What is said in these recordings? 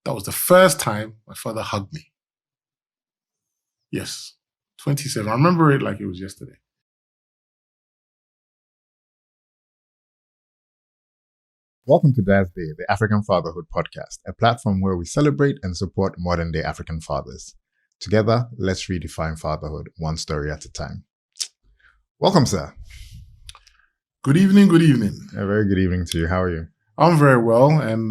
That was the first time my father hugged me. Yes, 27. I remember it like it was yesterday. Welcome to Dads Dey, the African Fatherhood podcast, a platform where we celebrate and support modern-day African fathers. Together, let's redefine fatherhood one story at a time. Welcome, sir. Good evening, good evening. A very good evening to you. How are you? I'm very well, and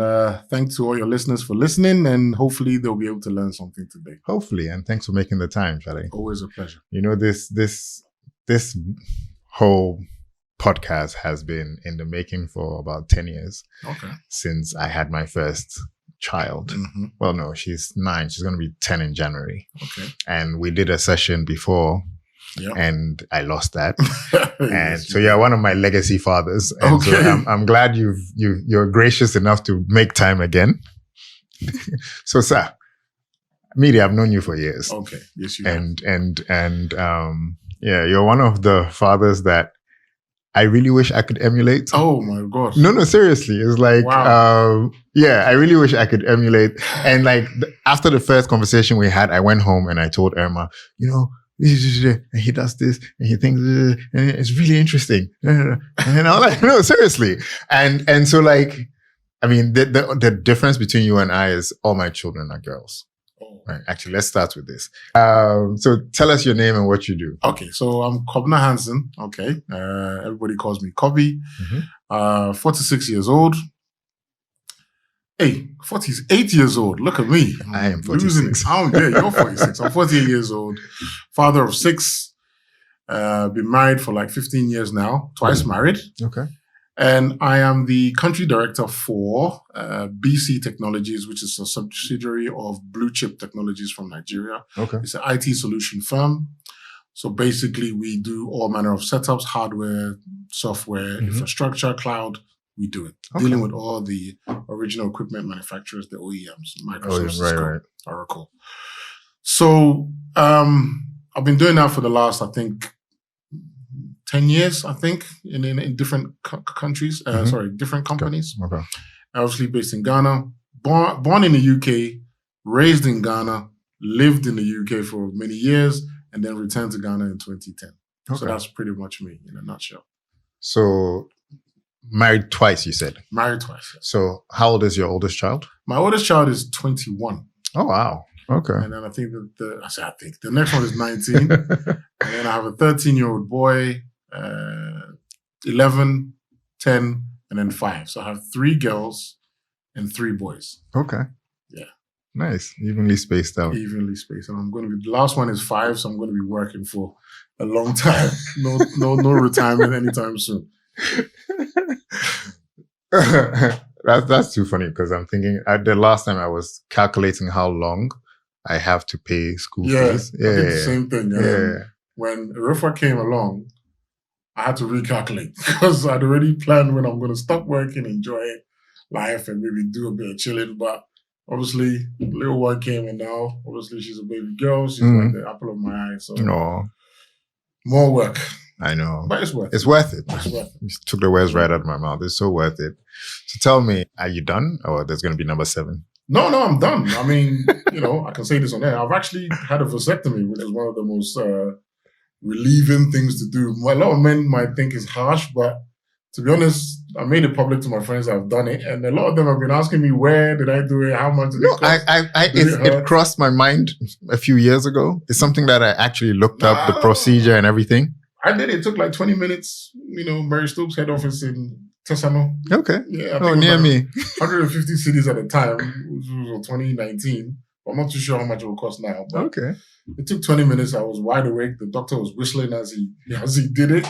thanks to all your listeners for listening, and hopefully they'll be able to learn something today. Hopefully, and thanks for making the time, Charlie. Always a pleasure. You know, this whole podcast has been in the making for about 10 years. Okay. Since I had my first child. Mm-hmm. Well, no, she's 9. She's going to be 10 in January. Okay. And we did a session before. Yep. And I lost that. And so you're one of my legacy fathers. And okay. So I'm glad you're gracious enough to make time again. So, sir, I've known you for years. Okay. Yes, you have. And you're one of the fathers that I really wish I could emulate. Oh my gosh. No, seriously. It's like, wow. I really wish I could emulate. And like after the first conversation we had, I went home and I told Irma, and he does this and he thinks, and it's really interesting. And I was like, no, seriously. And so like, I mean, the difference between you and I is all my children are girls. Right. Actually, let's start with this. So tell us your name and what you do. Okay. So I'm Kobi Hanson. Okay. Everybody calls me Kobi. Mm-hmm. 46 years old. Hey, 48 years old. Look at me. I am 46. You're 46. I'm 48 years old. Father of 6. Been married for like 15 years now. Twice married. Okay. And I am the country director for BC Technologies, which is a subsidiary of Blue Chip Technologies from Nigeria. Okay. It's an IT solution firm. So basically, we do all manner of setups, hardware, software, infrastructure, cloud. We do it. Okay. Dealing with all the original equipment manufacturers, the OEMs, Microsoft, Cisco, Oracle. So I've been doing that for the last, I think, 10 years, I think, in different countries, different companies. Okay. Obviously based in Ghana, born in the UK, raised in Ghana, lived in the UK for many years, and then returned to Ghana in 2010. Okay. So that's pretty much me in a nutshell. So married twice, you said? Married twice, yes. So how old is your oldest child? My oldest child is 21. Oh, wow. Okay. And then I think the next one is 19. And then I have a 13-year-old boy, 11, 10, and then 5. So I have 3 girls and 3 boys. Okay. Yeah. Nice. Evenly spaced out. Evenly spaced. And the last one is 5, so I'm going to be working for a long time. No retirement anytime soon. That's too funny because I'm thinking the last time I was calculating how long I have to pay school fees. Yeah, I did the same thing. Yeah. When Rufa came along, I had to recalculate because I'd already planned when I'm going to stop working, enjoy life, and maybe do a bit of chilling. But obviously, little one came, and now obviously she's a baby girl. She's like the apple of my eye. So more work. I know, but it's worth it. It's worth it. It's worth it. You took the words right out of my mouth. It's so worth it. So tell me, are you done, or there's going to be number 7? No, I'm done. I mean, I can say this on air. I've actually had a vasectomy, which is one of the most relieving things to do. A lot of men might think it's harsh, but to be honest, I made it public to my friends that I've done it, and a lot of them have been asking me, where did I do it? How much did it cost? It crossed my mind a few years ago. It's something that I actually looked up, the procedure and everything. I did it. It took like 20 minutes, Mary Stokes' head office in Tesano. Okay. Yeah. Near me. 150 cities at the time, which was 2019. I'm not too sure how much it will cost now. But okay. It took 20 minutes. I was wide awake. The doctor was whistling as he did it.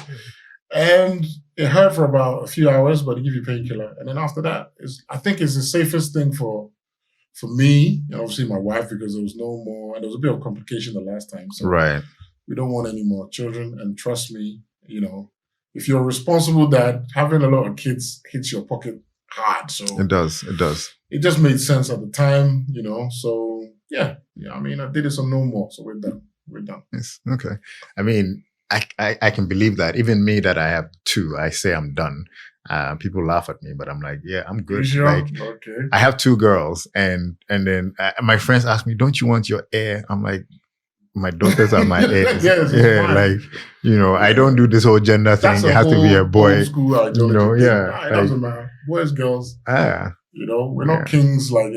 And it hurt for about a few hours, but he give you a painkiller. And then after that, I think it's the safest thing for me, and obviously my wife, because there was no more, and there was a bit of complication the last time. So right. We don't want any more children. And trust me, if you're a responsible dad, having a lot of kids hits your pocket hard. So it does. It just made sense at the time, So yeah. I mean, I did it, so no more. So we're done. Yes. Okay. I mean, I can believe that. Even me, that I have 2, I say I'm done. People laugh at me, but I'm like, yeah, I'm good. Sure? Like, okay. I have 2 girls, and then my friends ask me, don't you want your heir? I'm like, my daughters are my heirs. Yes, yeah, like, I don't do this whole gender thing. It has to be a boy. Old school ideology. Yeah. It doesn't matter. Boys, girls. We're not kings like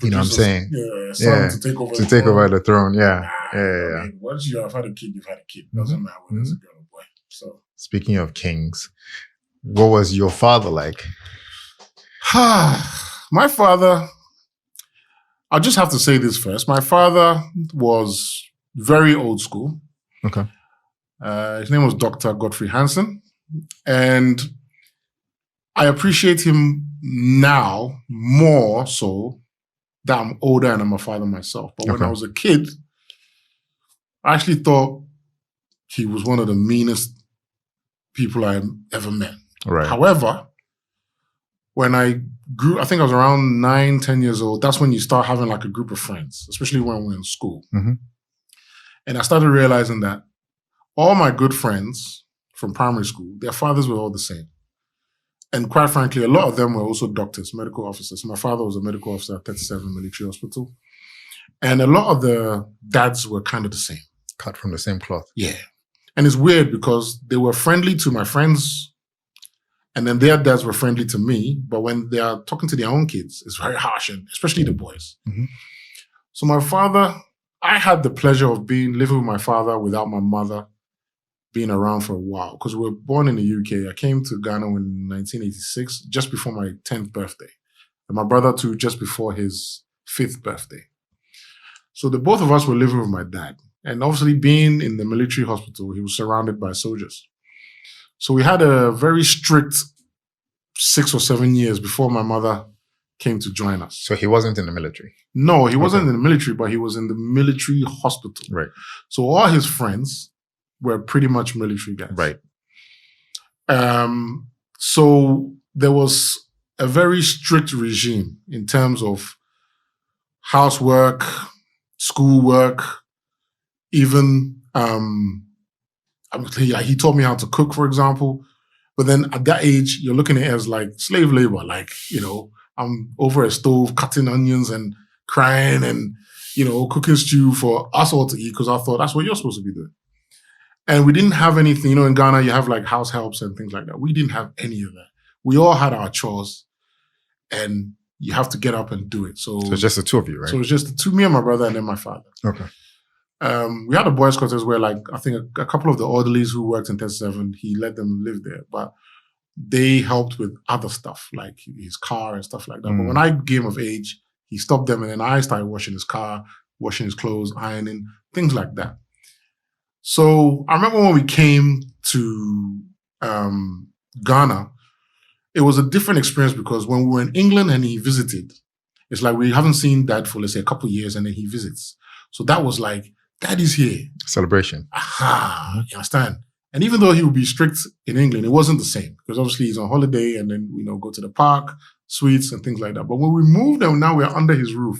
what I'm saying? Son to take over. To take over the throne. Yeah. I mean, once you have had a kid, you've had a kid. Doesn't matter whether it's a girl or boy. So speaking of kings, what was your father like? My father, I'll just have to say this first. My father was very old school. Okay. His name was Dr. Kobi Hanson. And I appreciate him now more so that I'm older and I'm a father myself. But when I was a kid, I actually thought he was one of the meanest people I ever met. Right. However, when I grew, I think I was around 9, 10 years old, that's when you start having like a group of friends, especially when we're in school. Mm-hmm. And I started realizing that all my good friends from primary school, their fathers were all the same. And quite frankly, a lot of them were also doctors, medical officers. My father was a medical officer at 37 Military Hospital. And a lot of the dads were kind of the same. Cut from the same cloth. Yeah. And it's weird because they were friendly to my friends and then their dads were friendly to me. But when they are talking to their own kids, it's very harsh, and especially the boys. Mm-hmm. So my father, I had the pleasure of living with my father without my mother being around for a while because we were born in the UK. I came to Ghana in 1986, just before my 10th birthday. And my brother too, just before his 5th birthday. So the both of us were living with my dad. And obviously being in the military hospital, he was surrounded by soldiers. So we had a very strict 6 or 7 years before my mother came to join us. So he wasn't in the military? No, he wasn't in the military, but he was in the military hospital. Right. So all his friends were pretty much military guys. Right. So there was a very strict regime in terms of housework, schoolwork, even he taught me how to cook, for example. But then at that age, you're looking at it as like slave labor. Like, I'm over a stove cutting onions and crying and, cooking stew for us all to eat because I thought that's what you're supposed to be doing. And we didn't have anything, in Ghana, you have like house helps and things like that. We didn't have any of that. We all had our chores and you have to get up and do it. So it's just the two of you, right? So it's just the two, me and my brother and then my father. Okay. We had a boys' quarters where I think a couple of the orderlies who worked in 37, he let them live there, but they helped with other stuff like his car and stuff like that. But when I came of age, he stopped them and then I started washing his car, washing his clothes, ironing, things like that. So I remember when we came to Ghana, it was a different experience because when we were in England and he visited, it's like we haven't seen Dad for, let's say, a couple of years and then he visits. So that was like, Daddy's here. Celebration. Aha, you understand? And even though he would be strict in England, it wasn't the same because obviously he's on holiday and then, go to the park, sweets and things like that. But when we moved and now we're under his roof,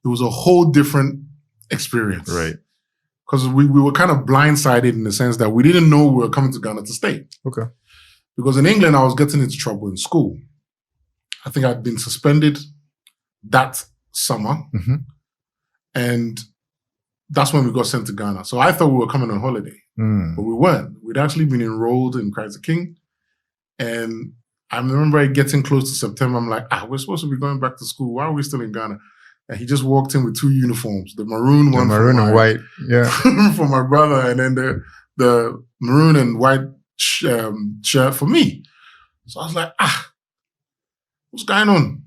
it was a whole different experience. Right. Because we were kind of blindsided in the sense that we didn't know we were coming to Ghana to stay. Okay. Because in England, I was getting into trouble in school. I think I'd been suspended that summer. Mm-hmm. And that's when we got sent to Ghana. So I thought we were coming on holiday, but we weren't. We'd actually been enrolled in Christ the King. And I remember getting close to September. I'm like, we're supposed to be going back to school. Why are we still in Ghana? And he just walked in with 2 uniforms, the maroon one. The maroon and white, yeah. for my brother, and then the maroon and white shirt for me. So I was like, what's going on?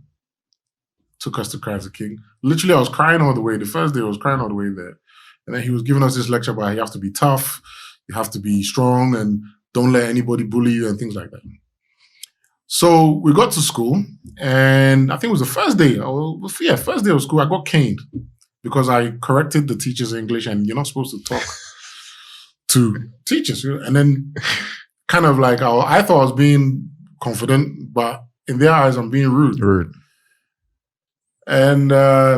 Took us to Christ the King. Literally, I was crying all the way. The first day, I was crying all the way there. And then he was giving us this lecture about you have to be tough, you have to be strong, and don't let anybody bully you and things like that. So we got to school, and I think it was the first day. First day of school, I got caned because I corrected the teacher's English, and you're not supposed to talk to teachers. And then kind of like, I thought I was being confident, but in their eyes, I'm being rude. Rude. And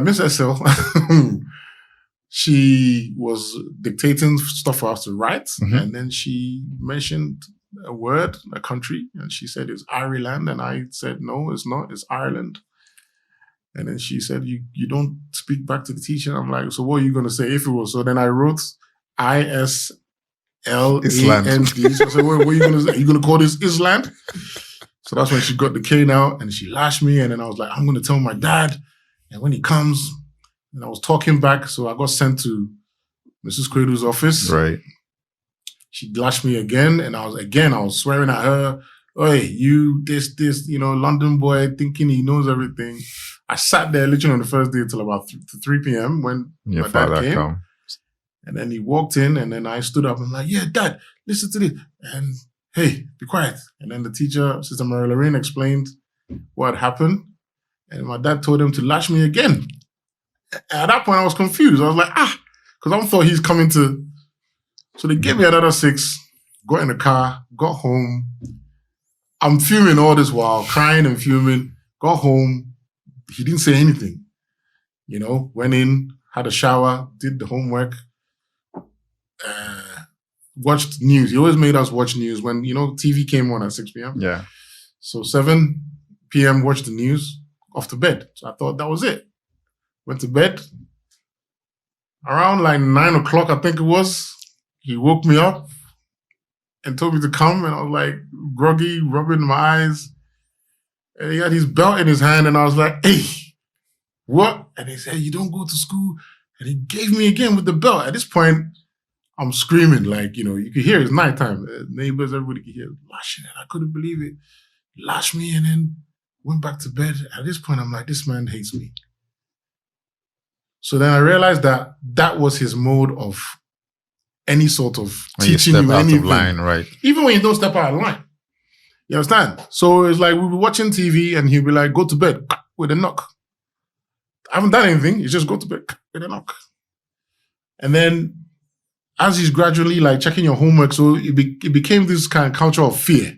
Miss Essel, she was dictating stuff for us to write, and then she mentioned a word, a country, and she said it's Ireland, and I said no, it's not, it's Ireland. And then she said, you don't speak back to the teacher. I'm like, so what are you going to say if it was? So then I wrote ISLAND. So I said, what are you going to say? Are you going to call this Island? So that's when she got the cane out and she lashed me. And then I was like, I'm going to tell my dad. And when he comes, and I was talking back. So I got sent to Mrs. Quarcoo's office. Right. She lashed me again. And I was swearing at her. Hey, you, this, London boy thinking he knows everything. I sat there literally on the first day until about 3 p.m. when my dad came. And then he walked in and then I stood up and I'm like, yeah, Dad, listen to this. And hey, be quiet. And then the teacher, Sister Mary Lorraine, explained what had happened. And my dad told him to lash me again. At that point, I was confused. I was like, because I thought he's coming to. So they gave me another 6, got in the car, got home. I'm fuming all this while, crying and fuming. Got home. He didn't say anything. Went in, had a shower, did the homework, watched news. He always made us watch news when, TV came on at 6 p.m. Yeah. So 7 p.m., watched the news, off to bed. So I thought that was it. Went to bed. Around like 9 o'clock, I think it was, he woke me up and told me to come. And I was like groggy, rubbing my eyes. And he had his belt in his hand. And I was like, hey, what? And he said, you don't go to school. And he gave me again with the belt. At this point, I'm screaming like, you could hear it's nighttime. Neighbors, everybody could hear lashing. And I couldn't believe it. Lashed me and then went back to bed. At this point, I'm like, this man hates me. So then I realized that was his mode of any sort of when teaching you you step out anything. of line, right? Even when you don't step out of line. You understand? So it's like we'll be watching TV and he'll be like, go to bed with a knock. I haven't done anything. You just go to bed with a knock. And then as he's gradually like checking your homework, so it became this kind of culture of fear.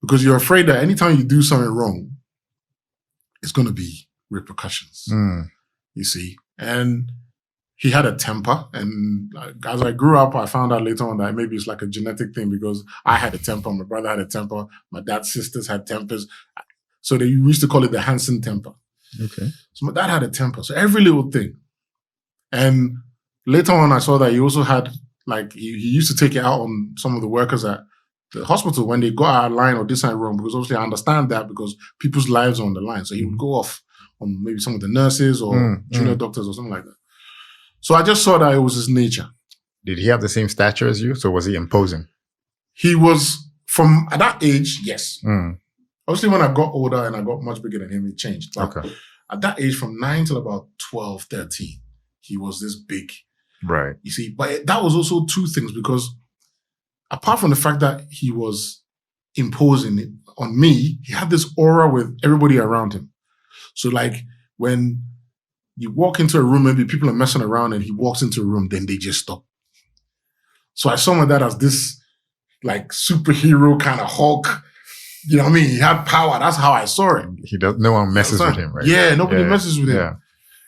Because you're afraid that anytime you do something wrong, it's going to be repercussions. You see? And he had a temper. And as I grew up, I found out later on that maybe it's like a genetic thing because I had a temper, my brother had a temper, my dad's sisters had tempers. So they used to call it the Hanson temper. Okay. So my dad had a temper. So every little thing. And later on, I saw that he also had, like, he used to take it out on some of the workers at the hospital when they got out of line or did something wrong, because obviously I understand that because people's lives are on the line. So he would go off on maybe some of the nurses or junior doctors or something like that. So I just saw that it was his nature. Did he have the same stature as you? So was he imposing? He was, from at that age, yes. Obviously, when I got older and I got much bigger than him, it changed. But at that age, from 9 till about 12, 13, he was this big. Right. You see, but that was also two things, because apart from the fact that he was imposing it on me, he had this aura with everybody around him. So like when you walk into a room, maybe people are messing around and he walks into a room, then they just stop. So I saw my dad as this like superhero kind of Hulk. You know what I mean? He had power. That's how I saw it. No one messes with him, right? Yeah, nobody messes with him. Yeah.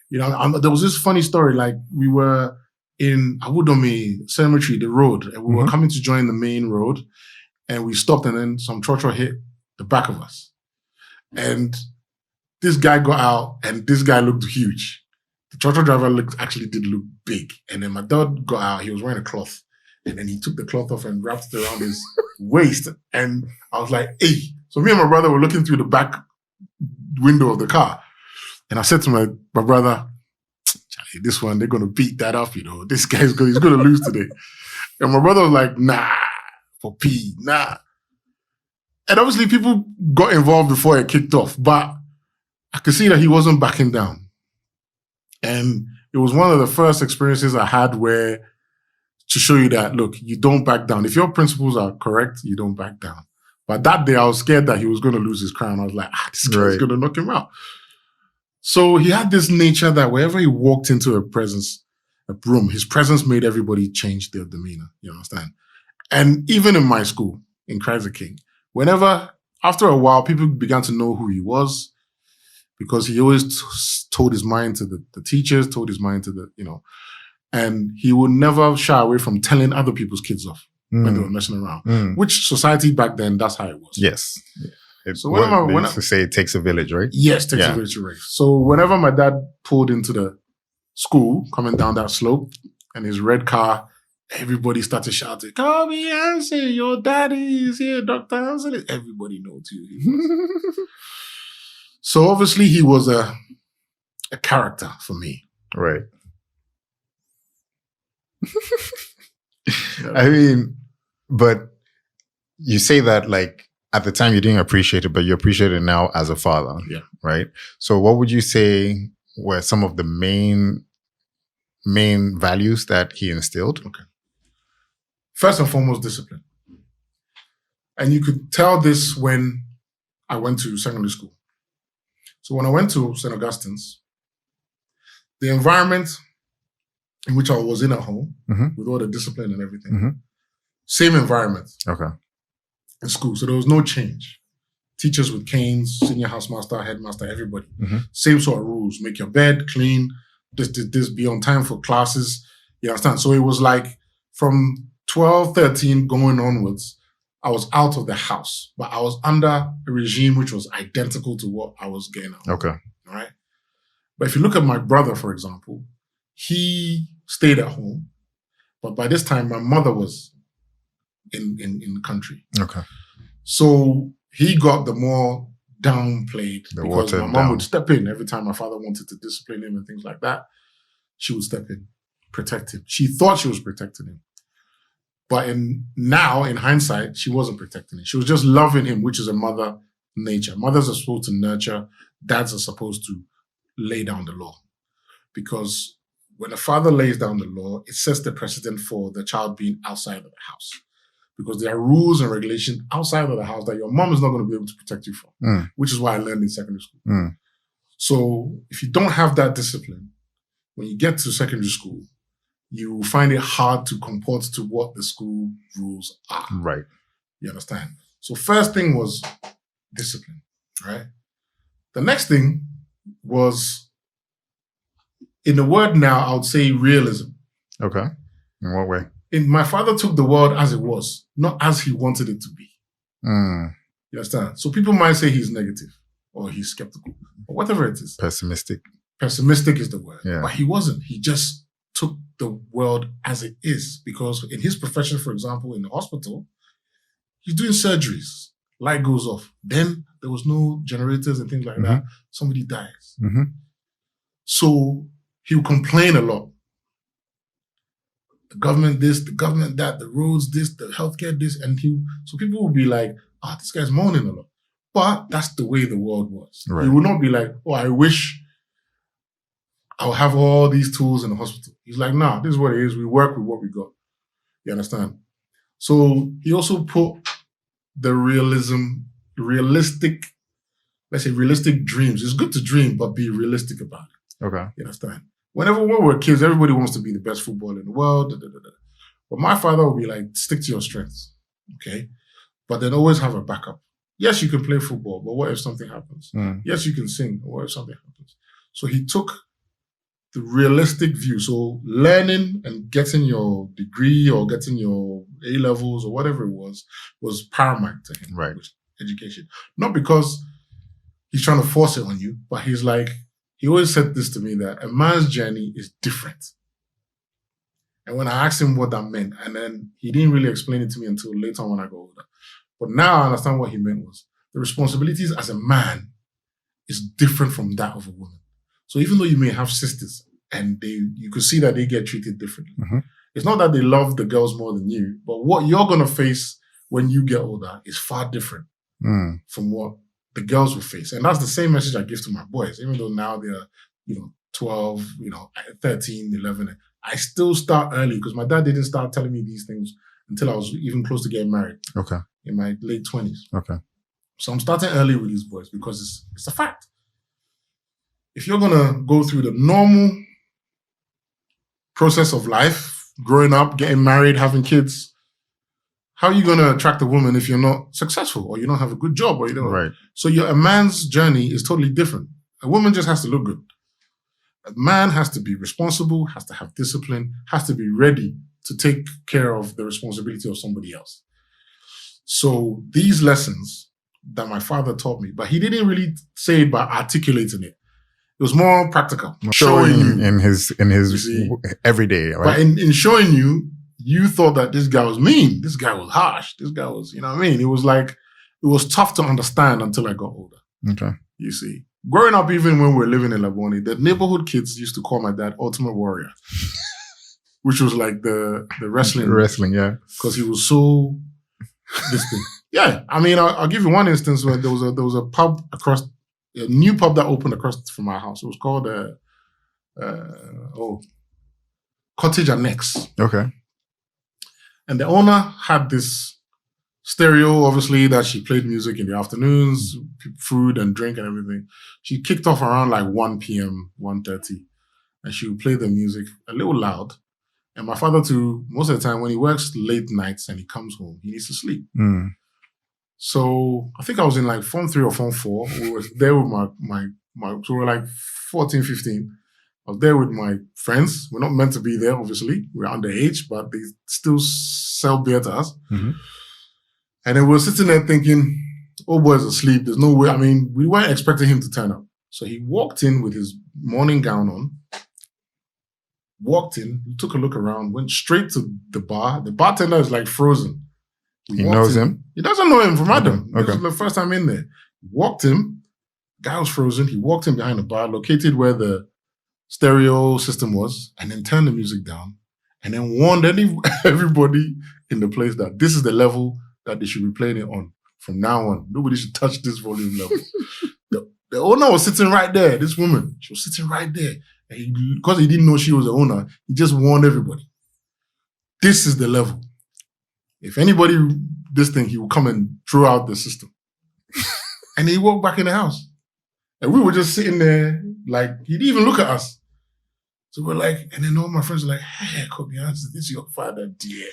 You know, there was this funny story. Like we were in Awudomi Cemetery, the road, and we were coming to join the main road, and we stopped, and then some trotro hit the back of us, and this guy got out, and this guy looked huge. The trotro driver actually did look big, and then my dad got out. He was wearing a cloth, and then he took the cloth off and wrapped it around his waist, and I was like, "Hey!" So me and my brother were looking through the back window of the car, and I said to my brother, this one, they're going to beat that up, you know. This guy's he's going to lose today. And my brother was like, nah, for P, nah. And obviously people got involved before it kicked off, but I could see that he wasn't backing down. And it was one of the first experiences I had where to show you that, look, you don't back down. If your principles are correct, you don't back down. But that day I was scared that he was going to lose his crown. I was like, this guy's going to knock him out. So he had this nature that wherever he walked into a room, his presence made everybody change their demeanor. You understand? And even in my school, in Christ the King, after a while, people began to know who he was, because he always told his mind to the teachers, told his mind to and he would never shy away from telling other people's kids off. when they were messing around. Which society back then, that's how it was. Yes. So whenever they used to say it takes a village, right? Yes, takes a village to raise. So whenever my dad pulled into the school, coming down that slope, and his red car, everybody started shouting, "Kobi Hanson, your daddy is here, Dr. Hanson." Everybody knows who he was. So obviously he was a character for me. Right. I mean, but you say that like at the time you didn't appreciate it, but you appreciate it now as a father. Yeah. Right. So what would you say were some of the main values that he instilled? Okay. First and foremost, discipline. And you could tell this when I went to secondary school. So when I went to St. Augustine's, the environment in which I was in at home, with all the discipline and everything, same environment. Okay. In school. So there was no change. Teachers with canes, senior housemaster, headmaster, everybody. Same sort of rules. Make your bed, clean, this, be on time for classes. You understand? So it was like from 12, 13 going onwards, I was out of the house, but I was under a regime which was identical to what I was getting out. Okay. All right. But if you look at my brother, for example, he stayed at home, but by this time my mother was in the country. Okay. So he got the more downplayed because my mom would step in every time my father wanted to discipline him and things like that. She would step in, protect him. She thought she was protecting him. But now, in hindsight, she wasn't protecting him. She was just loving him, which is a mother nature. Mothers are supposed to nurture. Dads are supposed to lay down the law. Because when a father lays down the law, it sets the precedent for the child being outside of the house. Because there are rules and regulations outside of the house that your mom is not going to be able to protect you from, which is why I learned in secondary school. So if you don't have that discipline, when you get to secondary school, you find it hard to comport to what the school rules are. Right. You understand? So first thing was discipline, right? The next thing was, in the word now, I would say realism. Okay. In what way? My father took the world as it was, not as he wanted it to be. You understand? So people might say he's negative or he's skeptical or whatever it is. Pessimistic. Pessimistic is the word. Yeah. But he wasn't. He just took the world as it is, because in his profession, for example, in the hospital, he's doing surgeries. Light goes off. Then there was no generators and things like that. Somebody dies. So he would complain a lot. The government this, the government that, the roads this, the healthcare this, so people would be like, this guy's moaning a lot. But that's the way the world was. Right. He would not be like, I wish I'll have all these tools in the hospital. He's like, nah, this is what it is. We work with what we got. You understand? So he also put the realistic dreams. It's good to dream, but be realistic about it. Okay. You understand? When we were kids, everybody wants to be the best footballer in the world. But my father would be like, stick to your strengths. Okay? But then always have a backup. Yes, you can play football, but what if something happens? Yes, you can sing, but what if something happens? So he took the realistic view. So learning and getting your degree or getting your A-levels or whatever it was paramount to him. Right. Education. Not because he's trying to force it on you, but he's like, he always said this to me, that a man's journey is different. And when I asked him what that meant, and then he didn't really explain it to me until later on when I got older. But now I understand what he meant was the responsibilities as a man is different from that of a woman. So even though you may have sisters and you could see that they get treated differently, it's not that they love the girls more than you, but what you're going to face when you get older is far different from what the girls will face. And that's the same message I give to my boys, even though now they're, 12, 13, 11. I still start early because my dad didn't start telling me these things until I was even close to getting married. Okay. In my late 20s. Okay. So I'm starting early with these boys because it's a fact. If you're going to go through the normal process of life, growing up, getting married, having kids, how are you going to attract a woman if you're not successful or you don't have a good job or you don't? Right. So a man's journey is totally different. A woman just has to look good. A man has to be responsible, has to have discipline, has to be ready to take care of the responsibility of somebody else. So these lessons that my father taught me, but he didn't really say it by articulating it. It was more practical, showing you in his everyday. Right? But in showing you, you thought that this guy was mean, this guy was harsh, this guy was, you know what I mean? It was like, it was tough to understand until I got older. Okay. You see, growing up, even when we were living in Labone, the neighborhood kids used to call my dad Ultimate Warrior, which was like the wrestling. Wrestling, yeah. Because he was so distant. Yeah, I mean, I'll give you one instance where there was a pub a new pub that opened across from my house. It was called Cottage Annex. Okay. And the owner had this stereo, obviously, that she played music in the afternoons, food and drink and everything. She kicked off around like 1 p.m., 1:30, and she would play the music a little loud. And my father too, most of the time when he works late nights and he comes home, he needs to sleep. Mm. So I think I was in like Form 3 or Form 4. We were there with my so we were like 14, 15. I was there with my friends. We're not meant to be there, obviously. We're underage, but they still sell beer to us. Mm-hmm. And then we were sitting there thinking, oh, boy's asleep. There's no way. I mean, we weren't expecting him to turn up. So he walked in with his morning gown on, walked in, took a look around, went straight to the bar. The bartender is like frozen. He knows him? He doesn't know him from Adam. Okay. This was the first time in there. Walked in, guy was frozen. He walked in behind the bar, located where the stereo system was, and then turned the music down, and then warned everybody in the place that this is the level that they should be playing it on. From now on, nobody should touch this volume level. The owner was sitting right there, this woman. She was sitting right there. And because he didn't know she was the owner, he just warned everybody. This is the level. If anybody this thing, he would come and throw out the system. And he walked back in the house. And we were just sitting there, like, he didn't even look at us. So we're like, and then all my friends were like, hey, Kobi Hanson, this is your father, dear.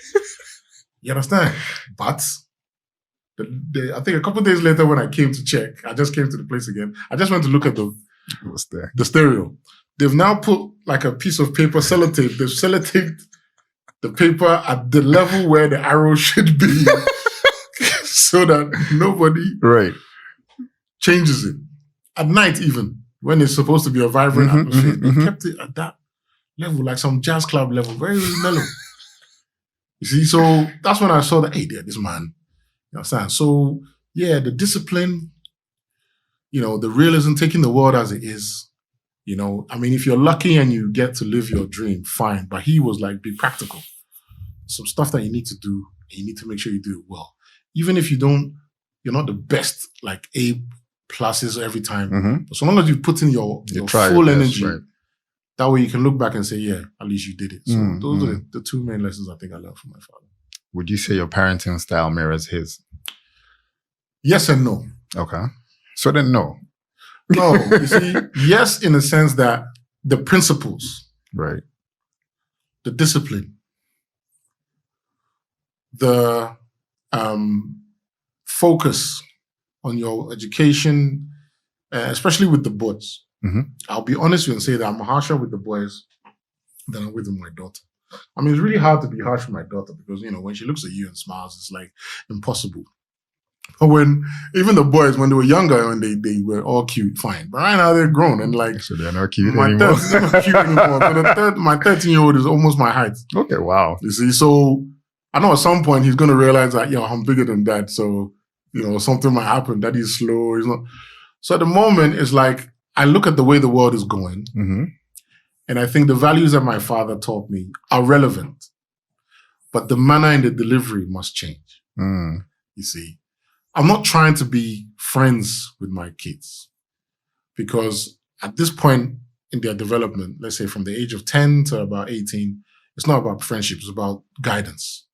You understand? But I think a couple of days later when I came to check, I just came to the place again. I just went to look at the stereo. They've now put like a piece of paper, sellotape. They've sellotaped the paper at the level where the arrow should be so that nobody changes it. At night even, when it's supposed to be a vibrant atmosphere, they kept it at that level, like some jazz club level, very, very mellow. You see, so that's when I saw that, hey, there, this man. You understand? So, yeah, the discipline, the realism, taking the world as it is, I mean, if you're lucky and you get to live your dream, fine. But he was like, be practical. Some stuff that you need to do, and you need to make sure you do it well. Even if you're not the best, like A pluses every time. But so long as you put in your full energy, that way you can look back and say, yeah, at least you did it. So those are the two main lessons I think I learned from my father. Would you say your parenting style mirrors his? Yes and no. Okay. So then no. No, you see, yes, in the sense that the principles, right, the discipline, the focus on your education, especially with the boys. I'll be honest with you and say that I'm harsher with the boys than I'm with my daughter. I mean, it's really hard to be harsh with my daughter because, when she looks at you and smiles, it's like impossible. But when even the boys, when they were younger and they were all cute, fine. But right now they're grown and like, so they're not cute anymore. They're not cute anymore. So my 13-year-old is almost my height. Okay, wow. You see, so I know at some point he's going to realize that, I'm bigger than dad. So, something might happen. Daddy's slow. He's not. So at the moment, it's like, I look at the way the world is going. And I think the values that my father taught me are relevant. But the manner and the delivery must change. You see, I'm not trying to be friends with my kids because at this point in their development, let's say from the age of 10 to about 18, it's not about friendship, it's about guidance.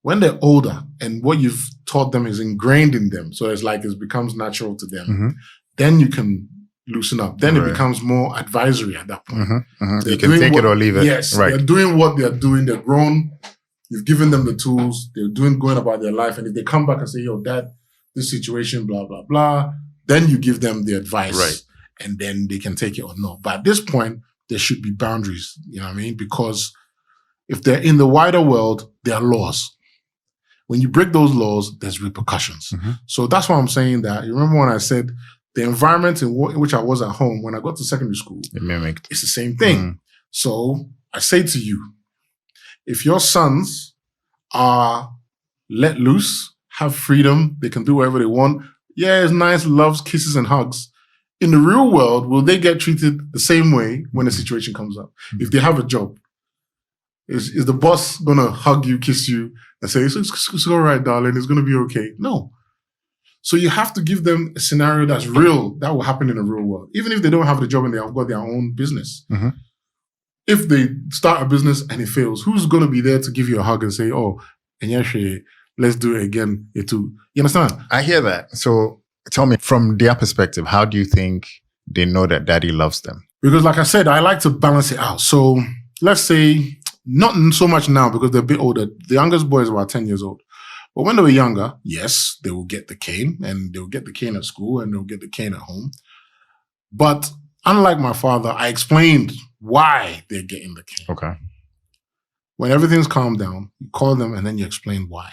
When they're older and what you've taught them is ingrained in them, so it's like it becomes natural to them, then you can loosen up. Then it becomes more advisory at that point. You can take it or leave it. Yes, they're doing what they're doing. They're grown. You've given them the tools. They're going about their life. And if they come back and say, yo, dad, this situation, blah, blah, blah, then you give them the advice. And then they can take it or not. But at this point, there should be boundaries. You know what I mean? Because if they're in the wider world, there are laws. When you break those laws, there's repercussions. So that's why I'm saying that. You remember when I said the environment in which I was at home when I got to secondary school, it mimicked. It's the same thing. So I say to you, if your sons are let loose, have freedom, they can do whatever they want. Yeah, it's nice, loves, kisses, and hugs. In the real world, will they get treated the same way when a situation comes up? If they have a job, is the boss gonna hug you, kiss you, and say, it's all right, darling, it's gonna be okay? No. So you have to give them a scenario that's real, that will happen in the real world. Even if they don't have the job and they have got their own business. If they start a business and it fails, who's gonna be there to give you a hug and say, oh, and let's do it again, you understand? I hear that. So tell me, from their perspective, how do you think they know that daddy loves them? Because like I said, I like to balance it out. So let's say, not so much now because they're a bit older. The youngest boy is about 10 years old. But when they were younger, yes, they will get the cane, and they'll get the cane at school, and they'll get the cane at home. But unlike my father, I explained why they're getting the cane. Okay. When everything's calmed down, you call them and then you explain why.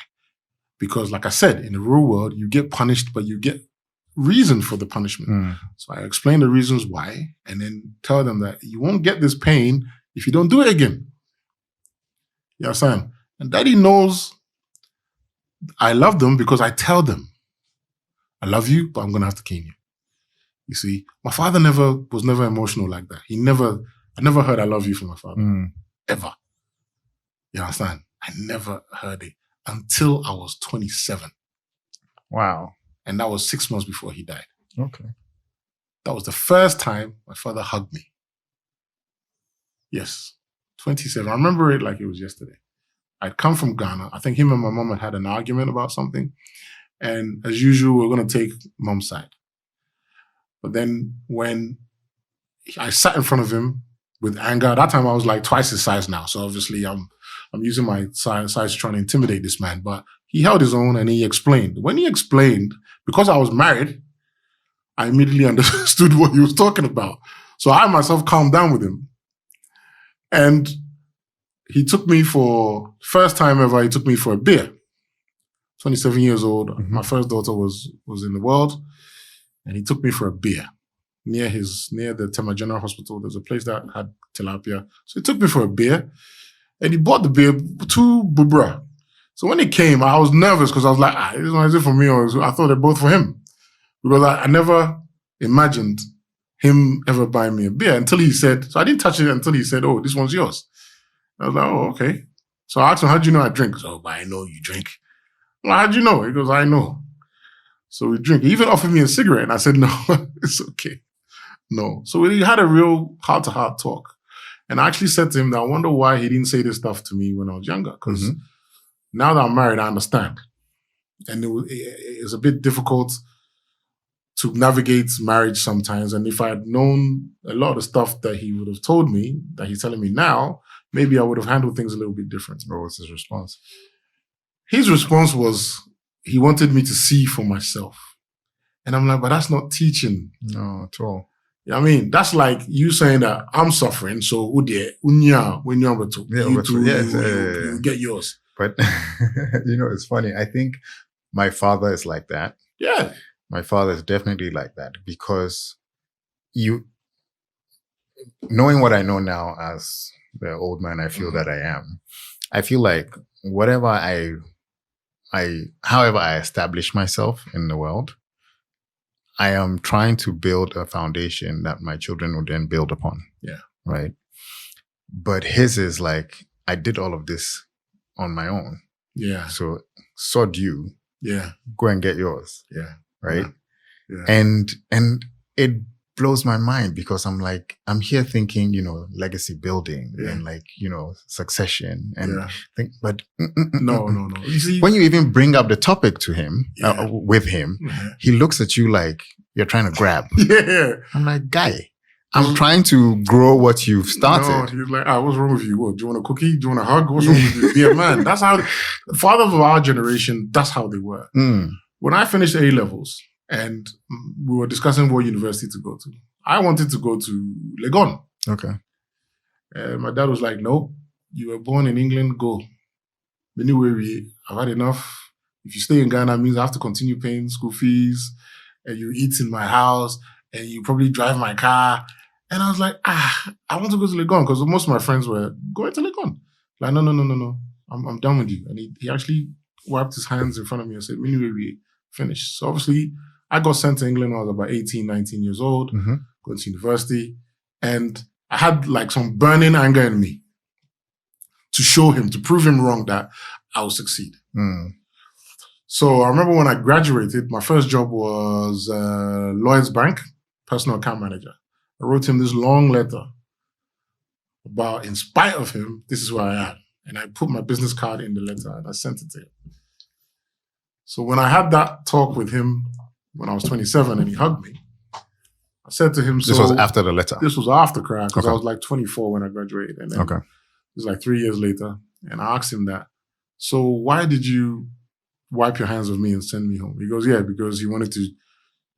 Because like I said, in the real world, you get punished, but you get reason for the punishment. So I explain the reasons why, and then tell them that you won't get this pain if you don't do it again. You understand? And daddy knows I love them because I tell them, I love you, but I'm going to have to cane you. You see, my father was never emotional like that. I never heard I love you from my father. Ever. You understand? I never heard it until I was 27. Wow. And that was 6 months before he died. Okay. That was the first time my father hugged me. Yes. 27. I remember it like it was yesterday. I'd come from Ghana. I think him and my mom had an argument about something. And as usual, we were going to take mom's side. But then when I sat in front of him with anger, at that time I was like twice his size now. So obviously I'm using my size trying to intimidate this man. But he held his own and he explained. When he explained, because I was married, I immediately understood what he was talking about. So I myself calmed down with him. And he took me first time ever, he took me for a beer. 27 years old. My first daughter was in the world. And he took me for a beer near the Tema General Hospital. There's a place that had tilapia. So he took me for a beer. And he bought the beer to Bubra. So when he came, I was nervous because I was like, is it for me or I thought they're both for him. Because I never imagined him ever buying me a beer until he said, so I didn't touch it until he said, oh, this one's yours. I was like, oh, okay. So I asked him, how do you know I drink? So, I know you drink. I'm like, how'd you know? He goes, I know. So we drink. He even offered me a cigarette and I said, no, it's okay. No. So we had a real heart-to-heart talk. And I actually said to him that I wonder why he didn't say this stuff to me when I was younger. Because now that I'm married, I understand. And it's a bit difficult to navigate marriage sometimes. And if I had known a lot of the stuff that he would have told me, that he's telling me now, maybe I would have handled things a little bit different. What was his response? His response was, he wanted me to see for myself. And I'm like, but that's not teaching. No, at all. You know what I mean? That's like you saying that I'm suffering, so when you're you get yours. But, it's funny. I think my father is like that. Yeah. My father is definitely like that because knowing what I know now as the old man I feel that I am, I feel like however I establish myself in the world, I am trying to build a foundation that my children will then build upon. Yeah. Right. But his is like, I did all of this on my own. Yeah. So sod you. Yeah. Go and get yours. Yeah. Right. Yeah. And it blows my mind because I'm here thinking, legacy building and succession and but no. You see, when you even bring up the topic to him, with him, he looks at you like you're trying to grab. Yeah. I'm like, guy, I'm trying to grow what you've started. No, he's like, what's wrong with you? What, do you want a cookie? Do you want a hug? What's wrong with you? Be a man. That's how, the fathers of our generation, that's how they were. When I finished A-levels and we were discussing what university to go to, I wanted to go to Legon. Okay. And my dad was like, no, you were born in England, go. Anyway, I've had enough. If you stay in Ghana, it means I have to continue paying school fees, and you eat in my house, and you probably drive my car. And I was like, I want to go to Legon, because most of my friends were going to Legon. Like, no. I'm done with you. And he actually wiped his hands in front of me and said, anyway, we finished. So obviously, I got sent to England when I was about 18, 19 years old, going to university. And I had like some burning anger in me to show him, to prove him wrong that I will succeed. So I remember when I graduated, my first job was Lloyd's Bank, personal account manager. I wrote him this long letter about, in spite of him, this is where I am. And I put my business card in the letter and I sent it to him. So when I had that talk with him when I was 27 and he hugged me, I said to him, This was after the letter? This was after crack, because I was like 24 when I graduated. And then it was like 3 years later. And I asked him that, so why did you wipe your hands with me and send me home? He goes, yeah, because he wanted to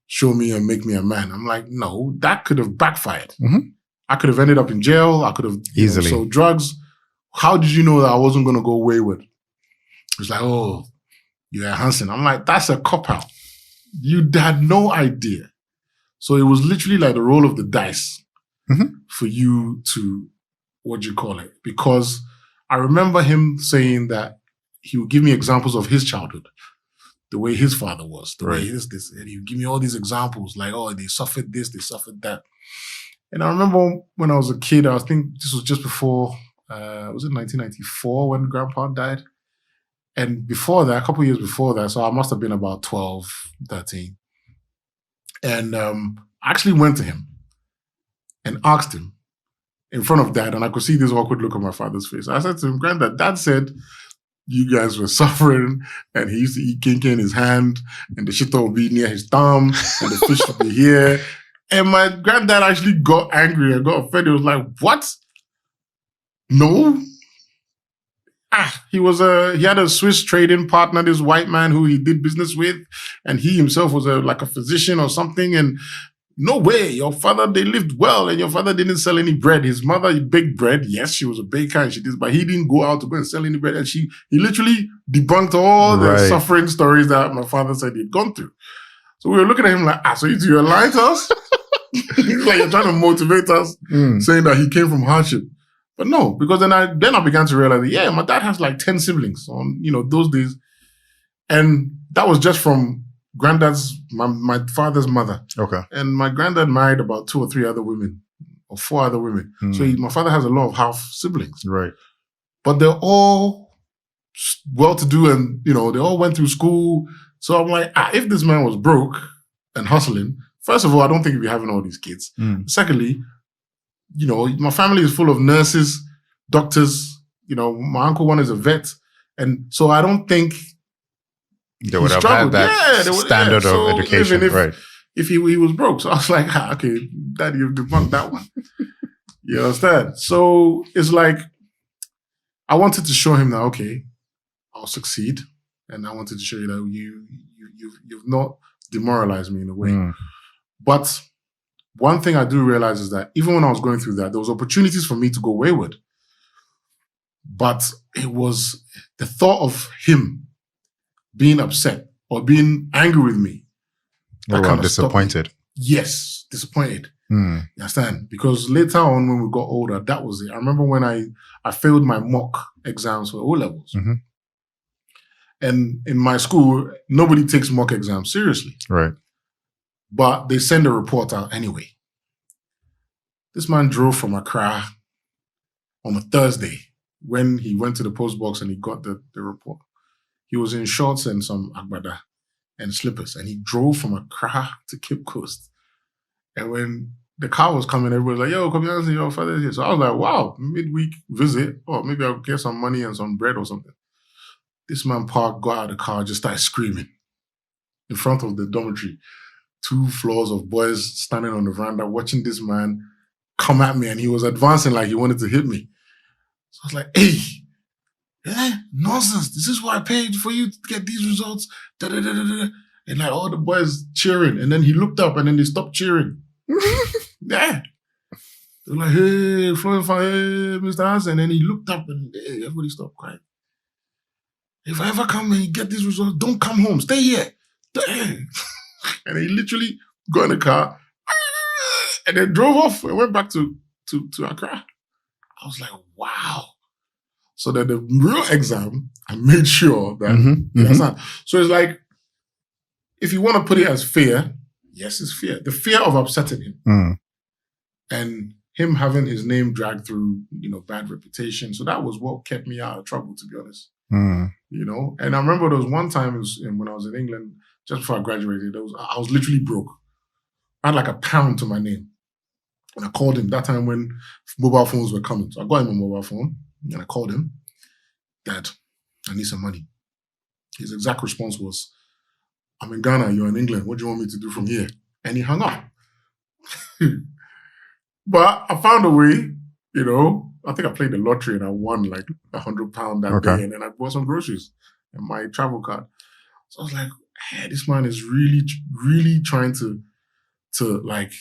show me and make me a man. I'm like, no, that could have backfired. I could have ended up in jail. I could have easily sold drugs. How did you know that I wasn't going to go wayward? It's like, oh, you're Hanson. I'm like, that's a cop-out. You had no idea. So it was literally like the roll of the dice for you to, what do you call it? Because I remember him saying that he would give me examples of his childhood, the way his father was, the way this, and he would give me all these examples, like, oh, they suffered this, they suffered that. And I remember when I was a kid, I think this was just before, was it 1994 when Grandpa died? And before that, a couple of years before that, so I must have been about 12, 13. And I actually went to him and asked him in front of Dad, and I could see this awkward look on my father's face. I said to him, Granddad, Dad said you guys were suffering, and he used to eat kinky in his hand, and the shit would be near his thumb, and the fish would be here. And my granddad actually got angry and got offended. He was like, what? No. He had a Swiss trading partner, this white man who he did business with, and he himself was like a physician or something. And no way, your father, they lived well, and your father didn't sell any bread. His mother baked bread. Yes, she was a baker and she did, but he didn't go out to go and sell any bread. And he literally debunked all the suffering stories that my father said he'd gone through. So we were looking at him like, so you're lying to us? Like you're trying to motivate us, saying that he came from hardship. But no, because then I began to realize, yeah, my dad has like 10 siblings on, those days. And that was just from my father's mother. Okay. And my granddad married about 2 or 3 other women, or 4 other women. So my father has a lot of half siblings. Right. But they're all well-to-do and, they all went through school. So I'm like, if this man was broke and hustling, first of all, I don't think he'd be having all these kids. Secondly, my family is full of nurses, doctors. My uncle one is a vet. And so I don't think they would have had that standard of education. If he was broke. So I was like, okay, Daddy, you've debunked that one. You understand? So it's like, I wanted to show him that, okay, I'll succeed. And I wanted to show you that you've not demoralized me in a way. But one thing I do realize is that even when I was going through that, there was opportunities for me to go wayward. But it was the thought of him being upset or being angry with me. That kind of disappointed. Yes, disappointed. You understand? Because later on when we got older, that was it. I remember when I failed my mock exams for O-levels. And in my school, nobody takes mock exams seriously. Right. But they send a report out anyway. This man drove from Accra on a Thursday when he went to the post box and he got the report. He was in shorts and some agbada and slippers, and he drove from Accra to Cape Coast. And when the car was coming, everybody was like, yo, Kobi Hanson, your father's here. So I was like, wow, midweek visit. Oh, maybe I'll get some money and some bread or something. This man parked, got out of the car, just started screaming in front of the dormitory. 2 floors of boys standing on the veranda watching this man come at me, and he was advancing like he wanted to hit me. So I was like, hey, nonsense. This is what I paid for you to get these results. Da, da, da, da, da. And like all the boys cheering. And then he looked up and then they stopped cheering. Yeah. They were like, hey, Florence, hey, Mr. Hanson. And then he looked up and hey, everybody stopped crying. If I ever come and get these results, don't come home. Stay here. And he literally got in the car and then drove off and went back to Accra. I was like, wow. So then the real exam, I made sure that So it's like, if you want to put it as fear, yes, it's fear. The fear of upsetting him. And him having his name dragged through, bad reputation. So that was what kept me out of trouble, to be honest. And I remember there was one time when I was in England, just before I graduated, I was literally broke. I had like £1 to my name. And I called him that time when mobile phones were coming. So I got him a mobile phone and I called him, Dad, I need some money. His exact response was, I'm in Ghana, you're in England. What do you want me to do from here? And he hung up. But I found a way, I think I played the lottery and I won like £100 that day. And then I bought some groceries and my travel card. So I was like, hey, this man is really, really trying to like,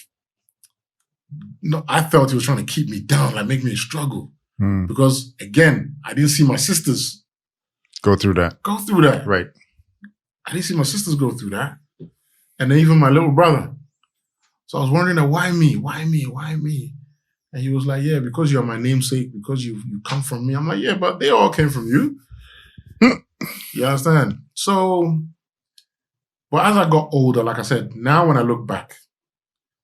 I felt he was trying to keep me down, like make me struggle. Because again, I didn't see my sisters go through that. Right. I didn't see my sisters go through that. And then even my little brother. So I was wondering, why me? Why me? Why me? And he was like, yeah, because you're my namesake, because you come from me. I'm like, yeah, but they all came from you. You understand? So, but as I got older, like I said, now when I look back,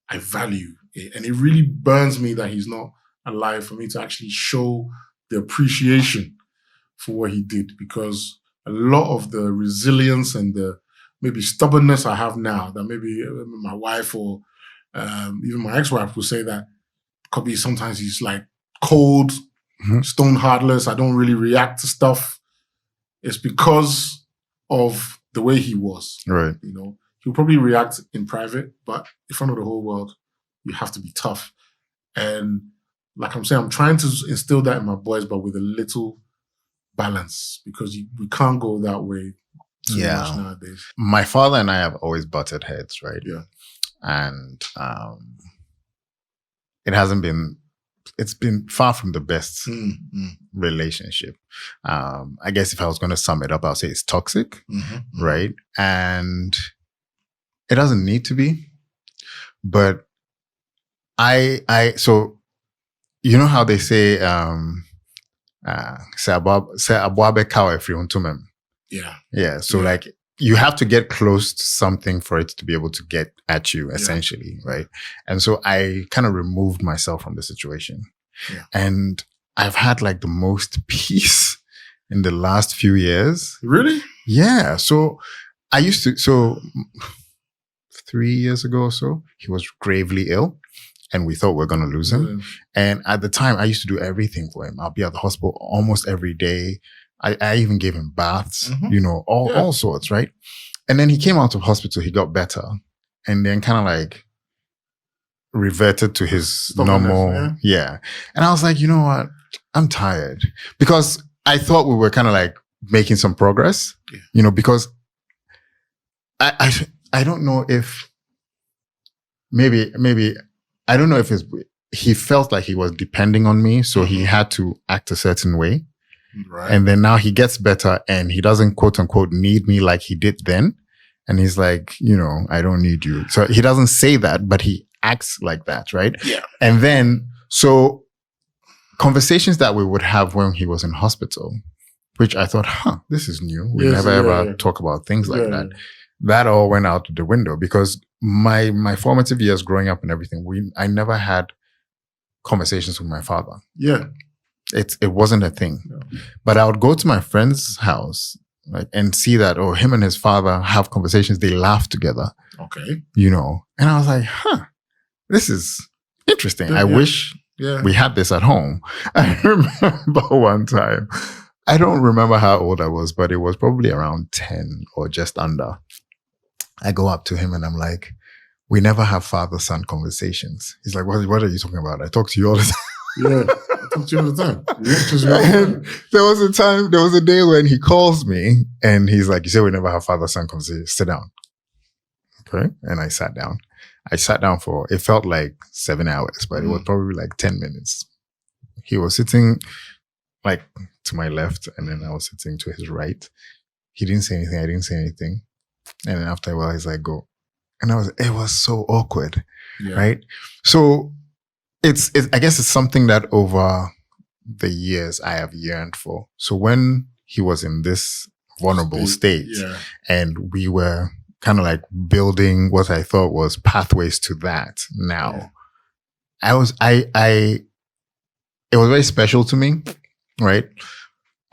I value it. And it really burns me that he's not alive for me to actually show the appreciation for what he did. Because a lot of the resilience and the maybe stubbornness I have now, that maybe my wife or even my ex-wife will say that Kobi, sometimes he's like cold, stone heartless. I don't really react to stuff. It's because of the way he was. Right. He'll probably react in private, but in front of the whole world, you have to be tough. And like I'm saying, I'm trying to instill that in my boys, but with a little balance, because we can't go that way too much nowadays. My father and I have always butted heads, right? Yeah. And it's been far from the best relationship. I guess if I was going to sum it up, I'll say it's toxic, right? And it doesn't need to be, but so you know how they say, yeah. So like, you have to get close to something for it to be able to get at you, essentially, right? And so I kind of removed myself from the situation. Yeah. And I've had like the most peace in the last few years. Really? Yeah. So 3 years ago or so, he was gravely ill and we thought we were going to lose him. And at the time, I used to do everything for him. I'll be at the hospital almost every day. I even gave him baths, all sorts, right? And then he came out of hospital, he got better, and then kind of like reverted to his normal, And I was like, you know what? I'm tired. Because I thought we were kind of like making some progress, because I don't know if maybe, I don't know if he felt like he was depending on me, so he had to act a certain way. Right. And then now he gets better and he doesn't quote unquote need me like he did then. And he's like, I don't need you. So he doesn't say that, but he acts like that, right? Yeah. And then, so conversations that we would have when he was in hospital, which I thought, this is new. We never ever talk about things like that. That all went out the window because my formative years growing up and everything, I never had conversations with my father. Yeah. It wasn't a thing. No. But I would go to my friend's house and see that, him and his father have conversations. They laugh together. Okay. And I was like, this is interesting. I wish we had this at home. I remember one time, I don't remember how old I was, but it was probably around 10 or just under. I go up to him and I'm like, we never have father-son conversations. He's like, what are you talking about? I talk to you all the time. Yeah, I talk to you all the time. And there was a day when he calls me and he's like, you say we never have father-son conversations. Sit down. Okay. And I sat down. I sat down for, it felt like 7 hours, but it was probably like 10 minutes. He was sitting like to my left, and then I was sitting to his right. He didn't say anything. I didn't say anything. And then after a while, he's like, go. And it was so awkward, right? So I guess it's something that over the years I have yearned for. So when he was in this vulnerable state and we were kind of like building what I thought was pathways to that now, it was very special to me, right?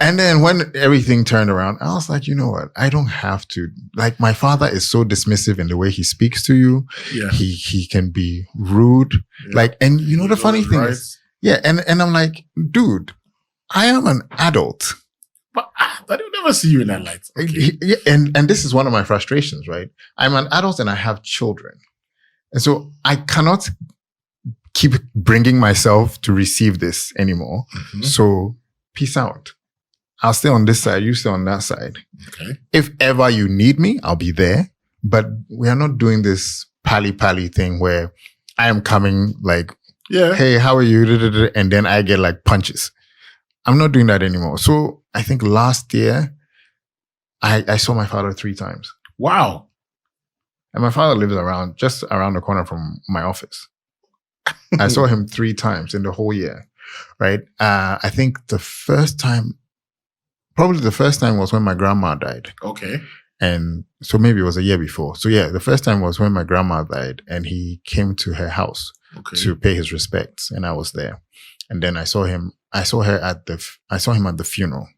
And then when everything turned around, I was like, you know what? I don't have to. Like, my father is so dismissive in the way he speaks to you. Yeah. He can be rude. Yeah. Like, and you know, the funny thing is, and I'm like, dude, I am an adult. But I don't never see you in that light. Okay. Yeah, and this is one of my frustrations, right? I'm an adult and I have children. And so I cannot keep bringing myself to receive this anymore. Mm-hmm. So peace out. I'll stay on this side, you stay on that side. Okay. If ever you need me, I'll be there. But we are not doing this pally thing where I am coming like, hey, how are you? And then I get like punches. I'm not doing that anymore. So I think last year, I saw my father 3 times. Wow. And my father lives just around the corner from my office. I saw him 3 times in the whole year, right? I think probably the first time was when my grandma died. Okay. And so maybe it was a year before. So yeah, the first time was when my grandma died and he came to her house to pay his respects, and I was there. And then I saw him at the funeral.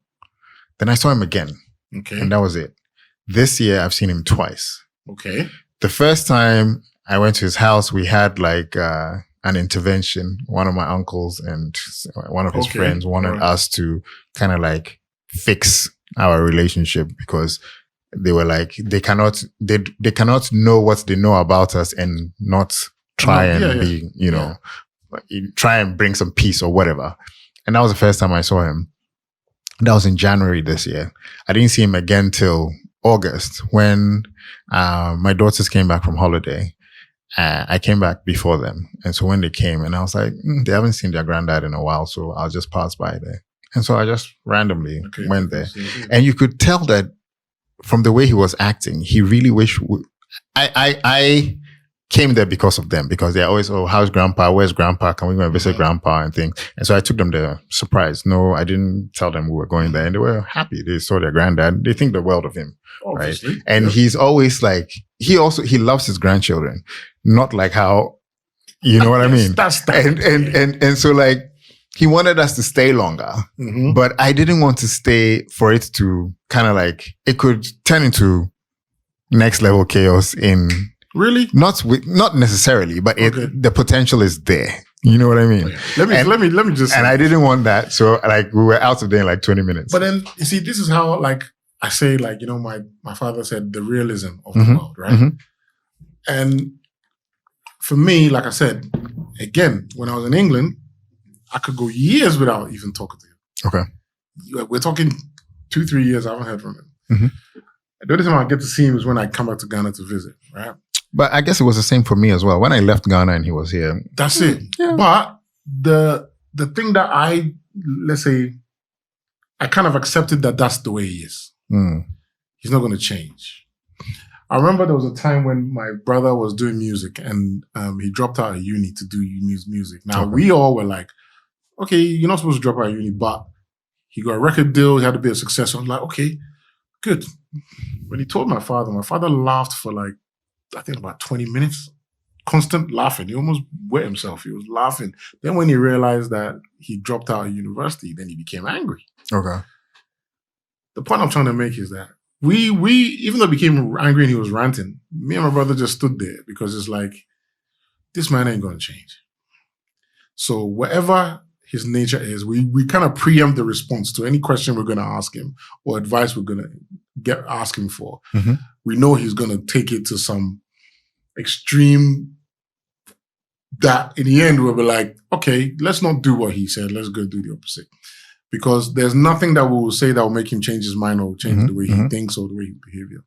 Then I saw him again. Okay. And that was it. This year I've seen him twice. Okay. The first time I went to his house, we had like an intervention. One of my uncles and one of his friends wanted us to kind of like fix our relationship, because they were like, they cannot know what they know about us and not try try and bring some peace or whatever. And that was the first time I saw him. That was in January this year. I didn't see him again till August when my daughters came back from holiday. I came back before them. And so when they came, and I was like, they haven't seen their granddad in a while, so I'll just pass by there. And so I just randomly went there. And you could tell that from the way he was acting, he really wished I came there because of them, because they're always, how's grandpa? Where's grandpa? Can we go and visit grandpa and things? And so I took them there, surprised. No, I didn't tell them we were going there, and they were happy. They saw their granddad. They think the world of him, obviously. Right? And he's always like, he loves his grandchildren, not like how, you know what I mean? And so like, he wanted us to stay longer, but I didn't want to stay for it to kind of like, it could turn into next level chaos in. Really? Not necessarily, but the potential is there. You know what I mean? Let me just. And I didn't want that, so like we were out of there in like 20 minutes. But then you see, this is how like I say, like, you know, my father said the realism of the world, right? Mm-hmm. And for me, like I said, again, when I was in England, I could go years without even talking to him. Okay. We're talking 2-3 years. I haven't heard from him. Mm-hmm. The only time I get to see him is when I come back to Ghana to visit, right? But I guess it was the same for me as well. When I left Ghana and he was here. That's it. Yeah. But the thing that I kind of accepted that that's the way he is. He's not going to change. I remember there was a time when my brother was doing music and he dropped out of uni to do music. Now, we all were like, okay, you're not supposed to drop out of uni, but he got a record deal. He had a bit of success. So I was like, okay, good. When he told my father laughed for like, I think about 20 minutes, constant laughing. He almost wet himself. He was laughing. Then when he realized that he dropped out of university, then he became angry. Okay. The point I'm trying to make is that we even though he became angry and he was ranting, me and my brother just stood there because it's like, this man ain't going to change. So whatever his nature is, we kind of preempt the response to any question we're going to ask him or advice we're going to ask him for. Mm-hmm. We know he's going to take it to some extreme that in the end we'll be like, okay, let's not do what he said. Let's go do the opposite. Because there's nothing that we will say that will make him change his mind or change the way he thinks or the way he behaves.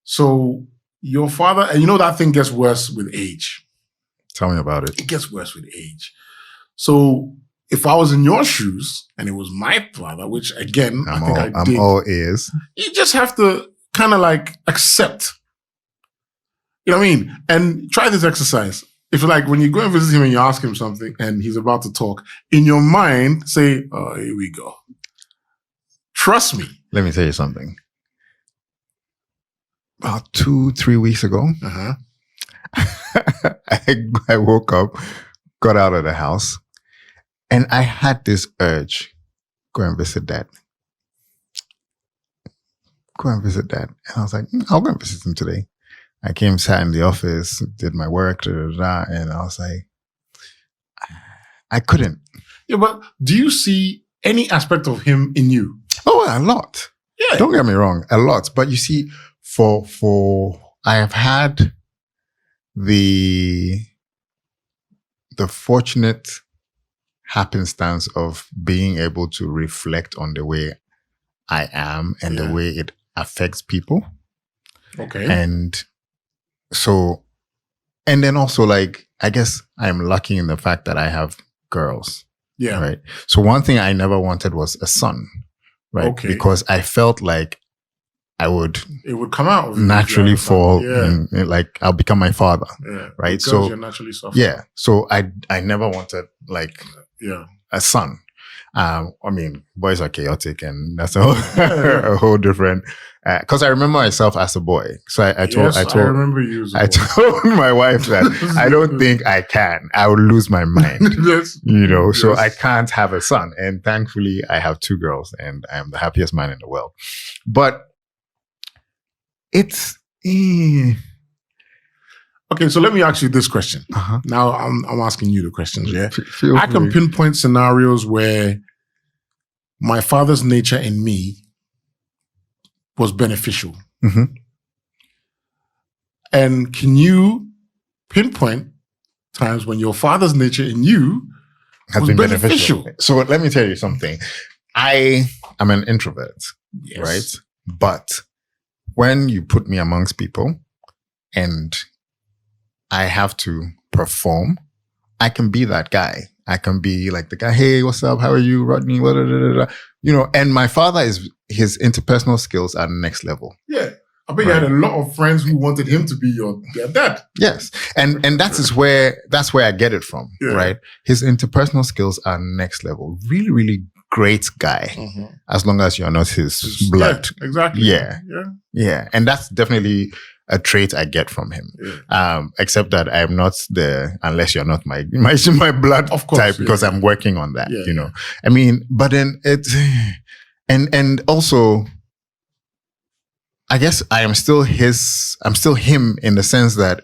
So your father, and you know that thing gets worse with age. Tell me about it. It gets worse with age. So if I was in your shoes and it was my father, which again, I'm all ears. You just have to kind of like accept. You know what I mean? And try this exercise. If like when you go and visit him and you ask him something and he's about to talk, in your mind, say, oh, here we go. Trust me. Let me tell you something. About 2-3 weeks ago, I woke up, got out of the house, and I had this urge, go and visit Dad. Go and visit Dad. And I was like, I'll go and visit him today. I came, sat in the office, did my work, and I was like, I couldn't. Yeah, but do you see any aspect of him in you? Oh, a lot. Yeah. Don't get me wrong, a lot. But you see, I have had the fortunate happenstance of being able to reflect on the way I am and the way it affects people. Okay. And so, and then also like, I guess I'm lucky in the fact that I have girls. Yeah. Right. So one thing I never wanted was a son. Right. Okay. Because I felt like it would come out naturally fall and like I'll become my father. Yeah. Right. Because so you're naturally soft. yeah. So I never wanted like a son. I mean, boys are chaotic and that's a whole different, cause I remember myself as a boy. So I remember you as a boy. I told my wife that I don't think I can. I would lose my mind. Yes. You know, so I can't have a son. And thankfully I have 2 girls and I'm the happiest man in the world. But it's, okay, so let me ask you this question. Now I'm asking you the questions, yeah? I can pinpoint scenarios where my father's nature in me was beneficial. And can you pinpoint times when your father's nature in you has been beneficial? So let me tell you something. I am an introvert, right? But when you put me amongst people and I have to perform, I can be that guy. I can be like the guy, hey, what's up? How are you, Rodney? You know, and my father his interpersonal skills are next level. Yeah. I bet you had a lot of friends who wanted him to be your dad. Yes. And that's where I get it from, right? His interpersonal skills are next level. Really, really great guy. As long as you're not his blood. Yeah, exactly. Yeah. And that's definitely a trait I get from him. Except that I'm not unless you're not my blood of course, type, because I'm working on that, you know. I mean, but then and also, I guess I'm still him in the sense that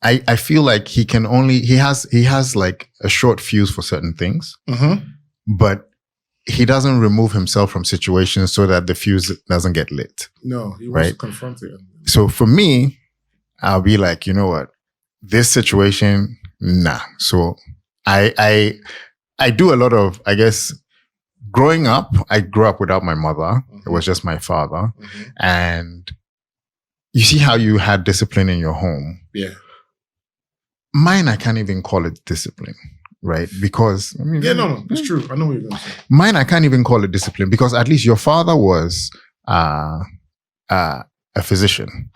I feel like he has like a short fuse for certain things, but he doesn't remove himself from situations so that the fuse doesn't get lit. No, he wants to confront it. So for me, I'll be like, you know what, this situation, nah. So I do a lot of, I guess, growing up, I grew up without my mother. It was just my father. And you see how you had discipline in your home. Yeah. Mine, I can't even call it discipline, right? Because, I mean, no, it's true. I know what you're going to say. Mine, I can't even call it discipline because at least your father was a physician.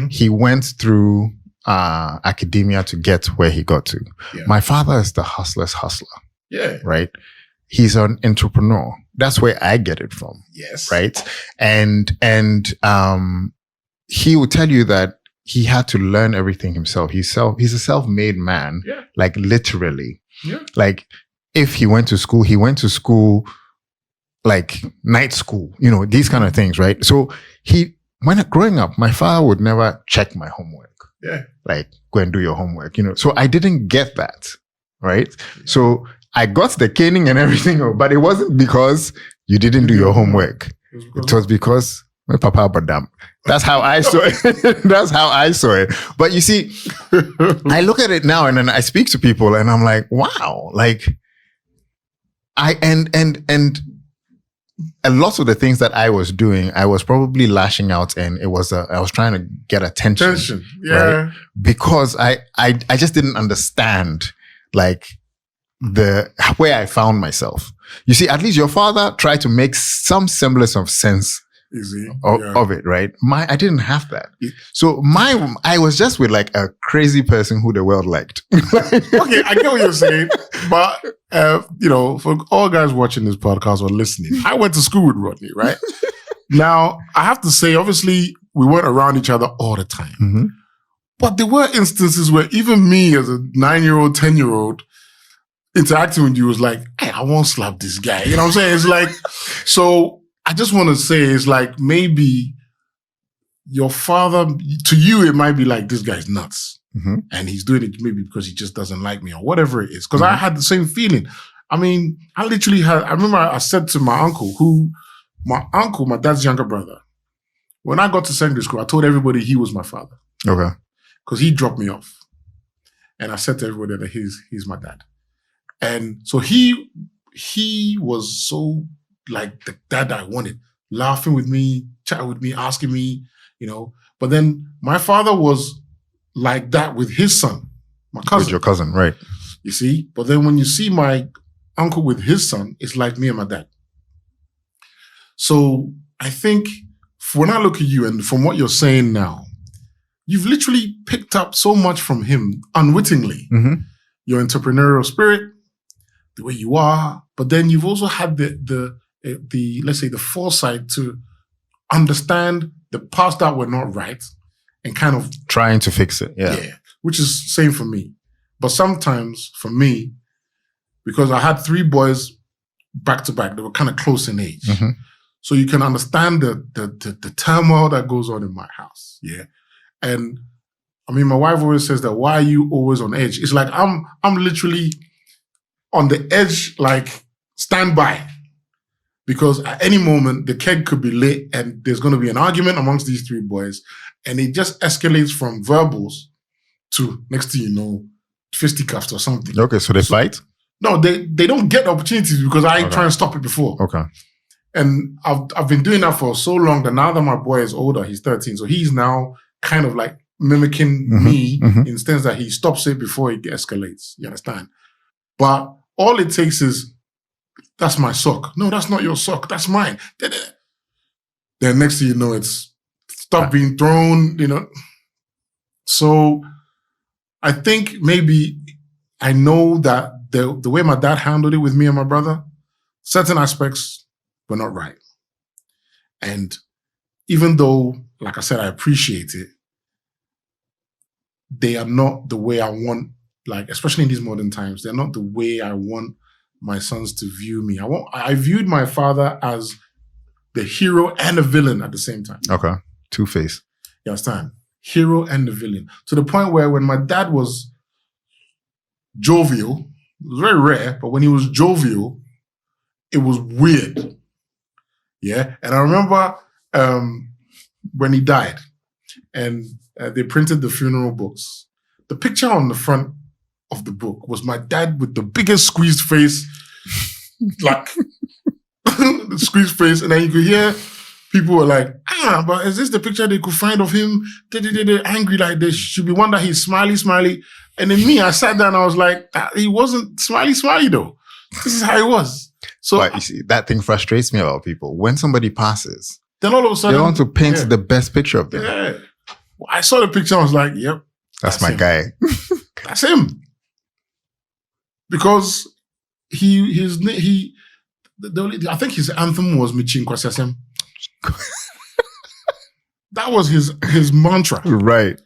He went through academia to get where he got to. Yeah. My father is the hustler's hustler. Yeah. Right? He's an entrepreneur. That's where I get it from. Yes. Right? And he would tell you that he had to learn everything himself. He's a self-made man. Yeah. Like literally. Yeah. Like if he went to school like night school, you know, these kind of things, right? So when growing up, my father would never check my homework. Yeah. Like, go and do your homework, you know. So I didn't get that, right? Yeah. So I got the caning and everything, but it wasn't because you didn't do your homework. It was because my papa badam. That's how I saw it. That's how I saw it. But you see, I look at it now and then I speak to people and I'm like, wow, like and a lot of the things that I was doing, I was probably lashing out, and I was trying to get attention. Yeah. Right? Because I just didn't understand like where I found myself. You see, at least your father tried to make some semblance of sense of it, right? I didn't have that. So I was just with like a crazy person who the world liked. Okay, I get what you're saying, but for all guys watching this podcast or listening, I went to school with Rodney, right? Now, I have to say, obviously, we weren't around each other all the time. Mm-hmm. But there were instances where even me as a 9-year-old, 10-year-old, interacting with you was like, hey, I won't slap this guy. You know what I'm saying? It's like, so I just want to say, it's like maybe your father, to you, it might be like, this guy's nuts. Mm-hmm. And he's doing it maybe because he just doesn't like me or whatever it is. Because I had the same feeling. I mean, I remember I said to my uncle, my dad's younger brother, when I got to secondary school, I told everybody he was my father. Okay. Because he dropped me off. And I said to everybody that he's my dad. And so he was so like the dad I wanted, laughing with me, chatting with me, asking me, But then my father was like that with his son, my cousin. With your cousin, right. You see? But then when you see my uncle with his son, it's like me and my dad. So I think when I look at you and from what you're saying now, you've literally picked up so much from him unwittingly. Mm-hmm. Your entrepreneurial spirit, the way you are, but then you've also had the let's say the foresight to understand the parts that were not right and kind of trying to fix it. Yeah. Which is same for me. But sometimes for me, because I had 3 boys back to back, they were kind of close in age. Mm-hmm. So you can understand the turmoil that goes on in my house. Yeah. And I mean, my wife always says that, why are you always on edge? It's like I'm literally on the edge, like standby. Because at any moment, the keg could be lit and there's going to be an argument amongst these 3 boys. And it just escalates from verbals to, next thing you know, fisticuffs or something. Okay, so they fight? No, they don't get opportunities because I try and stop it before. Okay. And I've been doing that for so long that now that my boy is older, he's 13, so he's now kind of like mimicking me in the sense that he stops it before it escalates. You understand? But all it takes is, that's my sock. No, that's not your sock. That's mine. Then next thing you know, it's stuff being thrown, So I think maybe I know that the way my dad handled it with me and my brother, certain aspects were not right. And even though, like I said, I appreciate it, they are not the way I want, like, especially in these modern times, they're not the way I want my sons to view me. I viewed my father as the hero and the villain at the same time. Okay. Two-Face. You understand? Hero and the villain. To the point where when my dad was jovial, it was very rare, but when he was jovial, it was weird. Yeah. And I remember when he died and they printed the funeral books. The picture on the front of the book was my dad with the biggest squeezed face, like the squeezed face. And then you could hear people were like, but is this the picture they could find of him? They're angry, like there should be one that he's smiley. And then me, I sat down and I was like, he wasn't smiley though. This is how he was. So but you see, that thing frustrates me about people. When somebody passes, then all of a sudden they want to paint the best picture of them. Yeah. I saw the picture, I was like, yep. That's my guy. That's him. Because I think his anthem was Michin Kwasesem. That was his mantra. Right.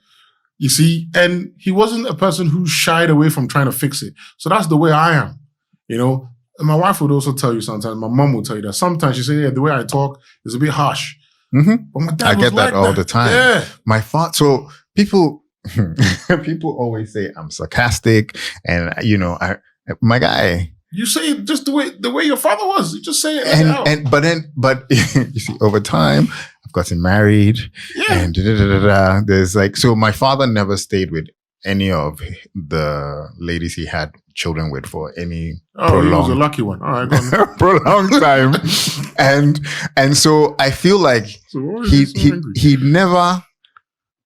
You see, and he wasn't a person who shied away from trying to fix it. So that's the way I am. And my wife would also tell you sometimes, my mom would tell you that sometimes she say, yeah, the way I talk is a bit harsh. Mm-hmm. But my dad I get that all the time. Yeah. My father, so people always say I'm sarcastic and, my guy. You say it just the way your father was. You just say it. But you see, over time, I've gotten married and there's like, so my father never stayed with any of the ladies he had children with for any he was a lucky one. All right, go on. prolonged time. and so I feel like he never,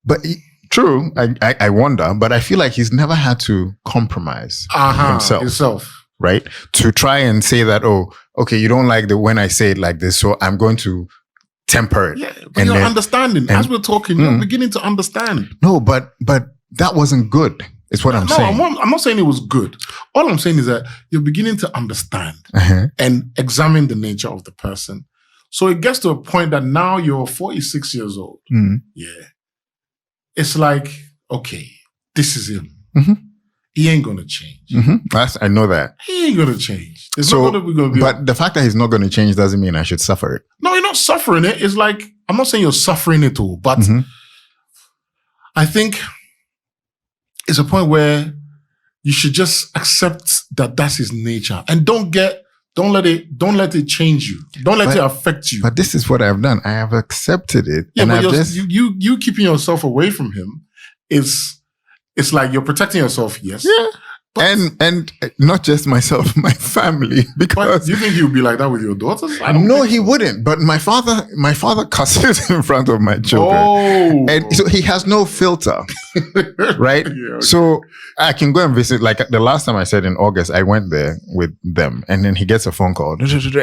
but true, I wonder, but I feel like he's never had to compromise himself. Right? To try and say that, oh, okay, you don't like when I say it like this, so I'm going to temper it. Yeah, but you're understanding. As we're talking, you're beginning to understand. No, but that wasn't good. It's what I'm saying. No, I'm not saying it was good. All I'm saying is that you're beginning to understand and examine the nature of the person. So it gets to a point that now you're 46 years old. Yeah. It's like, okay, this is him. He ain't going to change. I know that. He ain't going to change. But the fact that he's not going to change doesn't mean I should suffer it. No, you're not suffering it. It's like, I'm not saying you're suffering it all, but I think it's a point where you should just accept that that's his nature, and don't let it change you. Don't let it affect you. But this is what I've done. I have accepted it. Yeah, and but you keeping yourself away from him it's like you're protecting yourself. Yes. Yeah. And not just myself, my family. Because do you think he would be like that with your daughters? No, he wouldn't. But my father cusses in front of my children. Oh. And so he has no filter. Right? Yeah, okay. So I can go and visit. Like the last time I said in August, I went there with them, and then he gets a phone call.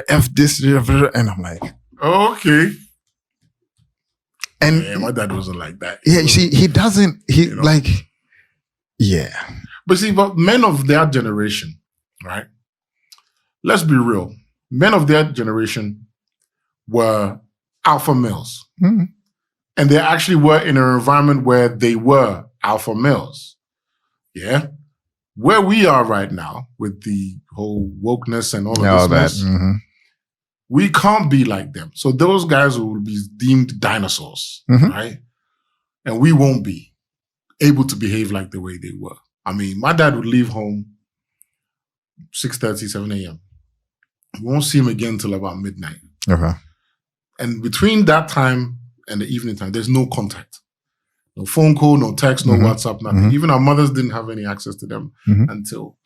F this, and I'm like, okay. And my dad wasn't like that. Yeah, he doesn't. Yeah. But see, but men of their generation, right? Let's be real. Men of their generation were alpha males. And they actually were in an environment where they were alpha males. Yeah? Where we are right now with the whole wokeness and all of this mess, we can't be like them. So those guys will be deemed dinosaurs, right? And we won't be able to behave like the way they were. I mean, my dad would leave home 6:30, 7 a.m. We won't see him again until about midnight. Okay. And between that time and the evening time, there's no contact. No phone call, no text, no WhatsApp, nothing. Even our mothers didn't have any access to them until,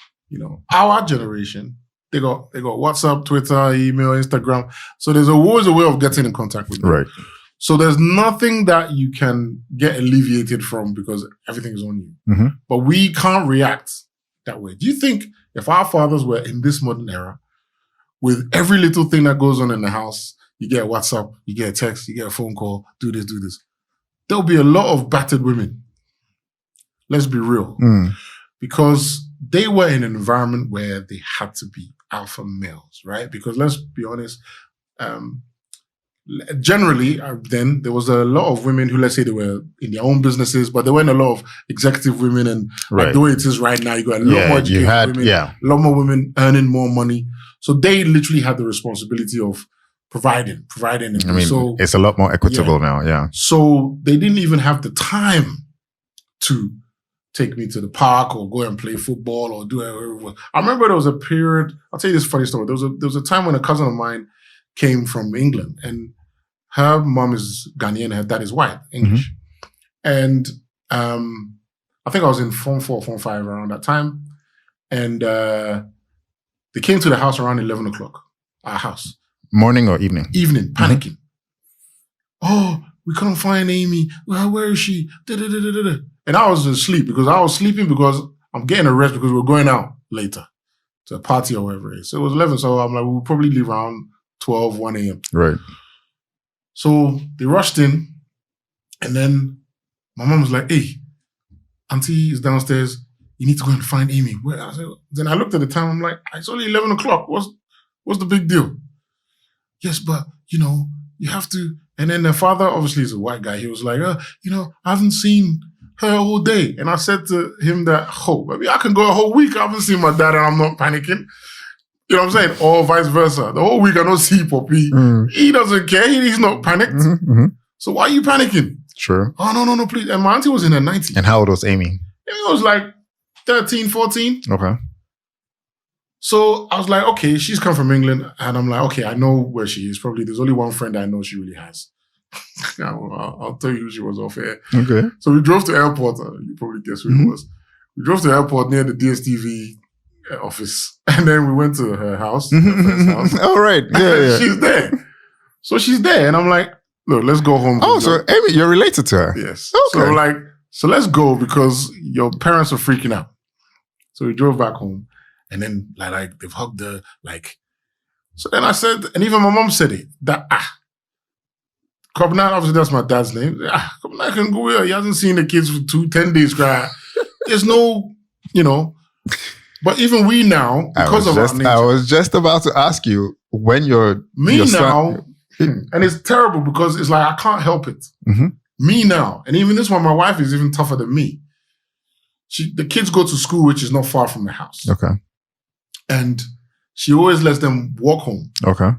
our generation, they got WhatsApp, Twitter, email, Instagram. So there's always a way of getting in contact with them. Right. So there's nothing that you can get alleviated from because everything is on you. But we can't react that way. Do you think if our fathers were in this modern era, with every little thing that goes on in the house, you get a WhatsApp, you get a text, you get a phone call, do this, there'll be a lot of battered women. Let's be real. Because they were in an environment where they had to be alpha males, right? Because let's be honest, generally, then there was a lot of women who, let's say, they were in their own businesses, but there weren't a lot of executive women. And like the way it is right now, you got a lot more educated women, a lot more women earning more money. So they literally had the responsibility of providing. I mean, so it's a lot more equitable now. Yeah. So they didn't even have the time to take me to the park or go and play football or do whatever. I remember there was a period. I'll tell you this funny story. There was a time when a cousin of mine came from England, and her mom is Ghanaian, her dad is white, English. And I think I was in Form 4, Form 5 around that time. And they came to the house around 11 o'clock, our house. Morning or evening? Evening, panicking. Oh, we couldn't find Amy. Well, where is she? Da-da-da-da-da. And I was asleep because I'm getting a rest because we're going out later to a party or whatever it is. So it was 11. So I'm like, we'll probably leave around 12, 1 a.m. Right. So they rushed in, and then my mom was like, hey, auntie is downstairs. You need to go and find Amy. Then I looked at the time. I'm like, it's only 11 o'clock. What's the big deal? Yes, but, you have to. And then the father, obviously, is a white guy. He was like, I haven't seen her all day. And I said to him that, maybe I can go a whole week. I haven't seen my dad and I'm not panicking. You know what I'm saying? Or vice versa. The whole week I don't see Poppy. He doesn't care. He's not panicked. So why are you panicking? Sure. Oh, no, please. And my auntie was in her 90s. And how old was Amy? Amy was like 13, 14. Okay. So I was like, okay, she's come from England. And I'm like, okay, I know where she is. Probably there's only one friend I know she really has. I'll tell you who she was off air. Okay. So we drove to airport. You probably guess who it was. We drove to the airport near the DSTV office, and then we went to her house, her friend's house. All right, yeah. She's there. So she's there, and I'm like, look, let's go home. Oh, so Amy, you're related to her? Yes. Okay. So like, so let's go because your parents are freaking out. So we drove back home, and then like they've hugged her, like. So then I said, and even my mom said it, that Kobi, obviously that's my dad's name. Kobi can go here. He hasn't seen the kids for 10 days cry. There's no, but even we now, because of our nature. I was just about to ask you when your now, and it's terrible because it's like I can't help it. Mm-hmm. Me now, and even this one, my wife is even tougher than me. The kids go to school, which is not far from the house. Okay. And she always lets them walk home. Okay.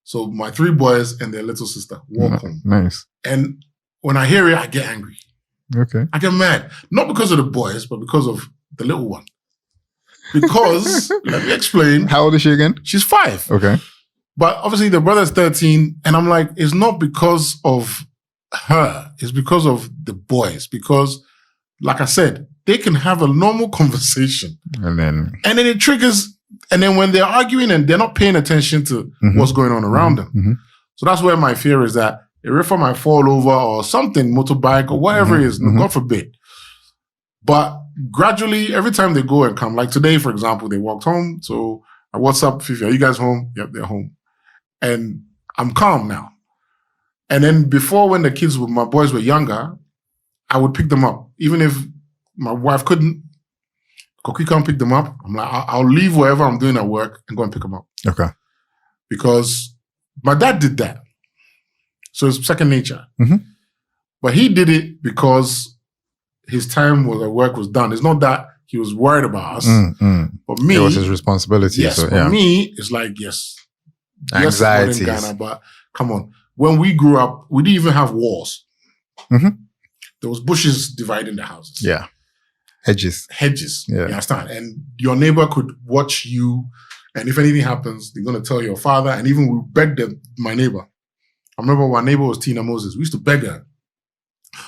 So my 3 boys and their little sister walk home. Nice. And when I hear it, I get angry. Okay. I get mad. Not because of the boys, but because of the little one. Because, let me explain. How old is she again? She's 5. Okay. But obviously the brother's 13. And I'm like, it's not because of her. It's because of the boys. Because, like I said, they can have a normal conversation. And then it triggers. And then when they're arguing and they're not paying attention to what's going on around them. Mm-hmm. So that's where my fear is that a river might fall over or something, motorbike or whatever it is, God forbid. But gradually, every time they go and come, like today, for example, they walked home. So I WhatsApp Fifi, are you guys home? Yep, they're home. And I'm calm now. And then before, when my boys were younger, I would pick them up. Even if my wife couldn't, Koki can't pick them up. I'm like, I'll leave whatever I'm doing at work and go and pick them up. Okay. Because my dad did that. So it's second nature. Mm-hmm. But he did it because his time at work was done. It's not that he was worried about us. But me, it was his responsibility. Yes, so, for me, it's like, yes. Anxieties. Yes, Ghana, but come on. When we grew up, we didn't even have walls. Mm-hmm. There was bushes dividing the houses. Yeah. Hedges. Yeah. You understand? And your neighbor could watch you. And if anything happens, they're going to tell your father. And even we begged my neighbor. I remember my neighbor was Tina Moses. We used to beg her.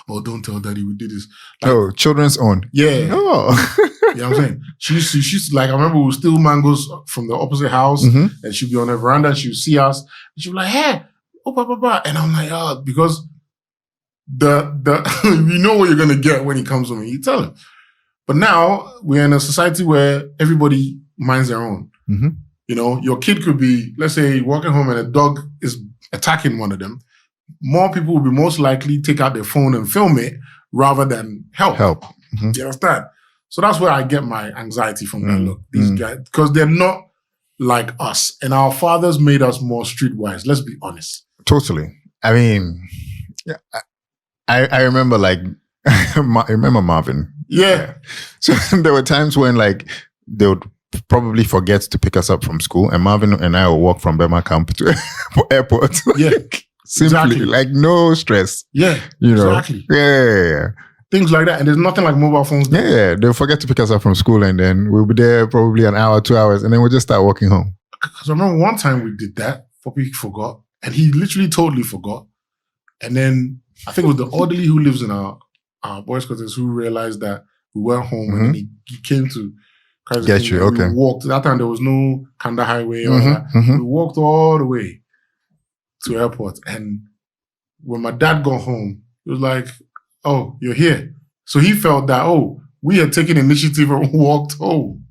Oh, don't tell daddy we did this. Like, children's own. Yeah. Oh. You know what I'm saying? She used to, like, I remember we would steal mangoes from the opposite house. And she'd be on her veranda. And she would see us. And she'd be like, hey, oh, blah, blah, blah. And I'm like, oh, because you know what you're going to get when he comes home and you tell him. But now we're in a society where everybody minds their own. Mm-hmm. Your kid could be, let's say, walking home and a dog is attacking one of them. More people will be most likely take out their phone and film it rather than help. Mm-hmm. You understand? So that's where I get my anxiety from that look. These guys, because they're not like us. And our fathers made us more streetwise. Let's be honest. Totally. I mean, I remember I remember Marvin. Yeah. So there were times when they would probably forget to pick us up from school, and Marvin and I would walk from Bema Camp to airport. Yeah. Simply, exactly. No stress. Yeah. Exactly. Yeah. Things like that. And there's nothing like mobile phones. Yeah. They'll forget to pick us up from school, and then we'll be there probably an hour, 2 hours, and then we'll just start walking home. Because I remember one time we did that, Poppy forgot, and he literally totally forgot. And then I think it was the orderly who lives in our boys' quarters who realized that we weren't home, and then he came to get you. Okay. We walked. That time there was no Kanda Highway or that. We walked all the way to airport, and when my dad got home, it was like, "Oh, you're here." So he felt that we had taken initiative and walked home.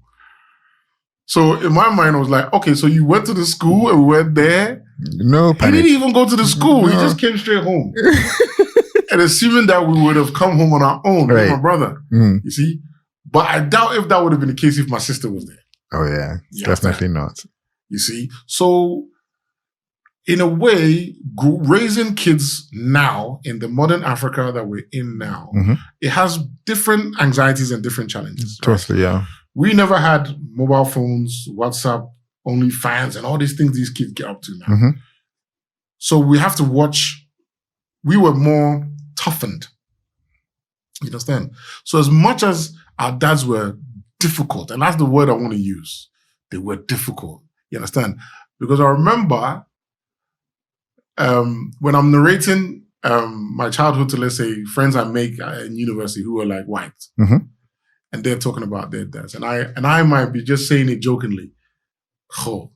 So in my mind, I was like, "Okay, so you went to the school and we went there." No panic. He didn't even go to the school. No. He just came straight home. And assuming that we would have come home on our own with my brother, you see. But I doubt if that would have been the case if my sister was there. Oh, yeah. Definitely not. You see? So, in a way, raising kids now in the modern Africa that we're in now, it has different anxieties and different challenges. Totally, yeah. We never had mobile phones, WhatsApp, OnlyFans, and all these things these kids get up to now. So we have to watch. We were more toughened. You understand? So as much as our dads were difficult, and that's the word I want to use, they were difficult. You understand? Because I remember when I'm narrating my childhood to, let's say, friends I make in university who were like white. And and they're talking about their dads. And I might be just saying it jokingly. Oh,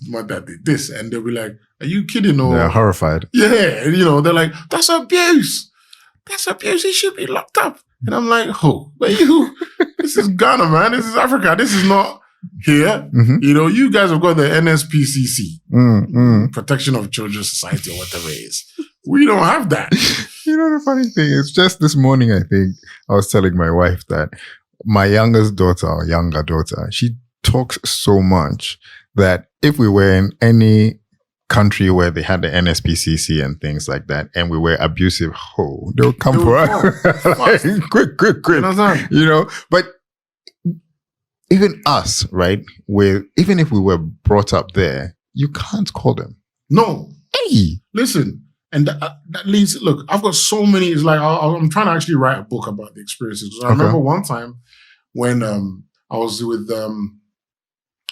my dad did this. And they'll be like, are you kidding? Or, they're horrified. Yeah. And, they're like, that's abuse. That's abuse. He should be locked up. And I'm like, oh, but this is Ghana, man. This is Africa. This is not here. Mm-hmm. You guys have got the NSPCC, Protection of Children Society or whatever it is. We don't have that. The funny thing is, just this morning, I think I was telling my wife that my younger daughter, she talks so much that if we were in any country where they had the NSPCC and things like that, and we were abusive, they'll come for us. Like, quick. But even us, right? Even if we were brought up there, you can't call them. No. Hey. Listen, and that leads, look, I've got so many, it's like, I'm trying to actually write a book about the experiences. Because I remember one time when I was with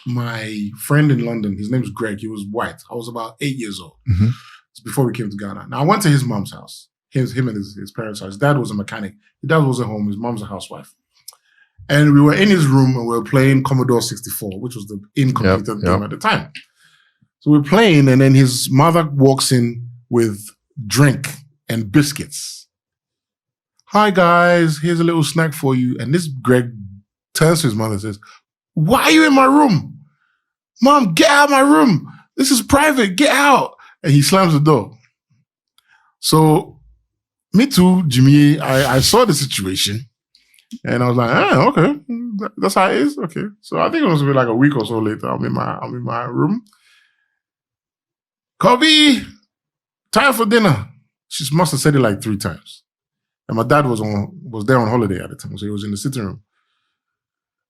my friend in London. His name's Greg. He was white. I was about 8 years old. Mm-hmm. It's before we came to Ghana. Now, I went to his mom's house. Him and his parents' house. His dad was a mechanic. His dad was at home. His mom's a housewife. And we were in his room and we were playing Commodore 64, which was the in-computer game at the time. So we're playing, and then his mother walks in with drink and biscuits. Hi, guys. Here's a little snack for you. And this Greg turns to his mother and says, why are you in my room? Mom, get out of my room. This is private. Get out. And he slams the door. So, me too, Jimmy. I saw the situation. And I was like, okay. That's how it is? Okay. So, I think it was like a week or so later. I'm in my room. Kobi, time for dinner. She must have said it like 3 times. And my dad was there on holiday at the time. So, he was in the sitting room.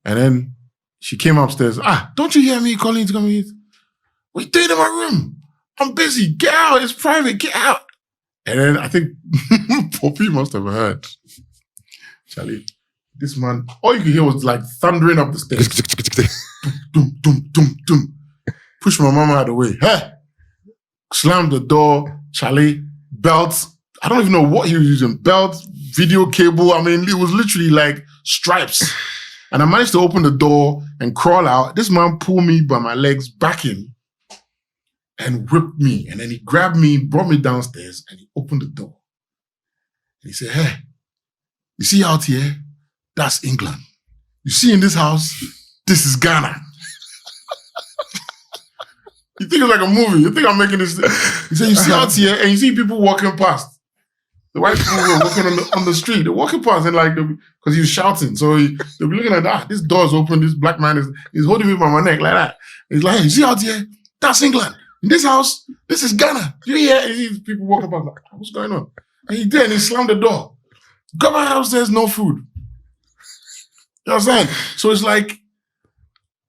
And then she came upstairs. Don't you hear me calling you to come eat? What are you doing in my room? I'm busy. Get out. It's private. Get out. And then I think Poppy must have heard. Charlie, this man, all you could hear was like thundering up the stairs. Doom, doom, doom, doom. Push my mama out of the way. Hey! Slammed the door. Charlie, belt. I don't even know what he was using. Belt, video cable. I mean, it was literally like stripes. And I managed to open the door and crawl out. This man pulled me by my legs back in and whipped me. And then he grabbed me, brought me downstairs, and he opened the door. And he said, hey, you see out here? That's England. You see in this house? This is Ghana. You think it's like a movie. You think I'm making this. He said, you see out here, and you see people walking past. The white people were walking on the street. They're walking past and because he was shouting. So they'll be looking at this door's open. This black man is holding me by my neck like that. He's like, hey, you see out here? That's England. In this house, this is Ghana. You hear? And you see people walking past like, what's going on? And he did, and he slammed the door. Go back downstairs, no food. You know what I'm saying? So it's like,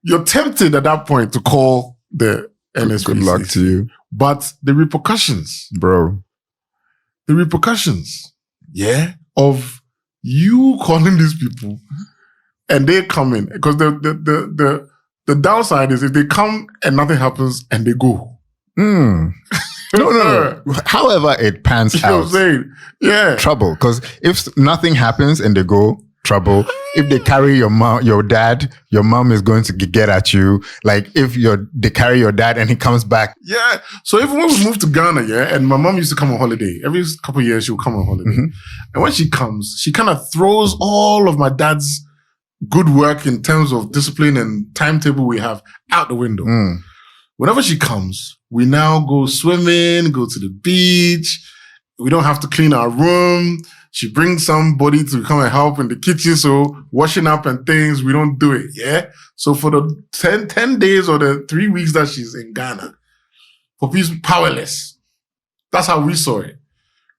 you're tempted at that point to call the NSPCC. Good luck to you. But the repercussions. Bro. The repercussions, of you calling these people and they come in. Because the downside is if they come and nothing happens and they go. No. However it pans out. You know what I'm saying? Yeah. Trouble. Because if nothing happens and they go, trouble. If they carry your dad, your mom is going to get at you. Like if they carry your dad and he comes back. Yeah. So even when we moved to Ghana, and my mom used to come on holiday. Every couple of years she would come on holiday. Mm-hmm. And when she comes, she kind of throws all of my dad's good work in terms of discipline and timetable we have out the window. Whenever she comes, we now go swimming, go to the beach. We don't have to clean our room. She brings somebody to come and help in the kitchen. So washing up and things, we don't do it. Yeah. So for the 10 days or the 3 weeks that she's in Ghana, Poppy's powerless. That's how we saw it.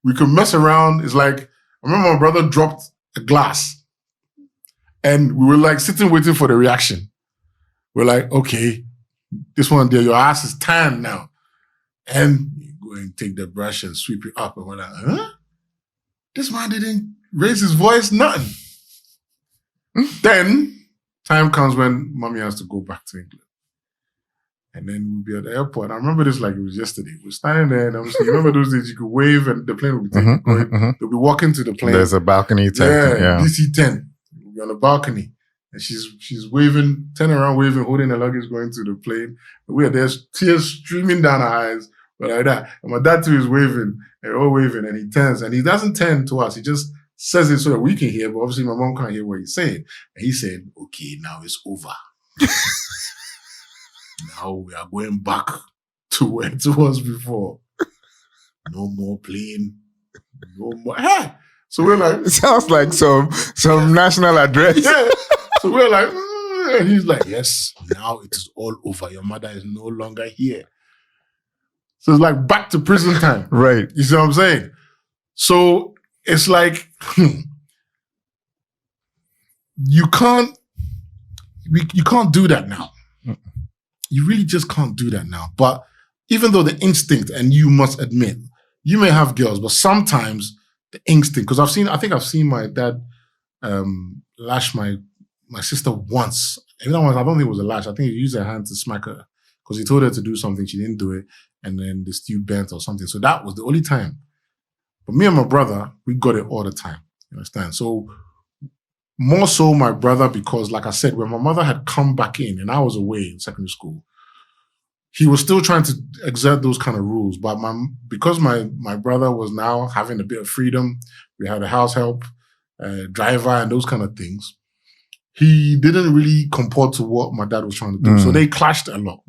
We could mess around. It's like, I remember my brother dropped a glass and we were like sitting waiting for the reaction. We're like, okay, this one there, your ass is tan now. And you go and take the brush and sweep it up. And we're like, huh? This man didn't raise his voice, nothing. Then time comes when mommy has to go back to England. And then we'll be at the airport. I remember this like it was yesterday. We're standing there and I'm saying, you remember those days you could wave and the plane would be taking going. They'll be walking to the plane. There's a balcony. DC-10. We'll be on the balcony. And she's waving, turning around, waving, holding the luggage, going to the plane. And there's tears streaming down her eyes, but like that. And my dad too is waving, and we're all waving, and he turns, and he doesn't turn to us. He just says it so that we can hear, but obviously my mom can't hear what he's saying. And he said, okay, now it's over. Now we are going back to where it was before. No more plane. No more. Hey! So we're like, it sounds like some national address. Yeah. So we're like, and he's like, yes, now it is all over. Your mother is no longer here. So it's like back to prison time. Right. You see what I'm saying? So it's like, you can't do that now. You really just can't do that now. But even though the instinct, and you must admit, you may have girls, but sometimes the instinct, because I think I've seen my dad lash my sister once. Even that one, I don't think it was a lash. I think he used her hand to smack her because he told her to do something. She didn't do it. And then the stew bent or something. So that was the only time. But me and my brother, we got it all the time. You understand? So more so my brother, because like I said, when my mother had come back in and I was away in secondary school, he was still trying to exert those kind of rules. But because my brother was now having a bit of freedom, we had a house help, driver, and those kind of things, he didn't really comport to what my dad was trying to do. So they clashed a lot.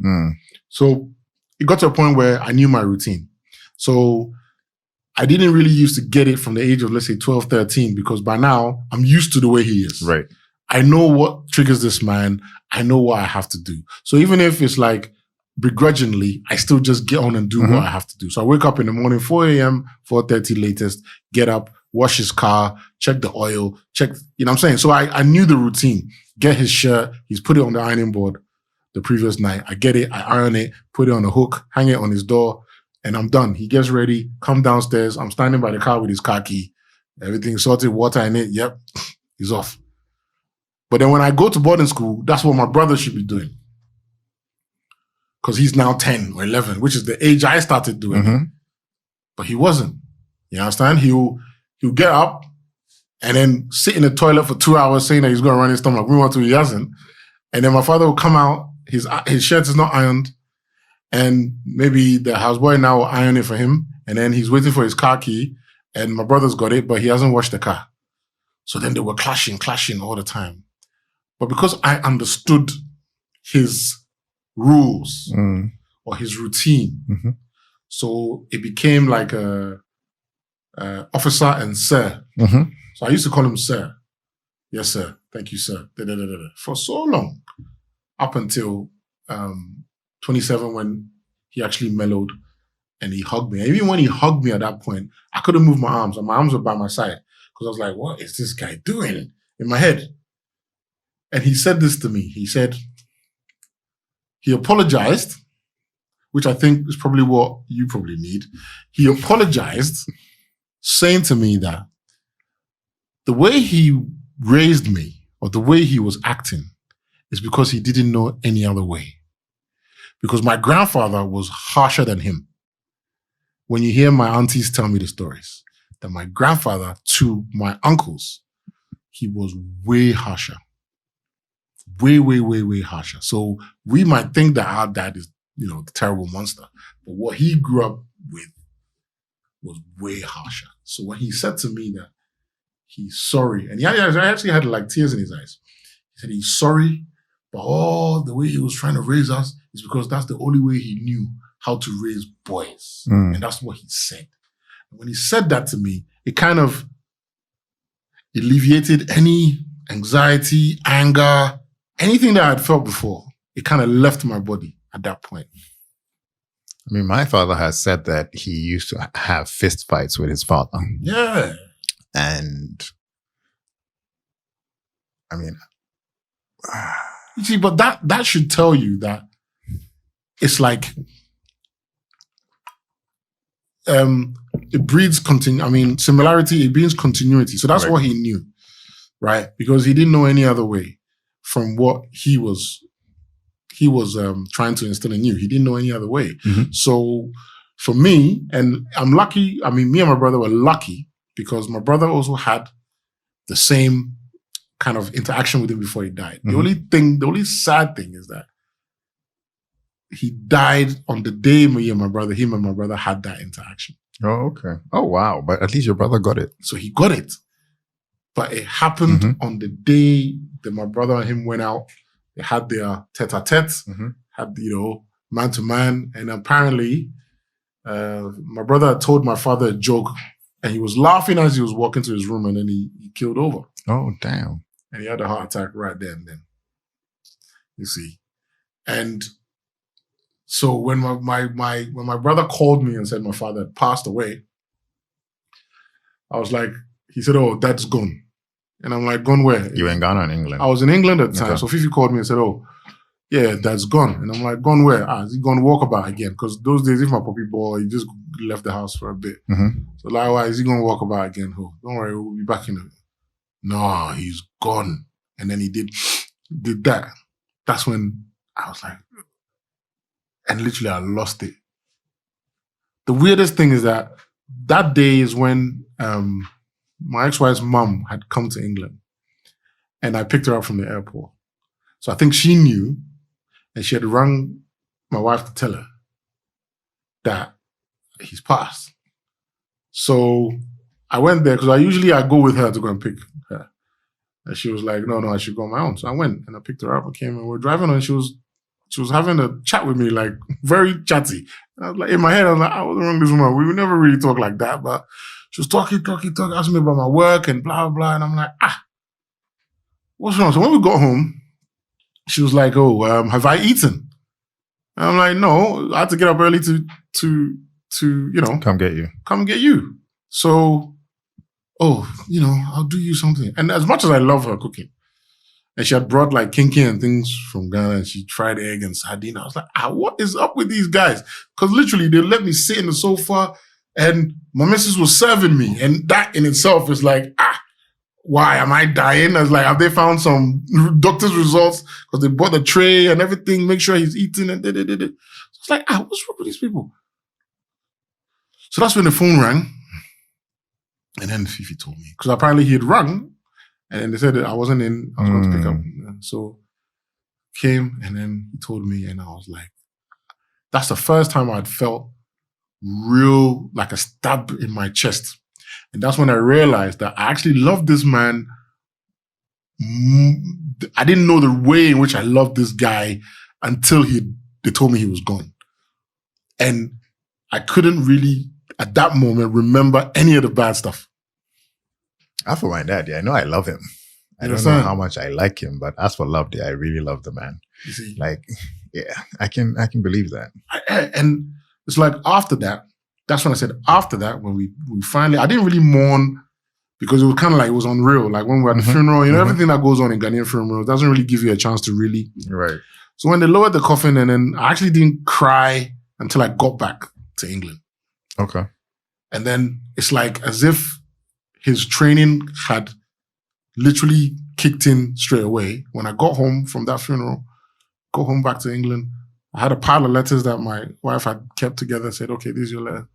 So it got to a point where I knew my routine. So I didn't really used to get it from the age of, let's say, 12, 13, because by now I'm used to the way he is. Right. I know what triggers this man. I know what I have to do. So even if it's like begrudgingly, I still just get on and do what I have to do. So I wake up in the morning, 4 a.m., 4:30 latest, get up, wash his car, check the oil, check, you know what I'm saying? So I knew the routine. Get his shirt, he's put it on the ironing board the previous night. I get it, I iron it, put it on a hook, hang it on his door, and I'm done. He gets ready, come downstairs. I'm standing by the car with his car key. Everything sorted, water in it. Yep, he's off. But then when I go to boarding school, that's what my brother should be doing. Because he's now 10 or 11, which is the age I started doing it. But he wasn't. You understand? He'll get up and then sit in the toilet for 2 hours saying that he's going to run his stomach. We want to, he hasn't. And then my father will come out, his shirt is not ironed, and maybe the houseboy now will iron it for him, and then he's waiting for his car key, and my brother's got it, but he hasn't washed the car. So then they were clashing all the time. But because I understood his rules or his routine, so it became like a officer and sir. So I used to call him sir. Yes, sir. Thank you, sir. For so long, up until 27, when he actually mellowed and he hugged me. And even when he hugged me at that point, I couldn't move my arms, and my arms were by my side because I was like, what is this guy doing in my head? And he said this to me. He said, he apologized, which I think is probably what you probably need. He apologized, saying to me that the way he raised me or the way he was acting is because he didn't know any other way. Because my grandfather was harsher than him. When you hear my aunties tell me the stories, that my grandfather to my uncles, he was way harsher. Way harsher. So we might think that our dad is, the terrible monster. But what he grew up with was way harsher. So when he said to me that he's sorry, and I actually had like tears in his eyes. He said he's sorry, but all the way he was trying to raise us is because that's the only way he knew how to raise boys. And that's what he said. And when he said that to me, it kind of alleviated any anxiety, anger, anything that I had felt before. It kind of left my body at that point. I mean, my father has said that he used to have fist fights with his father. Yeah. And I mean, you see, but that should tell you that it's like it breeds similarity, it breeds continuity. So that's what he knew, right? Because he didn't know any other way from what he was trying to instill in you. He didn't know any other way. So for me, and I'm lucky, me and my brother were lucky because my brother also had the same kind of interaction with him before he died. The only sad thing is that he died on the day him and my brother had that interaction. Oh, okay. Oh, wow. But at least your brother got it. So he got it. But it happened on the day that my brother and him went out. They had their tete-a-tete, had, man-to-man. And apparently, my brother had told my father a joke, and he was laughing as he was walking to his room, and then he killed over. Oh, damn. And he had a heart attack right there and then. You see. And so when my brother called me and said my father had passed away, I was like, he said, "Oh, Dad's gone." And I'm like, "Gone where?" You in Ghana or in England? I was in England at the time. Okay. So Fifi called me and said, "Oh, yeah, Dad's gone." And I'm like, "Gone where?" Is he gone walkabout again? Because those days, if my puppy boy, he just left the house for a bit. So like, why is he going to walkabout again? Oh, don't worry, we'll be back in a... No, he's gone. And then he did that. That's when I was like, and literally I lost it. The weirdest thing is that day is when my ex-wife's mum had come to England and I picked her up from the airport. So I think she knew, and she had rung my wife to tell her that he's passed. So I went there because I go with her to go and pick her. And she was like, no, I should go on my own. So I went and I picked her up. I came and we were driving and she was having a chat with me, like very chatty. And I was like, in my head, I was like, I wasn't wrong this woman. We would never really talk like that. But she was talking, asking me about my work and blah, blah. And I'm like, what's wrong? So when we got home, she was like, oh, have I eaten? And I'm like, no, I had to get up early to come get you. So, I'll do you something. And as much as I love her cooking, and she had brought like kinky and things from Ghana, and she fried egg and sardine. I was like, what is up with these guys? Because literally they let me sit in the sofa and my missus was serving me. And that in itself is like, why am I dying? I was like, have they found some doctor's results? Because they bought the tray and everything, make sure he's eating and So it's like, what's wrong with these people? So that's when the phone rang. And then Fifi told me, because apparently he had rung, and then they said that I wasn't in, I was going to pick up. So came, and then he told me, and I was like, that's the first time I'd felt real, like a stab in my chest. And that's when I realized that I actually loved this man. I didn't know the way in which I loved this guy until they told me he was gone. And I couldn't really, at that moment, remember any of the bad stuff. I feel my dad, I know I love him. I don't know how much I like him, but as for love, I really love the man. You see? Like, yeah, I can believe that. And it's like after that, that's when I said after that, when we finally, I didn't really mourn because it was kind of like, it was unreal. Like when we were at the funeral, everything that goes on in Ghanaian funerals doesn't really give you a chance to really. Right. So when they lowered the coffin, and then I actually didn't cry until I got back to England. Okay. And then it's like as if his training had literally kicked in straight away. When I got home from that funeral, got home back to England, I had a pile of letters that my wife had kept together, said, okay, this is your letter.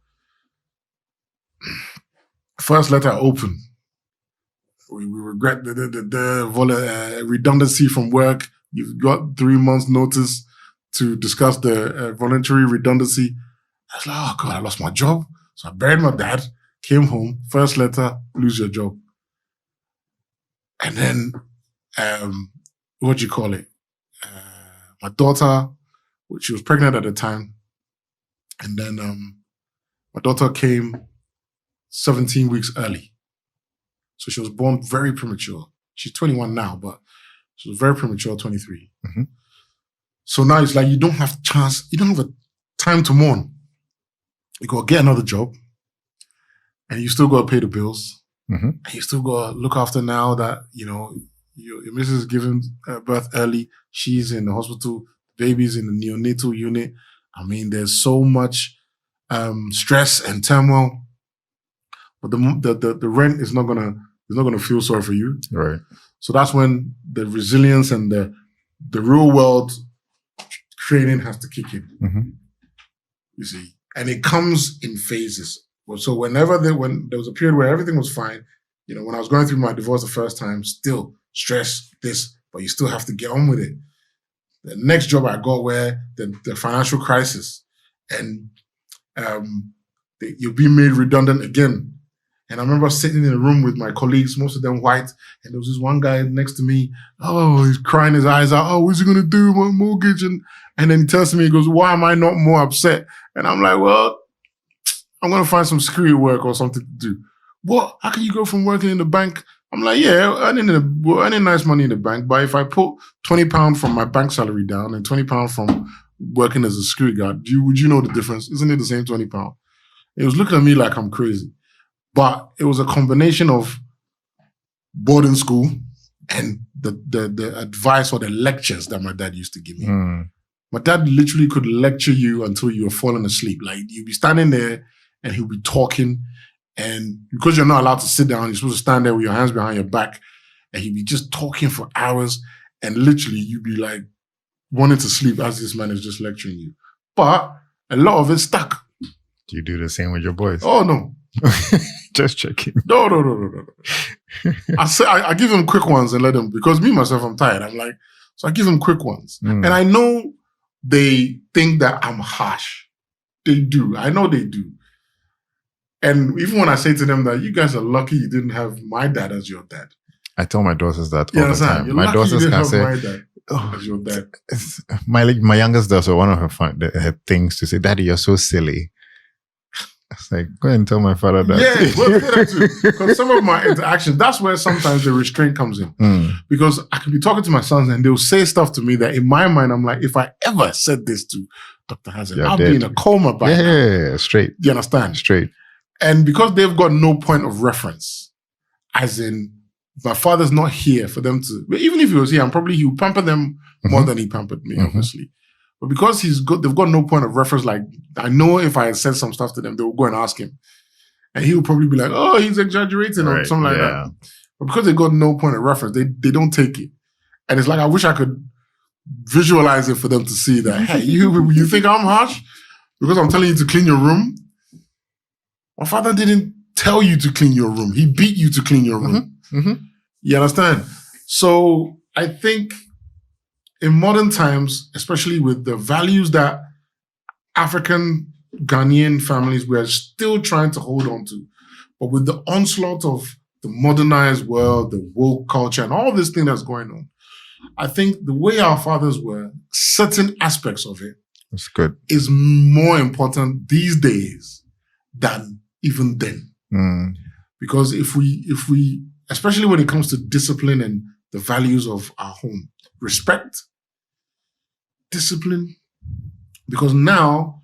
First letter I opened. We regret the redundancy from work. You've got 3 months notice to discuss the voluntary redundancy. I was like, oh God, I lost my job. So I buried my dad, came home, first letter, lose your job. And then, my daughter, she was pregnant at the time. And then my daughter came 17 weeks early. So she was born very premature. She's 21 now, but she was very premature, 23. So now it's like you don't have a time to mourn. You got to get another job, and you still got to pay the bills, and you still got to look after now that, your missus is giving birth early. She's in the hospital. Baby's in the neonatal unit. I mean, there's so much stress and turmoil, but the rent is not gonna feel sorry for you. Right. So that's when the resilience and the real world training has to kick in. You see. And it comes in phases. So when there was a period where everything was fine, when I was going through my divorce the first time, still, stress, this, but you still have to get on with it. The next job I got where the financial crisis and you're being made redundant again. And I remember sitting in a room with my colleagues, most of them white, and there was this one guy next to me. Oh, he's crying his eyes out. Oh, what's he going to do with my mortgage? And then he tells me, he goes, why am I not more upset? And I'm like, well, I'm going to find some security work or something to do. What? How can you go from working in the bank? I'm like, yeah, we're earning nice money in the bank, but if I put £20 from my bank salary down and £20 from working as a security guard, would you know the difference? Isn't it the same £20? He was looking at me like I'm crazy. But it was a combination of boarding school and the advice or the lectures that my dad used to give me. My dad literally could lecture you until you were falling asleep. Like, you'd be standing there and he'll be talking, and because you're not allowed to sit down, you're supposed to stand there with your hands behind your back, and he'd be just talking for hours, and literally you'd be like wanting to sleep as this man is just lecturing you. But a lot of it stuck. Do you do the same with your boys? Oh, no. Just checking. No. I give them quick ones and let them, because me, myself, I'm tired. I'm like, so I give them quick ones. And I know they think that I'm harsh. They do. I know they do. And even when I say to them that you guys are lucky you didn't have my dad as your dad. I tell my daughters that all the time. You're my lucky daughters you didn't can have say, my dad as your dad. My youngest daughter, one of her things to say, Daddy, you're so silly. It's like, go ahead and tell my father that. Yeah, well, that too. Because some of my interactions, that's where sometimes the restraint comes in. Because I can be talking to my sons and they'll say stuff to me that in my mind, I'm like, if I ever said this to Dr. Hanson, I'll be in a coma by now. Yeah, straight. You understand? Straight. And because they've got no point of reference, as in, my father's not here for them to, even if he was here, he would pamper them more than he pampered me, obviously. But because they've got no point of reference, like, I know if I had said some stuff to them, they will go and ask him. And he would probably be like, oh, he's exaggerating or something like that. But because they got no point of reference, they don't take it. And it's like, I wish I could visualize it for them to see that, hey, you think I'm harsh? Because I'm telling you to clean your room? My father didn't tell you to clean your room. He beat you to clean your room. You understand? So I think in modern times, especially with the values that African Ghanaian families were still trying to hold on to, but with the onslaught of the modernized world, the woke culture, and all this thing that's going on, I think the way our fathers were, certain aspects of it, that's good, is more important these days than even then. Because if we, especially when it comes to discipline and the values of our home, respect, discipline, because now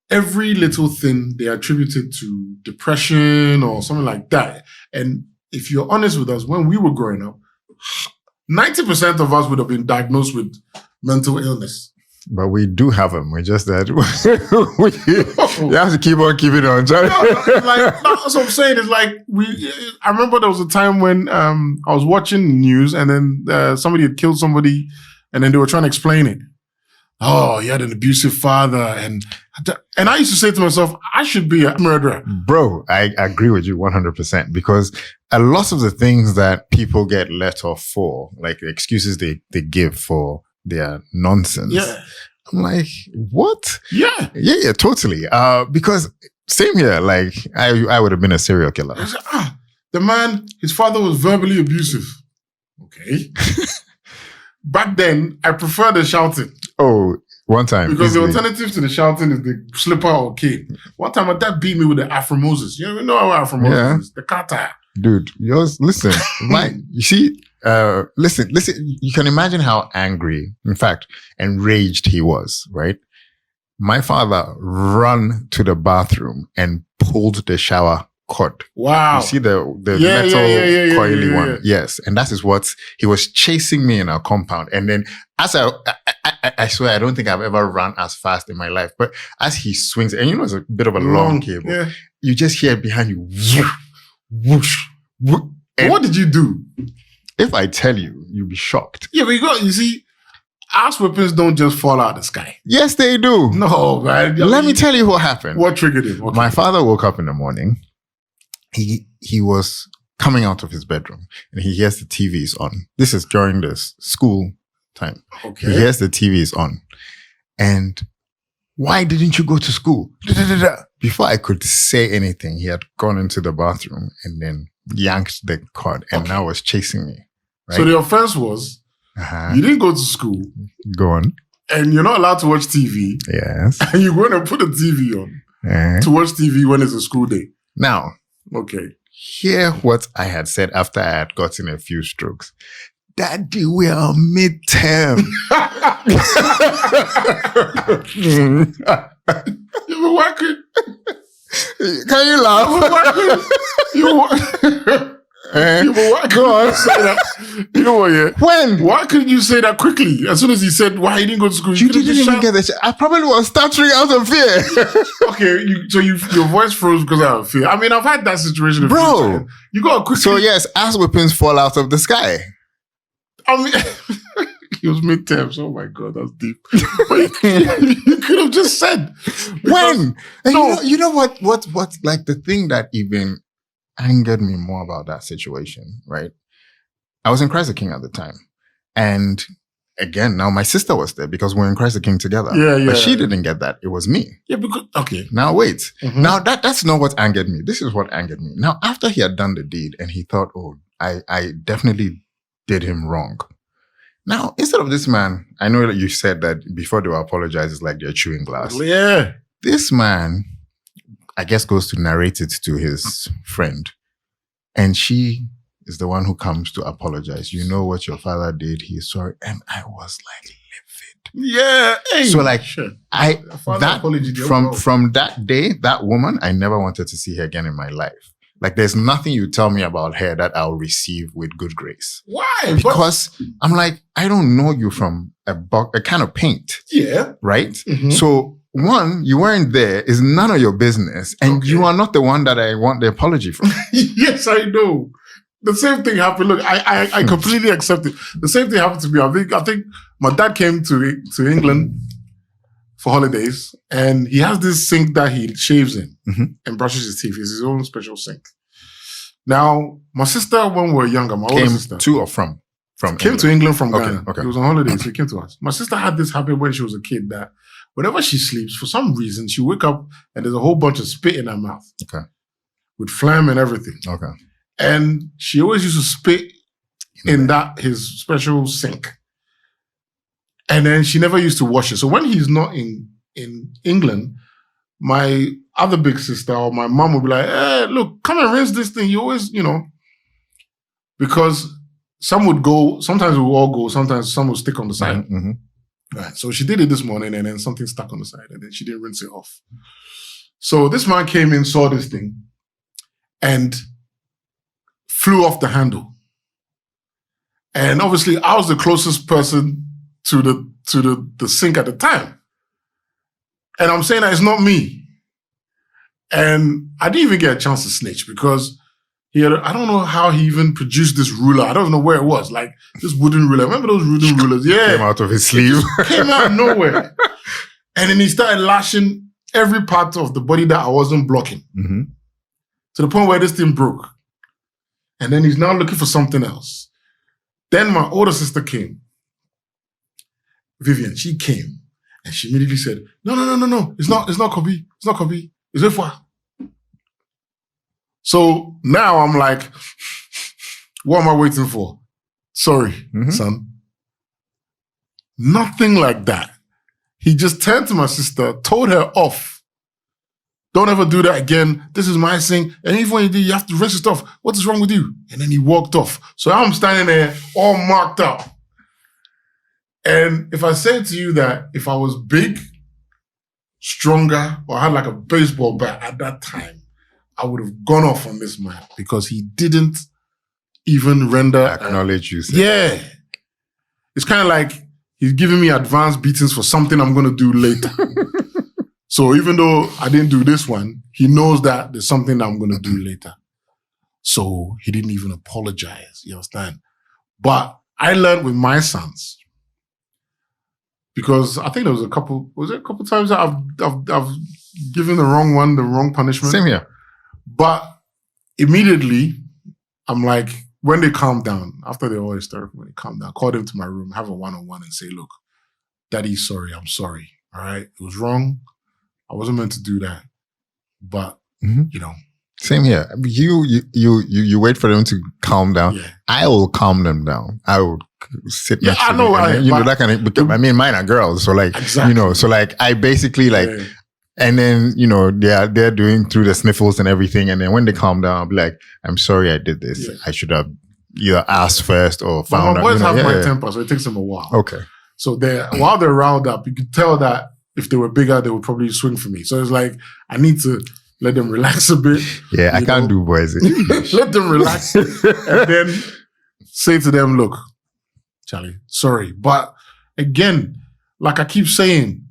every little thing they attributed to depression or something like that. And if you're honest with us, when we were growing up, 90% of us would have been diagnosed with mental illness. But we do have them. We're just that you have to keep on keeping on. That's what I'm saying. It's like I remember there was a time when I was watching news and then somebody had killed somebody and then they were trying to explain it. Oh, he had an abusive father. And I used to say to myself, I should be a murderer. Bro, I agree with you 100% because a lot of the things that people get let off for, like the excuses they give for their nonsense. Yeah. I'm like, what? Yeah. Yeah, totally. Because same here, like I would have been a serial killer. The man, his father was verbally abusive. Okay. Back then, I preferred the shouting. Oh, one time. Because the alternative to the shouting is the slipper or cane. One time, my dad beat me with the Afro Moses. You know how Afro Moses is? The car tire. Dude, listen, you see, listen, you can imagine how angry, in fact, enraged he was, right? My father ran to the bathroom and pulled the shower cord. Wow. You see the metal coily one? Yes. And that is what he was chasing me in our compound. And then as I swear, I don't think I've ever run as fast in my life, but as he swings, and it's a bit of a long cable, you just hear behind you, whoosh, whoosh. What did you do? If I tell you, you'll be shocked. Yeah, but you see, ass weapons don't just fall out of the sky. Yes, they do. No, man. Let me tell you what happened. What triggered it? My father woke up in the morning. He was coming out of his bedroom and he hears the TV is on. This is during the school time. Okay. He hears the TV is on. And why didn't you go to school? Before I could say anything, he had gone into the bathroom and then yanked the cord and now was chasing me. Right? So the offense was, you didn't go to school. Go on. And you're not allowed to watch TV. Yes. And you're going to put the TV on to watch TV when it's a school day. Now, okay. Hear what I had said after I had gotten a few strokes. Daddy, we are midterm. Why could... Can you laugh? Go on. Say that? You know what? Yeah. When? Why couldn't you say that quickly? As soon as he said why he didn't go to school, you didn't even get the. I probably was stuttering out of fear. Okay, your voice froze because out of fear. I mean, I've had that situation, bro. You got quickly. So yes, ass whippings fall out of the sky. I mean, it was midterms. Oh my God, that's deep. But you could have just said when. And no. you know what? Like the thing that even angered me more about that situation, right? I was in Christ the King at the time. And again, now my sister was there because we're in Christ the King together. Yeah. But she didn't get that. It was me. Yeah, because, okay. Now wait. Mm-hmm. Now that's not what angered me. This is what angered me. Now, after he had done the deed and he thought, oh, I definitely did him wrong. Now, instead of this man, I know that you said that before they will apologize, it's like they're chewing glass. Yeah. This man, I guess, goes to narrate it to his friend. And she is the one who comes to apologize. You know what your father did. He's sorry. And I was like livid. Yeah. Hey, so like, sure. From that day, that woman, I never wanted to see her again in my life. Like there's nothing you tell me about her that I'll receive with good grace. Why? Because I'm like, I don't know you from a can of paint. Yeah. Right? Mm-hmm. So one, you weren't there is none of your business. And you are not the one that I want the apology from. Yes, I know. The same thing happened. Look, I completely accept it. The same thing happened to me. I think my dad came to England for holidays, and he has this sink that he shaves in and brushes his teeth. It's his own special sink. Now, my sister, when we were younger, my older sister. To or from? Came England. to England from Ghana. Okay. He was on holiday, so he came to us. My sister had this habit when she was a kid that whenever she sleeps, for some reason, she wake up and there's a whole bunch of spit in her mouth. Okay. With phlegm and everything. Okay. And she always used to spit in his special sink. And then she never used to wash it. So when he's not in England, my other big sister or my mom would be like, hey, look, come and rinse this thing. You always, because some would go, sometimes we would all go, sometimes some would stick on the side. Mm-hmm. Right. So she did it this morning and then something stuck on the side and then she didn't rinse it off. So this man came in, saw this thing and flew off the handle. And obviously I was the closest person to the sink at the time. And I'm saying that it's not me. And I didn't even get a chance to snitch because I don't know how he even produced this ruler. I don't know where it was. Like this wooden ruler. Remember those wooden rulers? Yeah. Came out of his sleeve. Came out of nowhere. And then he started lashing every part of the body that I wasn't blocking. Mm-hmm. To the point where this thing broke. And then he's now looking for something else. Then my older sister came. Vivian, she came. And she immediately said, no. It's not Kobi. It's not Kobi. It's Efwa. So now I'm like, what am I waiting for? Sorry, son. Nothing like that. He just turned to my sister, told her off. Don't ever do that again. This is my sink. And even when you do, you have to rinse it off. What is wrong with you? And then he walked off. So I'm standing there all marked up. And if I say to you that if I was big, stronger, or had like a baseball bat at that time, I would have gone off on this man because he didn't even acknowledge you. Yeah. It's kind of like he's giving me advanced beatings for something I'm going to do later. So even though I didn't do this one, he knows that there's something that I'm going to do later. So he didn't even apologize. You understand? But I learned with my sons, because I think there was a couple times that I've given the wrong punishment. Same here. But immediately I'm like, when they calm down, after they're all hysterical, when they calm down, call them to my room, have a one-on-one and say, look, Daddy's sorry, I'm sorry. All right? It was wrong. I wasn't meant to do that. But, you know. Same here. You wait for them to calm down. Yeah. I will calm them down. I will sit next to I know. them. You know, that kind of, because I mean, mine are girls. So like, exactly. you know, so like, I basically like, and then, you know, they're doing through the sniffles and everything. And then when they calm down, I'll be like, I'm sorry I did this. Yeah. I should have either asked first or found out. My boys have my temper, so it takes them a while. Okay. So while they're riled up, you could tell that if they were bigger, they would probably swing for me. So it's like, I need to let them relax a bit. Yeah, I can't do boys. Let them relax. And then say to them, look, Charlie, sorry. But again, like I keep saying,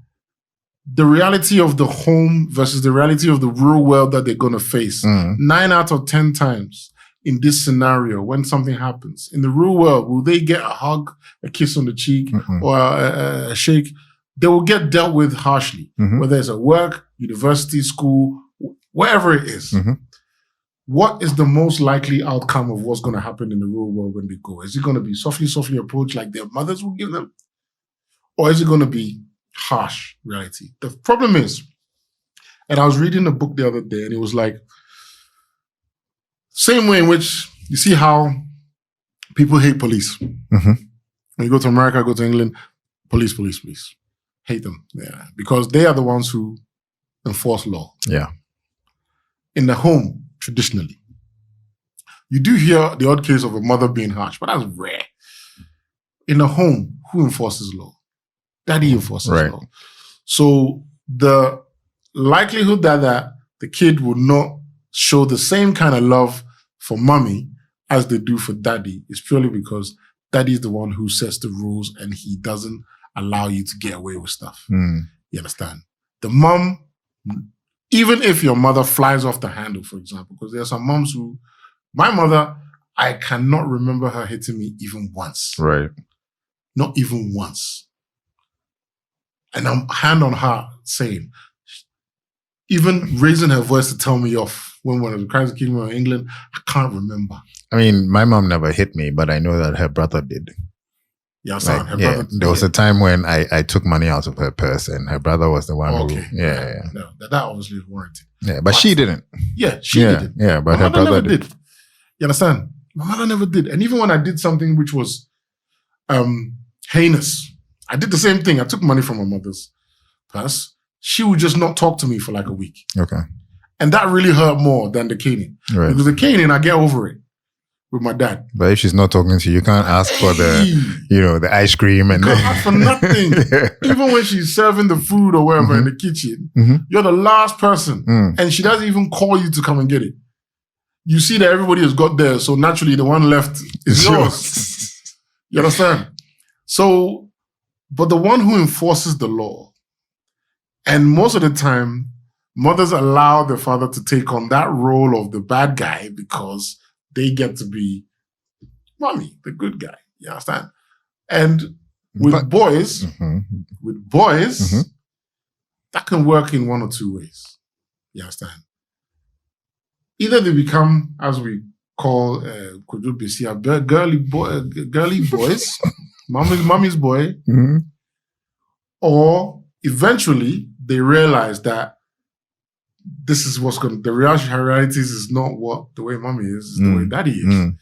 the reality of the home versus the reality of the real world that they're going to face. 9 out of 10 times in this scenario, when something happens, in the real world, will they get a hug, a kiss on the cheek, or a shake? They will get dealt with harshly, whether it's at work, university, school, wherever it is. What is the most likely outcome of what's going to happen in the real world when they go? Is it going to be softly approach like their mothers will give them? Or is it going to be harsh reality? The problem is, and I was reading a book the other day, and it was like, same way in which you see how people hate police. When you go to America, go to England, police. Hate them. Yeah. Because they are the ones who enforce law. Yeah. In the home, traditionally, you do hear the odd case of a mother being harsh, but that's rare. In the home, who enforces law? Daddy enforces law. So the likelihood that the kid will not show the same kind of love for mommy as they do for daddy is purely because daddy is the one who sets the rules and he doesn't allow you to get away with stuff. You understand? The mom, even if your mother flies off the handle, for example, because there are some moms who, my mother, I cannot remember her hitting me even once. Right. Not even once. And I'm hand on heart saying, even raising her voice to tell me off when one of the crimes came in England, I can't remember. I mean, my mom never hit me, but I know that her brother did. Yeah, like, there was a time when I took money out of her purse and her brother was the one who... No, that obviously is warranted. Yeah, but she didn't. Yeah, she didn't. Yeah, but her brother did. You understand? My mother never did. And even when I did something which was heinous, I did the same thing. I took money from my mother's purse. She would just not talk to me for like a week. Okay. And that really hurt more than the caning. Right. Because the caning, I get over it with my dad. But if she's not talking to you, you can't ask for the ice cream and you can't ask for nothing. Even when she's serving the food or wherever in the kitchen, you're the last person. And she doesn't even call you to come and get it. You see that everybody has got there, so naturally the one left is yours. You understand? So, but the one who enforces the law, and most of the time, mothers allow the father to take on that role of the bad guy because they get to be mommy, the good guy. You understand? And with boys, that can work in one or two ways. You understand? Either they become, as we call girly boys, mommy's boy, or eventually they realize that this is what's going to, the realities is not what the way mommy is, it's the way daddy is.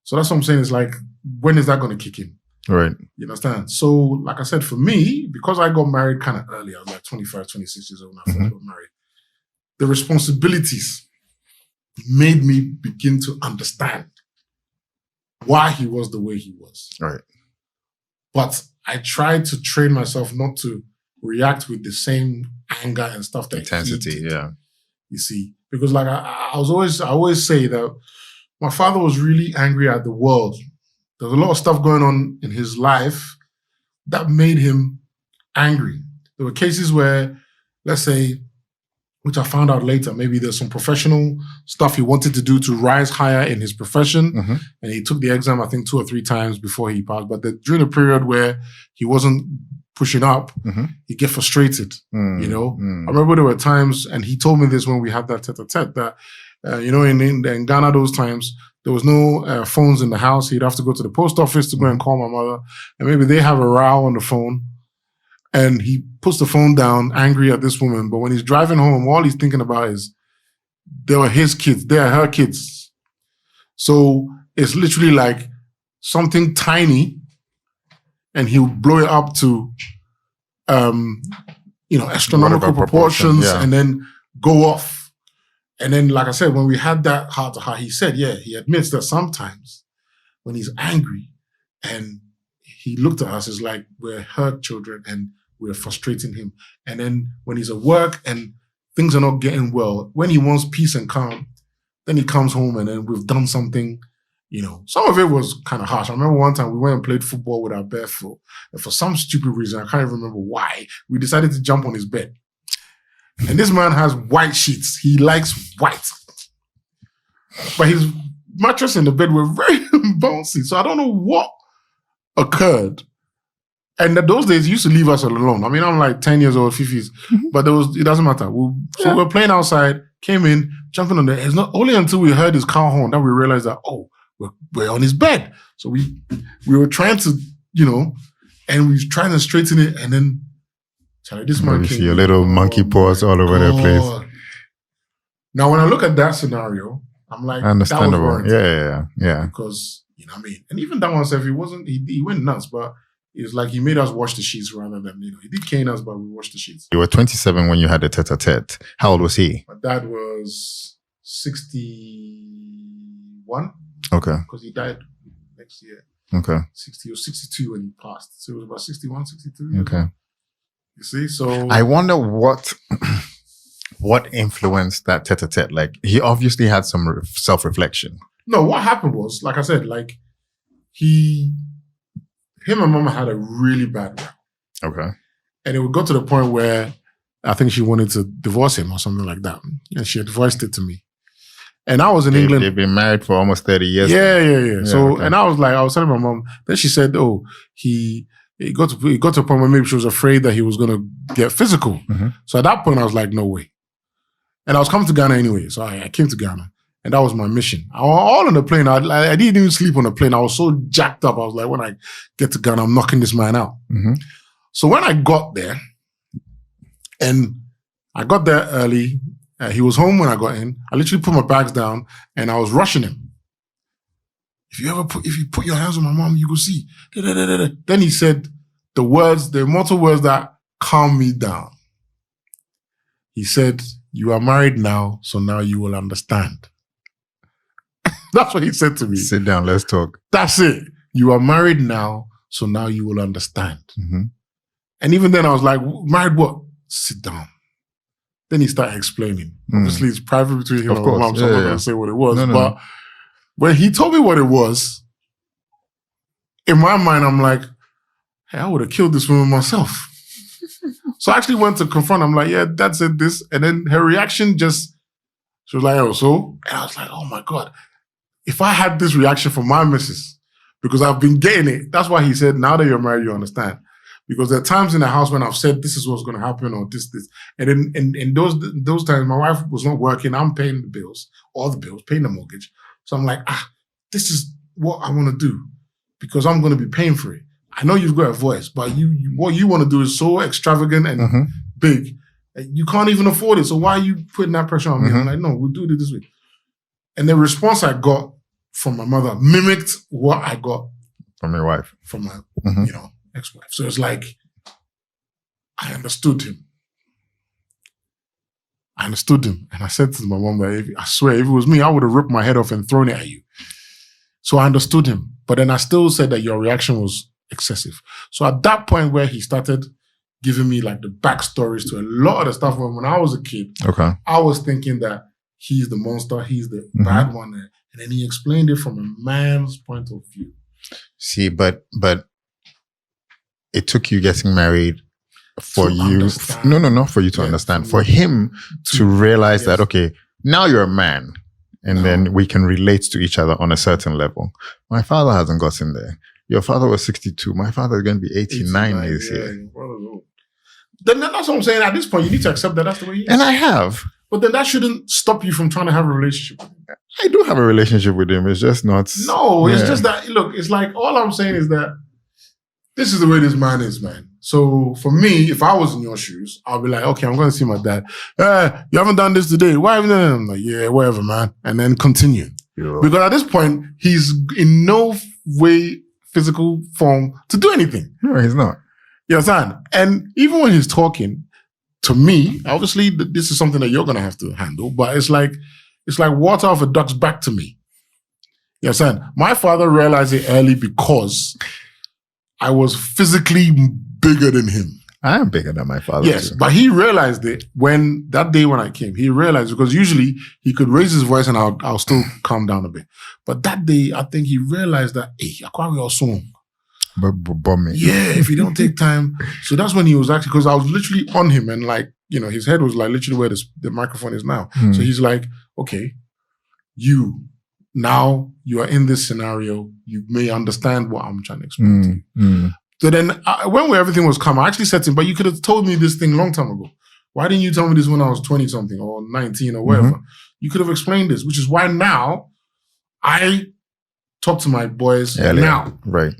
So that's what I'm saying. It's like, when is that going to kick in? Right. You understand? So, like I said, for me, because I got married kind of early, I was like 25, 26 years old when I first got married, the responsibilities made me begin to understand why he was the way he was. Right. But I tried to train myself not to react with the same anger and stuff that intensity, you see, because like I always say that my father was really angry at the world. There was a lot of stuff going on in his life that made him angry. There were cases where, let's say, which I found out later, maybe there's some professional stuff he wanted to do to rise higher in his profession. And he took the exam, I think, 2 or 3 times before he passed. But during the period where he wasn't pushing up, he'd get frustrated, you know? I remember there were times, and he told me this when we had that tete-a-tete, that, you know, in Ghana those times, there was no phones in the house. He'd have to go to the post office to go and call my mother. And maybe they have a row on the phone. And he puts the phone down, angry at this woman. But when he's driving home, all he's thinking about is, they are his kids. They are her kids. So it's literally like something tiny, and he'll blow it up to, astronomical proportions, and then go off. And then, like I said, when we had that heart to heart, he said, he admits that sometimes when he's angry and he looked at us, it's like we're her children and we're frustrating him. And then when he's at work and things are not getting well, when he wants peace and calm, then he comes home and then we've done something, some of it was kind of harsh. I remember one time we went and played football with our bare foot. And for some stupid reason, I can't even remember why, we decided to jump on his bed. And this man has white sheets. He likes white. But his mattress and the bed were very bouncy. So I don't know what occurred. And in those days, he used to leave us alone. I mean, I'm like 10 years old, 50s. But it doesn't matter. So we're playing outside, came in, jumping on there. It's not only until we heard his car horn that we realized that, we're on his bed. So we were trying to, and we were trying to straighten it. And then, this man you see a little monkey paws all over the place. Now, when I look at that scenario, I'm like, understandable. Yeah. Because, you know what I mean? And even that one said he went nuts, but it was like he made us wash the sheets rather than, he did cane us, but we washed the sheets. You were 27 when you had the tete-a-tete. How old was he? My dad was 61. Okay. Because he died next year. Okay. 60 or 62 when he passed. So it was about 61, 62. Okay. You see, so I wonder what influenced that tete-a-tete. Like, he obviously had some self-reflection. No, what happened was, like I said, like him and mama had a really bad row. Okay. And it would go to the point where I think she wanted to divorce him or something like that. And she advised it to me. And I was in England. They've been married for almost 30 years. Yeah. So, okay. And I was telling my mom, then she said, he got to a point where maybe she was afraid that he was going to get physical. Mm-hmm. So at that point, I was like, no way. And I was coming to Ghana anyway. So I came to Ghana. And that was my mission. I was all on the plane. I didn't even sleep on the plane. I was so jacked up. I was like, when I get to Ghana, I'm knocking this man out. Mm-hmm. So when I got there, and I got there early, he was home when I got in. I literally put my bags down and I was rushing him. If you put your hands on my mom, you will see. Then he said the immortal words that calm me down. He said, "You are married now, so now you will understand." That's what he said to me. Sit down, let's talk. That's it. You are married now, so now you will understand. Mm-hmm. And even then I was like, married what? Sit down. Then he started explaining. Obviously, it's private between him and my mom, so I'm not going to say what it was. No. But when he told me what it was, in my mind, I'm like, hey, I would have killed this woman myself. So I actually went to confront her. I'm like, yeah, Dad said this. And then her reaction she was like, oh, so? And I was like, oh my God. If I had this reaction from my missus, because I've been getting it, that's why he said, now that you're married, you understand. Because there are times in the house when I've said, this is what's going to happen, or this. And then in those times, my wife was not working. I'm paying the bills, all the bills, paying the mortgage. So I'm like, this is what I want to do because I'm going to be paying for it. I know you've got a voice, but what you want to do is so extravagant and big. You can't even afford it. So why are you putting that pressure on me? I'm like, no, we'll do it this way. And the response I got from my mother mimicked what I got from your wife, from my, ex-wife. So it's like, I understood him. And I said to my mom that I swear, if it was me, I would have ripped my head off and thrown it at you. So I understood him. But then I still said that your reaction was excessive. So at that point where he started giving me like the backstories to a lot of the stuff when I was a kid, I was thinking that he's the monster, he's the bad one. And then he explained it from a man's point of view. See, but it took you getting married for you. No, not for you to understand. For him to realize that, okay, now you're a man. And then we can relate to each other on a certain level. My father hasn't gotten there. Your father was 62. My father is going to be 89 this year. Then that's what I'm saying. At this point, you need to accept that that's the way he is. And I have. But then that shouldn't stop you from trying to have a relationship with him. I do have a relationship with him. It's just not. No, it's just that, look, it's like, all I'm saying is that this is the way this man is, man. So for me, if I was in your shoes, I'll be like, okay, I'm going to see my dad. You haven't done this today. Why haven't you done it? I'm like, yeah, whatever, man. And then continue. Yeah. Because at this point, he's in no way, physical form to do anything. No, he's not. You understand? And even when he's talking, to me, obviously, this is something that you're going to have to handle, but it's like water off a duck's back to me. You understand? My father realized it early because I was physically bigger than him. I am bigger than my father. Yes, too. but he realized it that day when I came. He realized, because usually he could raise his voice and I'll still calm down a bit. But that day, I think he realized that, hey, I can't be song. But me. Yeah, if you don't take time. So that's when he was actually, because I was literally on him and like, you know, his head was like literally where the microphone is now. So he's like, okay, now you are in this scenario. You may understand what I'm trying to explain to you. So then when everything was calm, I actually said to him, but you could have told me this thing a long time ago. Why didn't you tell me this when I was 20 something or 19 or whatever? You could have explained this, which is why now I talk to my boys now. Right.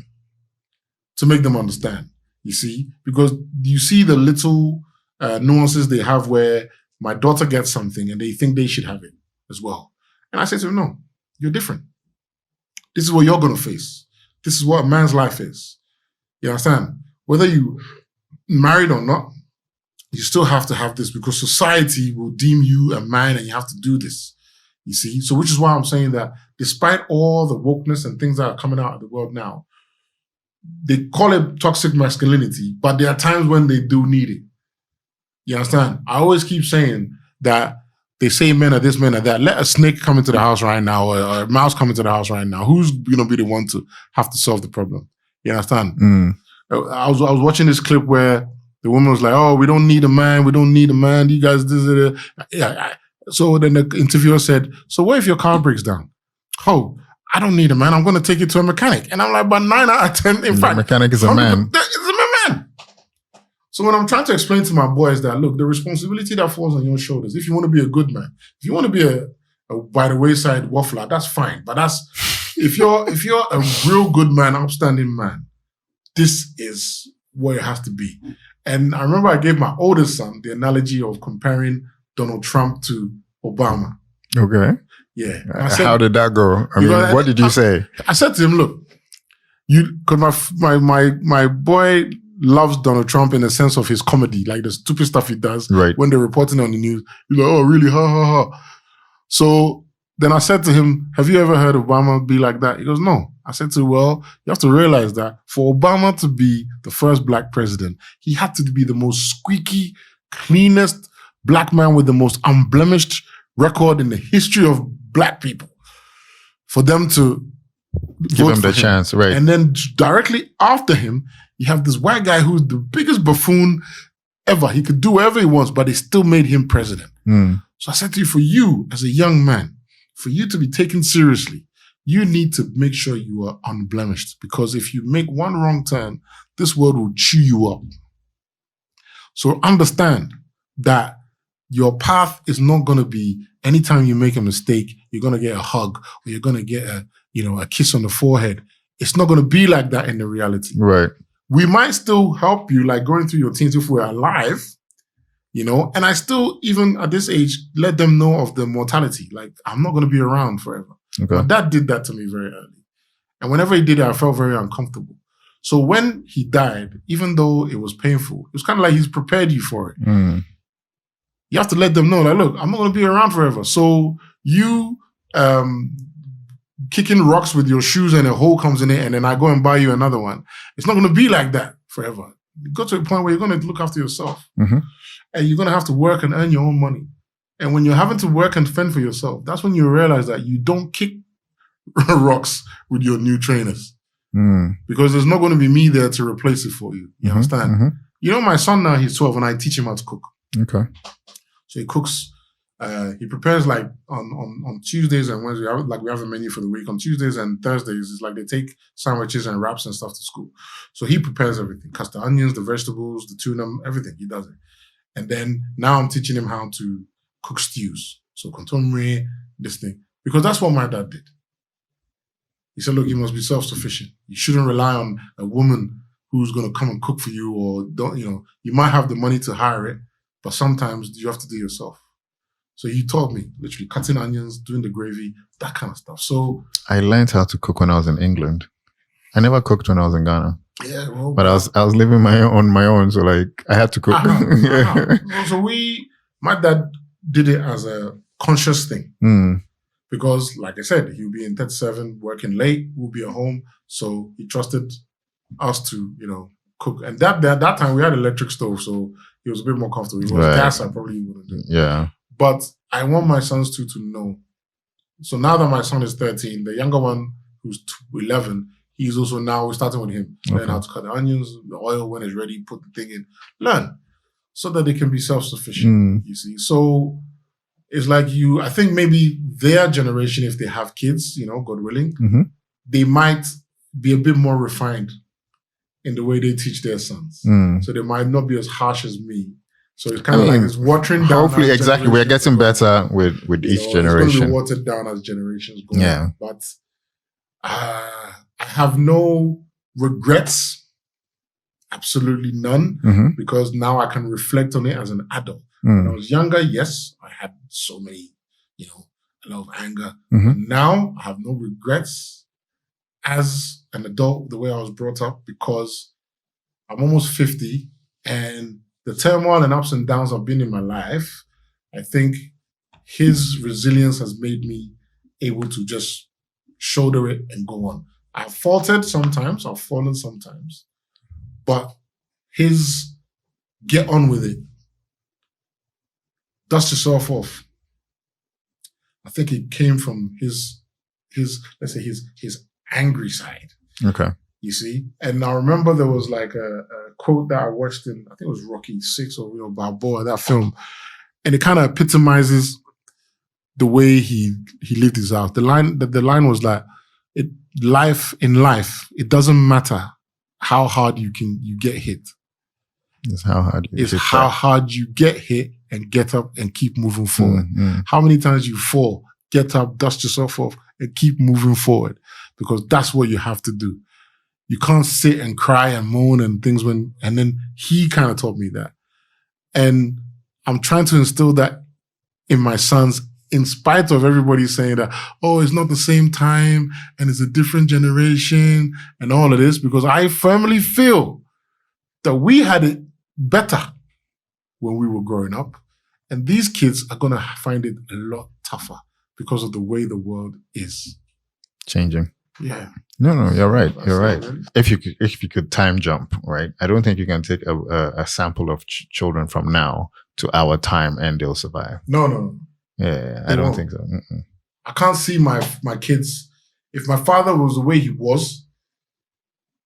To make them understand, you see? Because you see the little nuances they have where my daughter gets something and they think they should have it as well. And I say to them, no, you're different. This is what you're going to face. This is what a man's life is. You understand? Whether you married or not, you still have to have this because society will deem you a man and you have to do this. You see? So which is why I'm saying that despite all the wokeness and things that are coming out of the world now, they call it toxic masculinity, but there are times when they do need it. You understand? I always keep saying that they say men are this, men are that. Let a snake come into the house right now or a mouse come into the house right now. Who's going to be the one to have to solve the problem? You understand? I was watching this clip where the woman was like, oh, we don't need a man. We don't need a man. You guys, so then the interviewer said, so what if your car breaks down? Oh, I don't need a man. I'm going to take it to a mechanic. And I'm like, but 9 out of 10, in fact. The mechanic is a man. It's a man. So when I'm trying to explain to my boys that, look, the responsibility that falls on your shoulders, if you want to be a good man, if you want to be a by the wayside waffler, that's fine. But if you're a real good man, upstanding man, this is what it has to be. And I remember I gave my oldest son the analogy of comparing Donald Trump to Obama. Okay. Yeah. How did that go? I mean, what did you say? I said to him, look, because my boy loves Donald Trump in the sense of his comedy, like the stupid stuff he does when they're reporting on the news. He's like, oh, really? Ha, ha, ha. So then I said to him, have you ever heard Obama be like that? He goes, no. I said to him, well, you have to realize that for Obama to be the first black president, he had to be the most squeaky, cleanest black man with the most unblemished record in the history of black people for them to give him the chance, right? And then directly after him, you have this white guy who's the biggest buffoon ever. He could do whatever he wants, but they still made him president. So I said to you, for you as a young man, for you to be taken seriously, you need to make sure you are unblemished, because if you make one wrong turn, this world will chew you up. So understand that your path is not going to be anytime you make a mistake, you're going to get a hug or you're going to get a kiss on the forehead. It's not going to be like that in the reality. Right. We might still help you, like going through your teens if we're alive, and I still, even at this age, let them know of the mortality. Like, I'm not going to be around forever. Okay. My dad did that to me very early. And whenever he did it, I felt very uncomfortable. So when he died, even though it was painful, it was kind of like he's prepared you for it. You have to let them know, like, look, I'm not going to be around forever. So you kicking rocks with your shoes and a hole comes in it and then I go and buy you another one. It's not going to be like that forever. You go to a point where you're going to look after yourself. And you're going to have to work and earn your own money. And when you're having to work and fend for yourself, that's when you realize that you don't kick rocks with your new trainers. Because there's not going to be me there to replace it for you. You understand? My son now, he's 12 and I teach him how to cook. Okay. So he cooks, he prepares like on Tuesdays and Wednesdays, we have a menu for the week. On Tuesdays and Thursdays, it's like they take sandwiches and wraps and stuff to school. So he prepares everything, cuts the onions, the vegetables, the tuna, everything, he does it. And then now I'm teaching him how to cook stews. So contemporary, this thing. Because that's what my dad did. He said, look, you must be self-sufficient. You shouldn't rely on a woman who's going to come and cook for you, or don't, you might have the money to hire it, but sometimes you have to do it yourself. So he taught me, literally, cutting onions, doing the gravy, that kind of stuff. So I learned how to cook when I was in England. I never cooked when I was in Ghana. Yeah, well, but I was living on my own, so like I had to cook. So my dad did it as a conscious thing. Because, like I said, he'll be in 37, working late, we'll be at home. So he trusted us to, cook. And that time we had electric stove, so he was a bit more comfortable. If it was gas, I probably wouldn't do it. Yeah. But I want my sons to know. So now that my son is 13, the younger one who's 11, he's also now starting with him. Learn how to cut the onions, the oil when it's ready, put the thing in. Learn. So that they can be self-sufficient, you see. So it's like I think maybe their generation, if they have kids, God willing, they might be a bit more refined in the way they teach their sons. So they might not be as harsh as me. So it's kind of like it's watering down. Hopefully, exactly. We're getting better with each generation. It's going to be watered down as generations go. Yeah. But I have no regrets. Absolutely none. Because now I can reflect on it as an adult. When I was younger, yes, I had so many, a lot of anger. But now I have no regrets as an adult, the way I was brought up, because I'm almost 50 and the turmoil and ups and downs I've been in my life, I think his resilience has made me able to just shoulder it and go on. I've faltered sometimes, I've fallen sometimes, but his get on with it, dust yourself off. I think it came from his let's say his angry side. Okay. You see? And I remember there was like a quote that I watched in, I think it was Rocky 6 or Balboa, that film. And it kind of epitomizes the way he lived his life. The line was like, in life, it doesn't matter how hard you get hit. It's how hard you get hit and get up and keep moving forward. How many times you fall, get up, dust yourself off, and keep moving forward, because that's what you have to do. You can't sit and cry and moan and things and then he kind of taught me that. And I'm trying to instill that in my sons, in spite of everybody saying that, oh, it's not the same time and it's a different generation and all of this, because I firmly feel that we had it better when we were growing up. And these kids are going to find it a lot tougher because of the way the world is changing. Yeah. No, you're right. You're right. Really. If you could time jump, right? I don't think you can take a sample of children from now to our time and they'll survive. No. Yeah, I don't think so. I can't see my kids. If my father was the way he was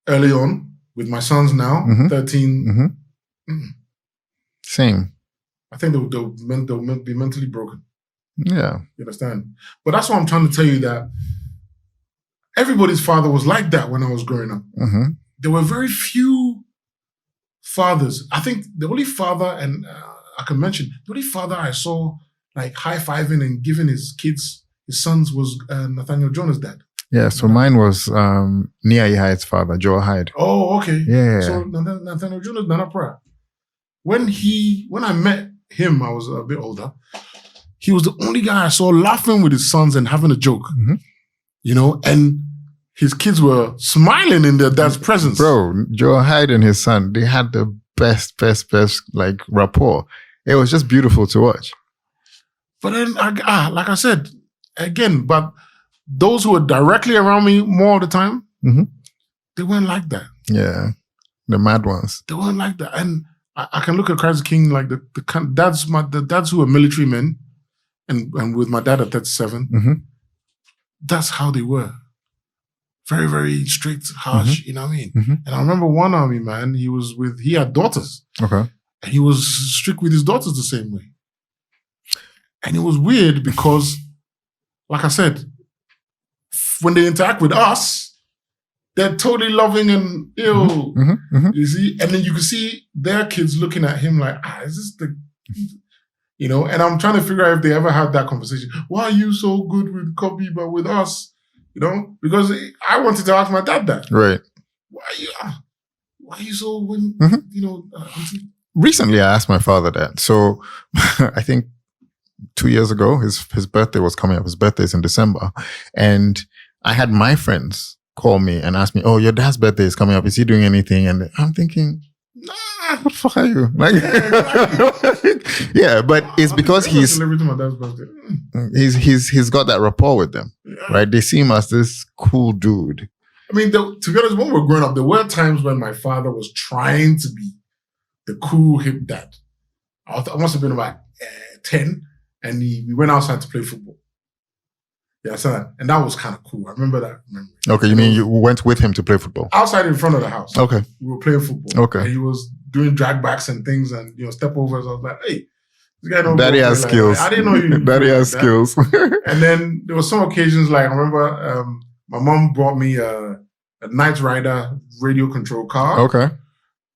early on with my sons now, 13. Same. I think they'll be mentally broken. Yeah. You understand? But that's what I'm trying to tell you, that everybody's father was like that when I was growing up. There were very few fathers. I think the only father, and I can mention, the only father I saw like high-fiving and giving his sons was Nathaniel Jonah's dad. Yeah, so mine was Nia Hyde's father, Joel Hyde. Oh, okay. Yeah. So Nathaniel Jonah's Nana Pra. When I met him, I was a bit older. He was the only guy I saw laughing with his sons and having a joke. And his kids were smiling in their dad's presence. Bro, Joe Hyde and his son, they had the best like rapport. It was just beautiful to watch. But then, like I said, again, but those who were directly around me more of the time, they weren't like that. Yeah, the mad ones. They weren't like that. And I can look at Christ the King, like the dads who were military men, and with my dad at 37, that's how they were. Very, very strict, harsh, you know what I mean? And I remember one army man, he had daughters. Okay. And he was strict with his daughters the same way. And it was weird because, like I said, when they interact with us, they're totally loving and ill. You see? And then you can see their kids looking at him like, is this You know, and I'm trying to figure out if they ever had that conversation. Why are you so good with Kobi but with us? You know, because I wanted to ask my dad that. Right. Why are you so when you know? Recently, I asked my father that. So I think 2 years ago, his birthday was coming up. His birthday is in December, and I had my friends call me and ask me, "Oh, your dad's birthday is coming up. Is he doing anything?" And I'm thinking, nah, what the fuck are you? Like, yeah, but it's because he's got that rapport with them, right? They see him as this cool dude. I mean, to be honest, when we were growing up, there were times when my father was trying to be the cool hip dad. I must have been about 10, and we went outside to play football. Yeah, so and that was kind of cool. I remember that memory. Okay, you mean you went with him to play football? Outside in front of the house. Okay. We were playing football. Okay. And he was doing drag backs and things and, you know, step overs. I was like, hey, this guy don't Daddy has skills. I didn't know you. Daddy has skills. And then there were some occasions, like I remember my mom brought me a Knight Rider radio control car. Okay.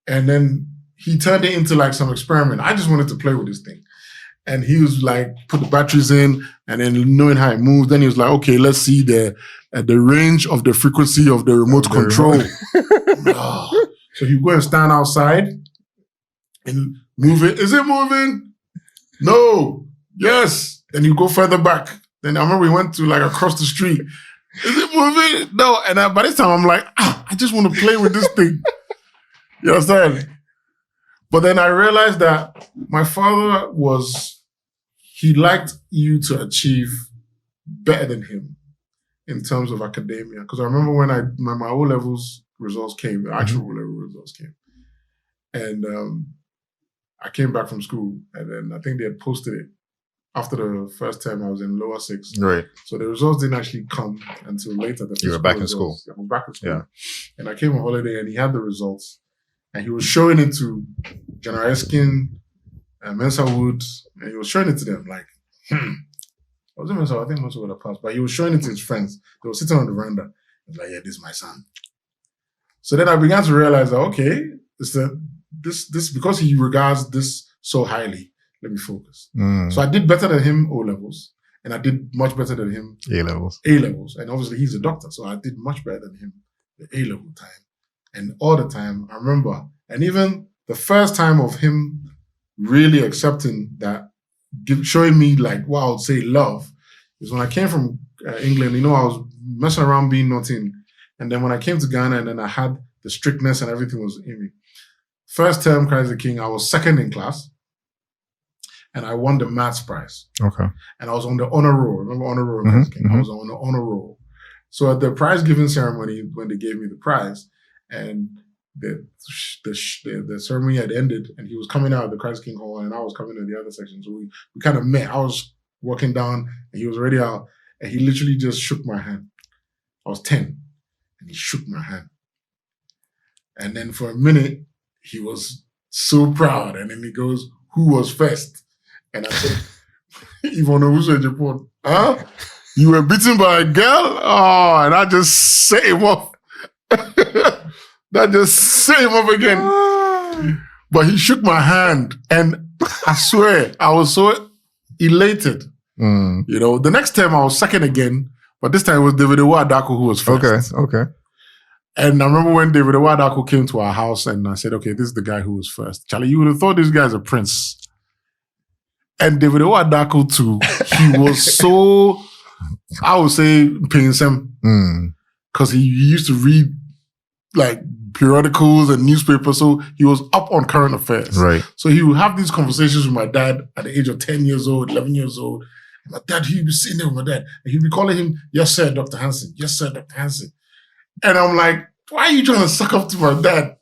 And then he turned it into like some experiment. I just wanted to play with this thing. And he was like, put the batteries in, and then knowing how it moves. Then he was like, okay, let's see the range of the frequency of the remote control. So you go and stand outside and move it. Is it moving? No. Yes. Then you go further back. Then I remember we went to like across the street. Is it moving? No. And by this time I'm like, I just want to play with this thing. You understand? But then I realized that my father he liked you to achieve better than him in terms of academia. Because I remember when my O-levels results came, the actual O-level results came. And I came back from school, and then I think they had posted it after the first term. I was in lower 6. Right. So the results didn't actually come until later. You were back in school. I was back in school. Yeah. And I came on holiday, and he had the results. And he was showing it to General Eskin, Mensa Woods, and he was showing it to them like, I wasn't Mensa, I think Mensa would have passed, but he was showing it to his friends. They were sitting on the veranda. He was like, yeah, this is my son. So then I began to realize that, okay, this because he regards this so highly, let me focus. So I did better than him O-levels, and I did much better than him A-levels. And obviously he's a doctor, so I did much better than him the A-level time. And all the time, I remember, and even the first time of him really accepting that, showing me like what I would say love, is when I came from England. You know, I was messing around being naughty. And then when I came to Ghana, and then I had the strictness and everything was in me. First term, Christ the King, I was second in class. And I won the maths prize. Okay. And I was on the honor roll. Remember honor roll? I was on the honor roll. So at the prize giving ceremony, when they gave me the prize, and the ceremony had ended, and he was coming out of the Christ King Hall, and I was coming to the other section. So we kind of met. I was walking down, and he was already out, and he literally just shook my hand. I was 10, and he shook my hand. And then for a minute, he was so proud, and then he goes, "Who was first?" And I said, "Yvonne Owusu Ejapon, huh? You were beaten by a girl?" Oh, and I just set him off. That just set him up again. But he shook my hand, and I swear I was so elated. You know, the next time I was second again, but this time it was David Adako who was first. Okay. And I remember when David Adako came to our house, and I said, okay, this is the guy who was first. Charlie, you would have thought this guy's a prince. And David Adako too, he was so, I would say, painful. Because he used to read like periodicals and newspapers, so he was up on current affairs. Right. So he would have these conversations with my dad at the age of 10 years old, 11 years old. And my dad, he'd be sitting there with my dad, and he'd be calling him, "Yes, sir, Dr. Hanson. Yes, sir, Dr. Hanson." And I'm like, why are you trying to suck up to my dad?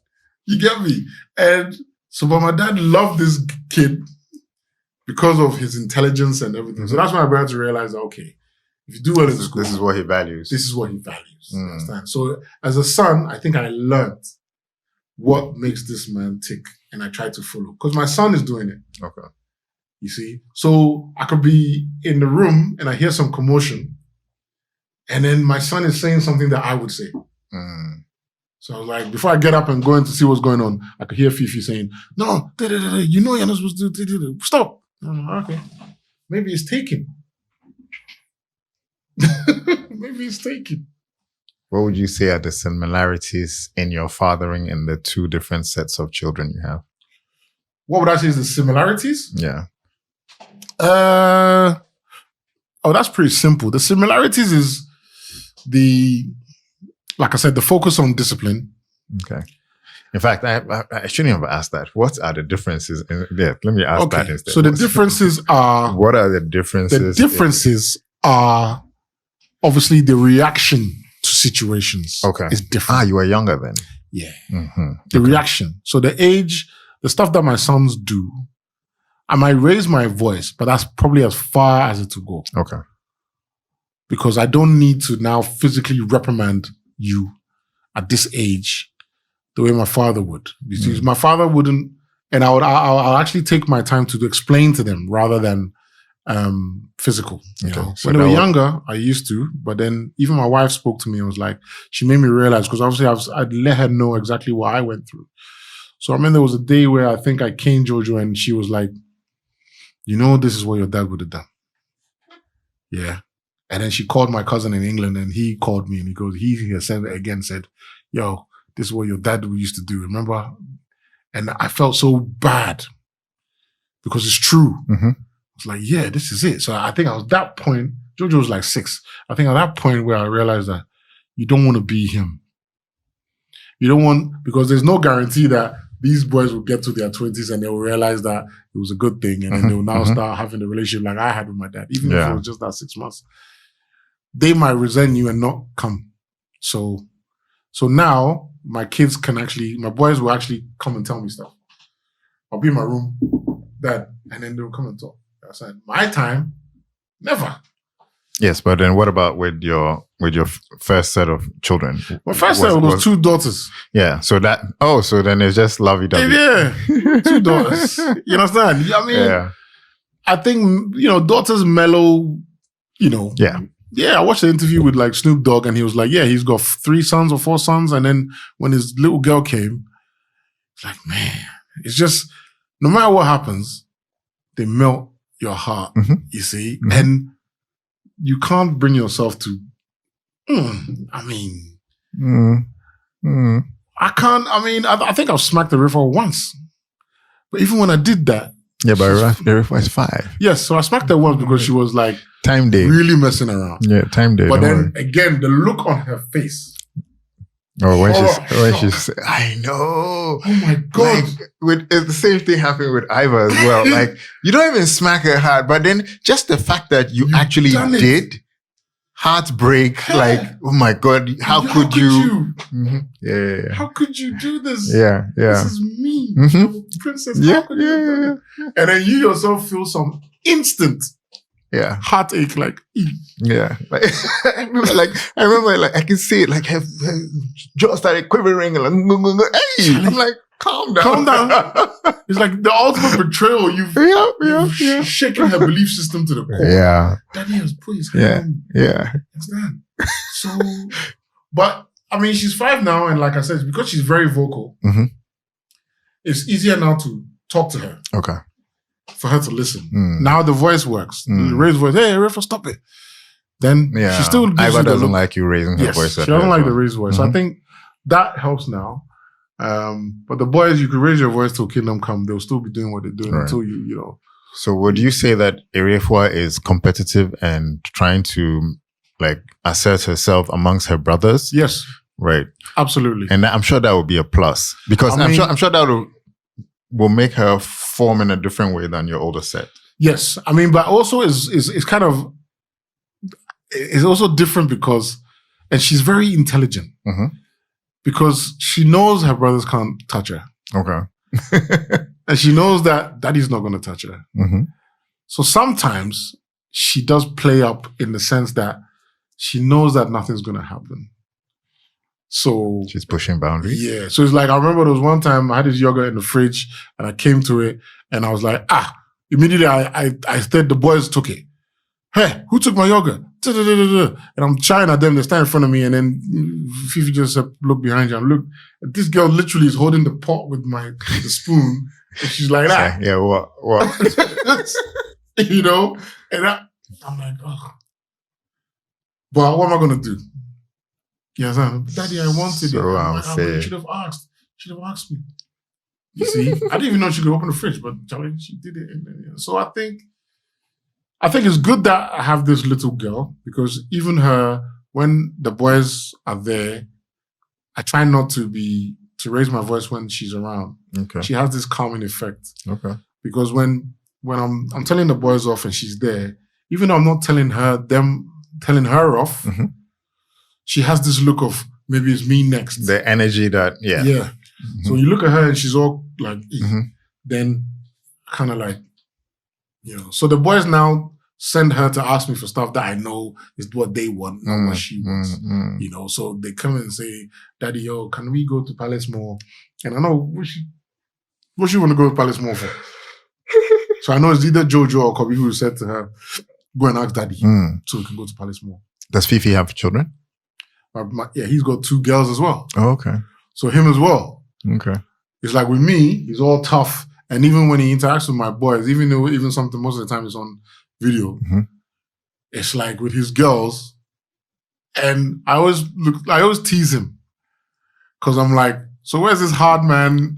You get me? And so, but my dad loved this kid because of his intelligence and everything. So that's when I began to realize, okay, if you do well in school, this is what he values. This is what he values. Understand? So as a son, I think I learned what makes this man tick, and I try to follow because my son is doing it. Okay. You see? So I could be in the room and I hear some commotion, and then my son is saying something that I would say. So I was like, before I get up and go in to see what's going on, I could hear Fifi saying, "No, you know you're not supposed to stop. Okay. Maybe it's taken. Maybe it's taken. What would you say are the similarities in your fathering and the two different sets of children you have? What would I say is the similarities? Yeah. That's pretty simple. The similarities is like I said, the focus on discipline. Okay. In fact, I shouldn't have asked that. What are the differences? Let me ask that instead. So the differences are... What are the differences? The differences are obviously the reaction to situations. Okay. Is different. You were younger then? Yeah. Mm-hmm. The reaction. So the age, the stuff that my sons do, I might raise my voice, but that's probably as far as it will go. Okay. Because I don't need to now physically reprimand you at this age the way my father would. Because my father wouldn't, and I'll actually take my time to explain to them rather than physical. You know? So when they were younger, I used to, but then even my wife spoke to me and was like, she made me realize, because obviously I'd let her know exactly what I went through. So I mean, there was a day where I think I caned Jojo and she was like, this is what your dad would have done. Yeah. And then she called my cousin in England and he called me and he said it again, said, yo, this is what your dad used to do, remember? And I felt so bad because it's true. Mm-hmm. It's like, yeah, this is it. So I think I was that point, Jojo was like 6. I think at that point where I realized that you don't want to be him. You don't want, because there's no guarantee that these boys will get to their 20s and they will realize that it was a good thing. And then they will now start having the relationship like I had with my dad, even if it was just that 6 months. They might resent you and not come. So now my kids my boys will actually come and tell me stuff. I'll be in my room, Dad, and then they'll come and talk. I said, my time, never. Yes, but then what about with your first set of children? My first set was 2 daughters. Yeah, so then it's just lovey-dovey. Yeah, 2 daughters. You understand? I mean, I think, daughters mellow, Yeah. Yeah, I watched the interview with like Snoop Dogg and he was like, yeah, he's got 3 sons or 4 sons. And then when his little girl came, it's like, man, it's just, no matter what happens, they melt your heart, you see? Mm-hmm. And you can't bring yourself to, I think I've smacked the river once. But even when I did that. Yeah, but the river is 5. Yes, so I smacked her once because she was like, Time Day. Really messing around. Yeah, Time Day. But then again, the look on her face. Oh, when she's, I know. Oh my God. It's the same thing happened with Iva as well. Like, you don't even smack her hard, but then just the fact that you actually did, heartbreak, like, oh my God, how could you? Mm-hmm. Yeah. How could you do this? Yeah. This is me, princess. Yeah. And then you yourself feel some instant heartache, like, yeah. Like, I remember, I can see it, like, her jaw started quivering, and like, hey, I'm like, calm down. It's like the ultimate betrayal. You've shaken her belief system to the core. Yeah. Daddy has put his hand on me. Yeah. Understand? So, but I mean, she's 5 now, and like I said, because she's very vocal, it's easier now to talk to her. Okay. For her to listen. Now the voice works. The raised voice, hey, Rafa, stop it. Then she still gives Iva doesn't like you raising her voice. She doesn't like the raised voice. So I think that helps now. But the boys, you could raise your voice till kingdom come. They'll still be doing what they're doing until you. So would you say that Erefua is competitive and trying to like assert herself amongst her brothers? Yes. Right. Absolutely. And I'm sure that would be a plus because I'm sure that will make her form in a different way than your older set. Yes. I mean, but also is kind of, it's also different because, and she's very intelligent because she knows her brothers can't touch her. Okay. And she knows that daddy's not going to touch her. So sometimes she does play up in the sense that she knows that nothing's going to happen. So she's pushing boundaries. Yeah. So it's like, I remember there was one time I had this yogurt in the fridge and I came to it and I was like, immediately I said the boys took it. Hey, who took my yogurt? And I'm trying at them, they stand in front of me and then Fifi just said, look behind you. And look, this girl literally is holding the pot with the spoon And she's like that. Yeah, what? You know? And I'm like, oh. But what am I going to do? Yes, Daddy, I wanted it. Unfair. You should have asked. Should have asked me. You see? I didn't even know she could open the fridge, but she did it. So I think it's good that I have this little girl, because even her, when the boys are there, I try not to raise my voice when she's around. Okay. She has this calming effect. Okay. Because when I'm telling the boys off and she's there, even though I'm not telling her off, mm-hmm. she has this look of maybe it's me next. The energy that, yeah. Yeah. Mm-hmm. So you look at her and she's all like, mm-hmm. then kind of like, you know. So the boys now send her to ask me for stuff that I know is what they want, not what she wants. You know, so they come and say, Daddy, yo, can we go to Palace Mall? And I know, what she want to go to Palace Mall for? So I know it's either Jojo or Kobi who said to her, go and ask Daddy so we can go to Palace Mall. Does Fifi have children? Yeah, he's got 2 girls as well. Oh, okay. So him as well. Okay. It's like with me, he's all tough. And even when he interacts with my boys, even something most of the time is on video, it's like with his girls. And I always tease him. Because I'm like, so where's this hard man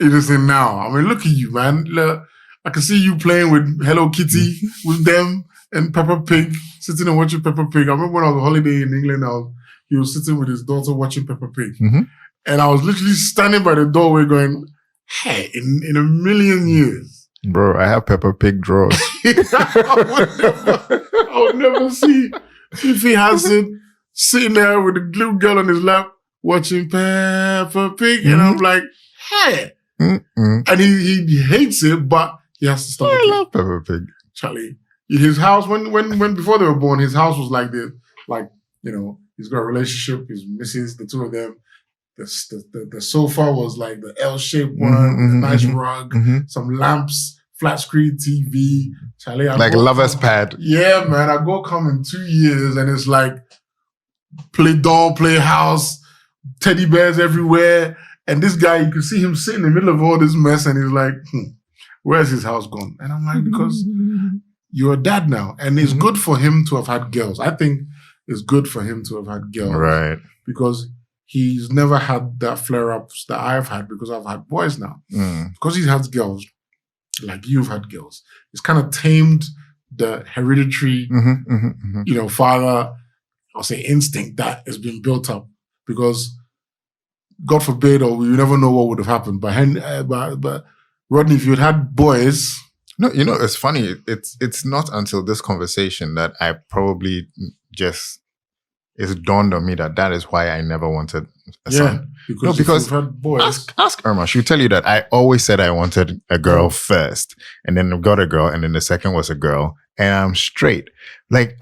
innocent now? I mean, look at you, man. Look, I can see you playing with Hello Kitty with them and Peppa Pig, sitting and watching Peppa Pig. I remember when I was on holiday in England, he was sitting with his daughter watching Peppa Pig. And I was literally standing by the doorway going, hey, in a million years. Bro, I have Peppa Pig drawers. I would never see Fifi Hanson sitting there with a little girl on his lap watching Peppa Pig. And I'm like, hey. And he hates it, but he has to stop. I love Peppa Pig. Charlie, his house, when before they were born, his house was like this, like, you know, he's got a relationship, his missus, the 2 of them. The sofa was like the L-shaped one, the nice rug, some lamps, flat screen TV. Charlie, like a lover's pad. Yeah, man. I go come in 2 years and it's like play doll, play house, teddy bears everywhere. And this guy, you can see him sitting in the middle of all this mess and he's like, where's his house gone? And I'm like, because you're a dad now. And it's good for him to have had girls. I think it's good for him to have had girls. Right. Because he's never had that flare-ups that I've had because I've had boys now. Because he has girls, like you've had girls. It's kind of tamed the hereditary, you know, father, I'll say instinct that has been built up. Because God forbid, or we never know what would have happened. But Rodney, if you had boys... No, you know, it's funny. It's not until this conversation that I probably just... It's dawned on me that is why I never wanted a son. Because had boys, ask Irma. She'll tell you that I always said I wanted a girl first, and then got a girl, and then the second was a girl, and I'm straight. Like,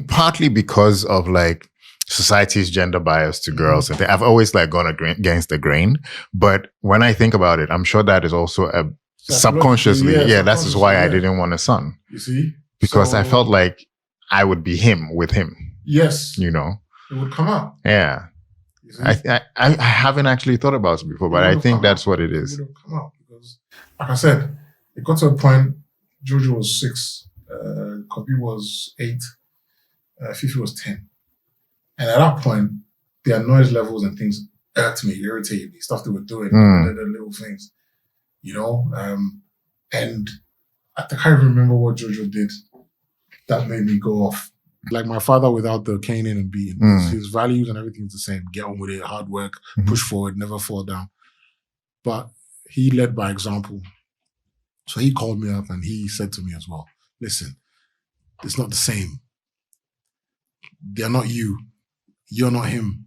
partly because of like society's gender bias to girls, and I've always like gone against the grain. But when I think about it, I'm sure that is also subconsciously, that's just why I didn't want a son. You see? Because I felt like I would be him with him. Yes. You know? It would come out. Yeah. I haven't actually thought about it before, but I think that's what it is. It would come out because, like I said, it got to a point, Jojo was 6, Kobi was 8, Fifi was 10. And at that point, their noise levels and things irked me, irritated me, stuff they were doing, the little things, you know? And I can't even remember what Jojo did that made me go off. Like my father without the caning and beating. His values and everything is the same. Get on with it, hard work, push forward, never fall down. But he led by example. So he called me up and he said to me as well, listen, it's not the same. They're not you. You're not him.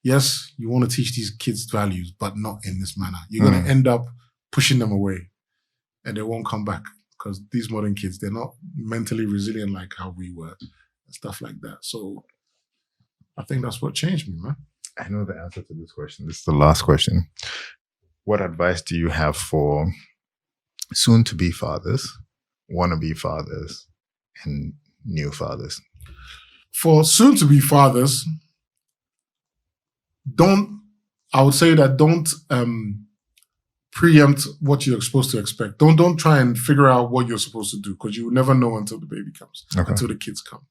Yes, you want to teach these kids values, but not in this manner. You're going to end up pushing them away and they won't come back. Because these modern kids, they're not mentally resilient like how we were and stuff like that. So I think that's what changed me, man. I know the answer to this question. This is the last question. What advice do you have for soon-to-be fathers, wannabe fathers, and new fathers? For soon-to-be fathers, don't preempt what you're supposed to expect. Don't try and figure out what you're supposed to do, because you will never know until the baby comes, until the kids come.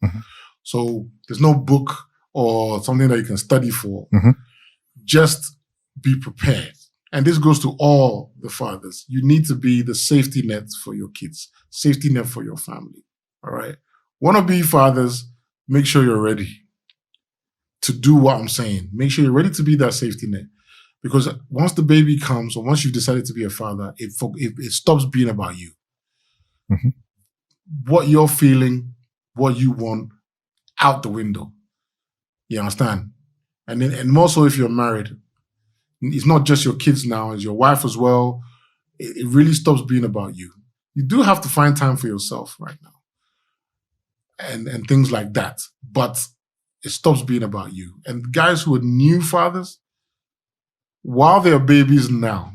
So there's no book or something that you can study for. Just be prepared. And this goes to all the fathers. You need to be the safety net for your kids, safety net for your family. All right. Wanna-be fathers, make sure you're ready to do what I'm saying. Make sure you're ready to be that safety net. Because once the baby comes, or once you've decided to be a father, it stops being about you. What you're feeling, what you want, out the window. You understand? And more so if you're married. It's not just your kids now, it's your wife as well. It really stops being about you. You do have to find time for yourself right now. And things like that. But it stops being about you. And guys who are new fathers, while they're babies now,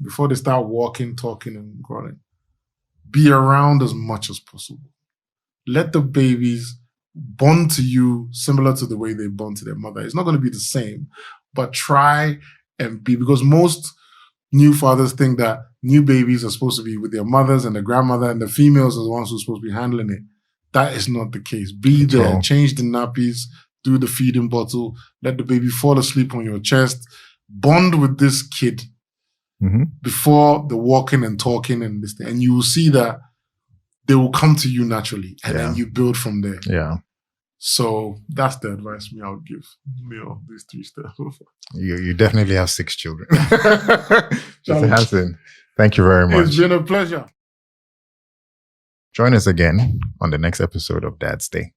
before they start walking, talking, and growing, be around as much as possible. Let the babies bond to you similar to the way they bond to their mother. It's not going to be the same, but try and be, because most new fathers think that new babies are supposed to be with their mothers and the grandmother, and the females are the ones who are supposed to be handling it. That is not the case. Be there, change the nappies, do the feeding bottle, let the baby fall asleep on your chest, bond with this kid before the walking and talking and this thing. And you will see that they will come to you naturally, and then you build from there. Yeah. So that's the advice I would give. These 3 steps. You definitely have 6 children. Mr. Hanson, thank you very much. It's been a pleasure. Join us again on the next episode of Dads Dey.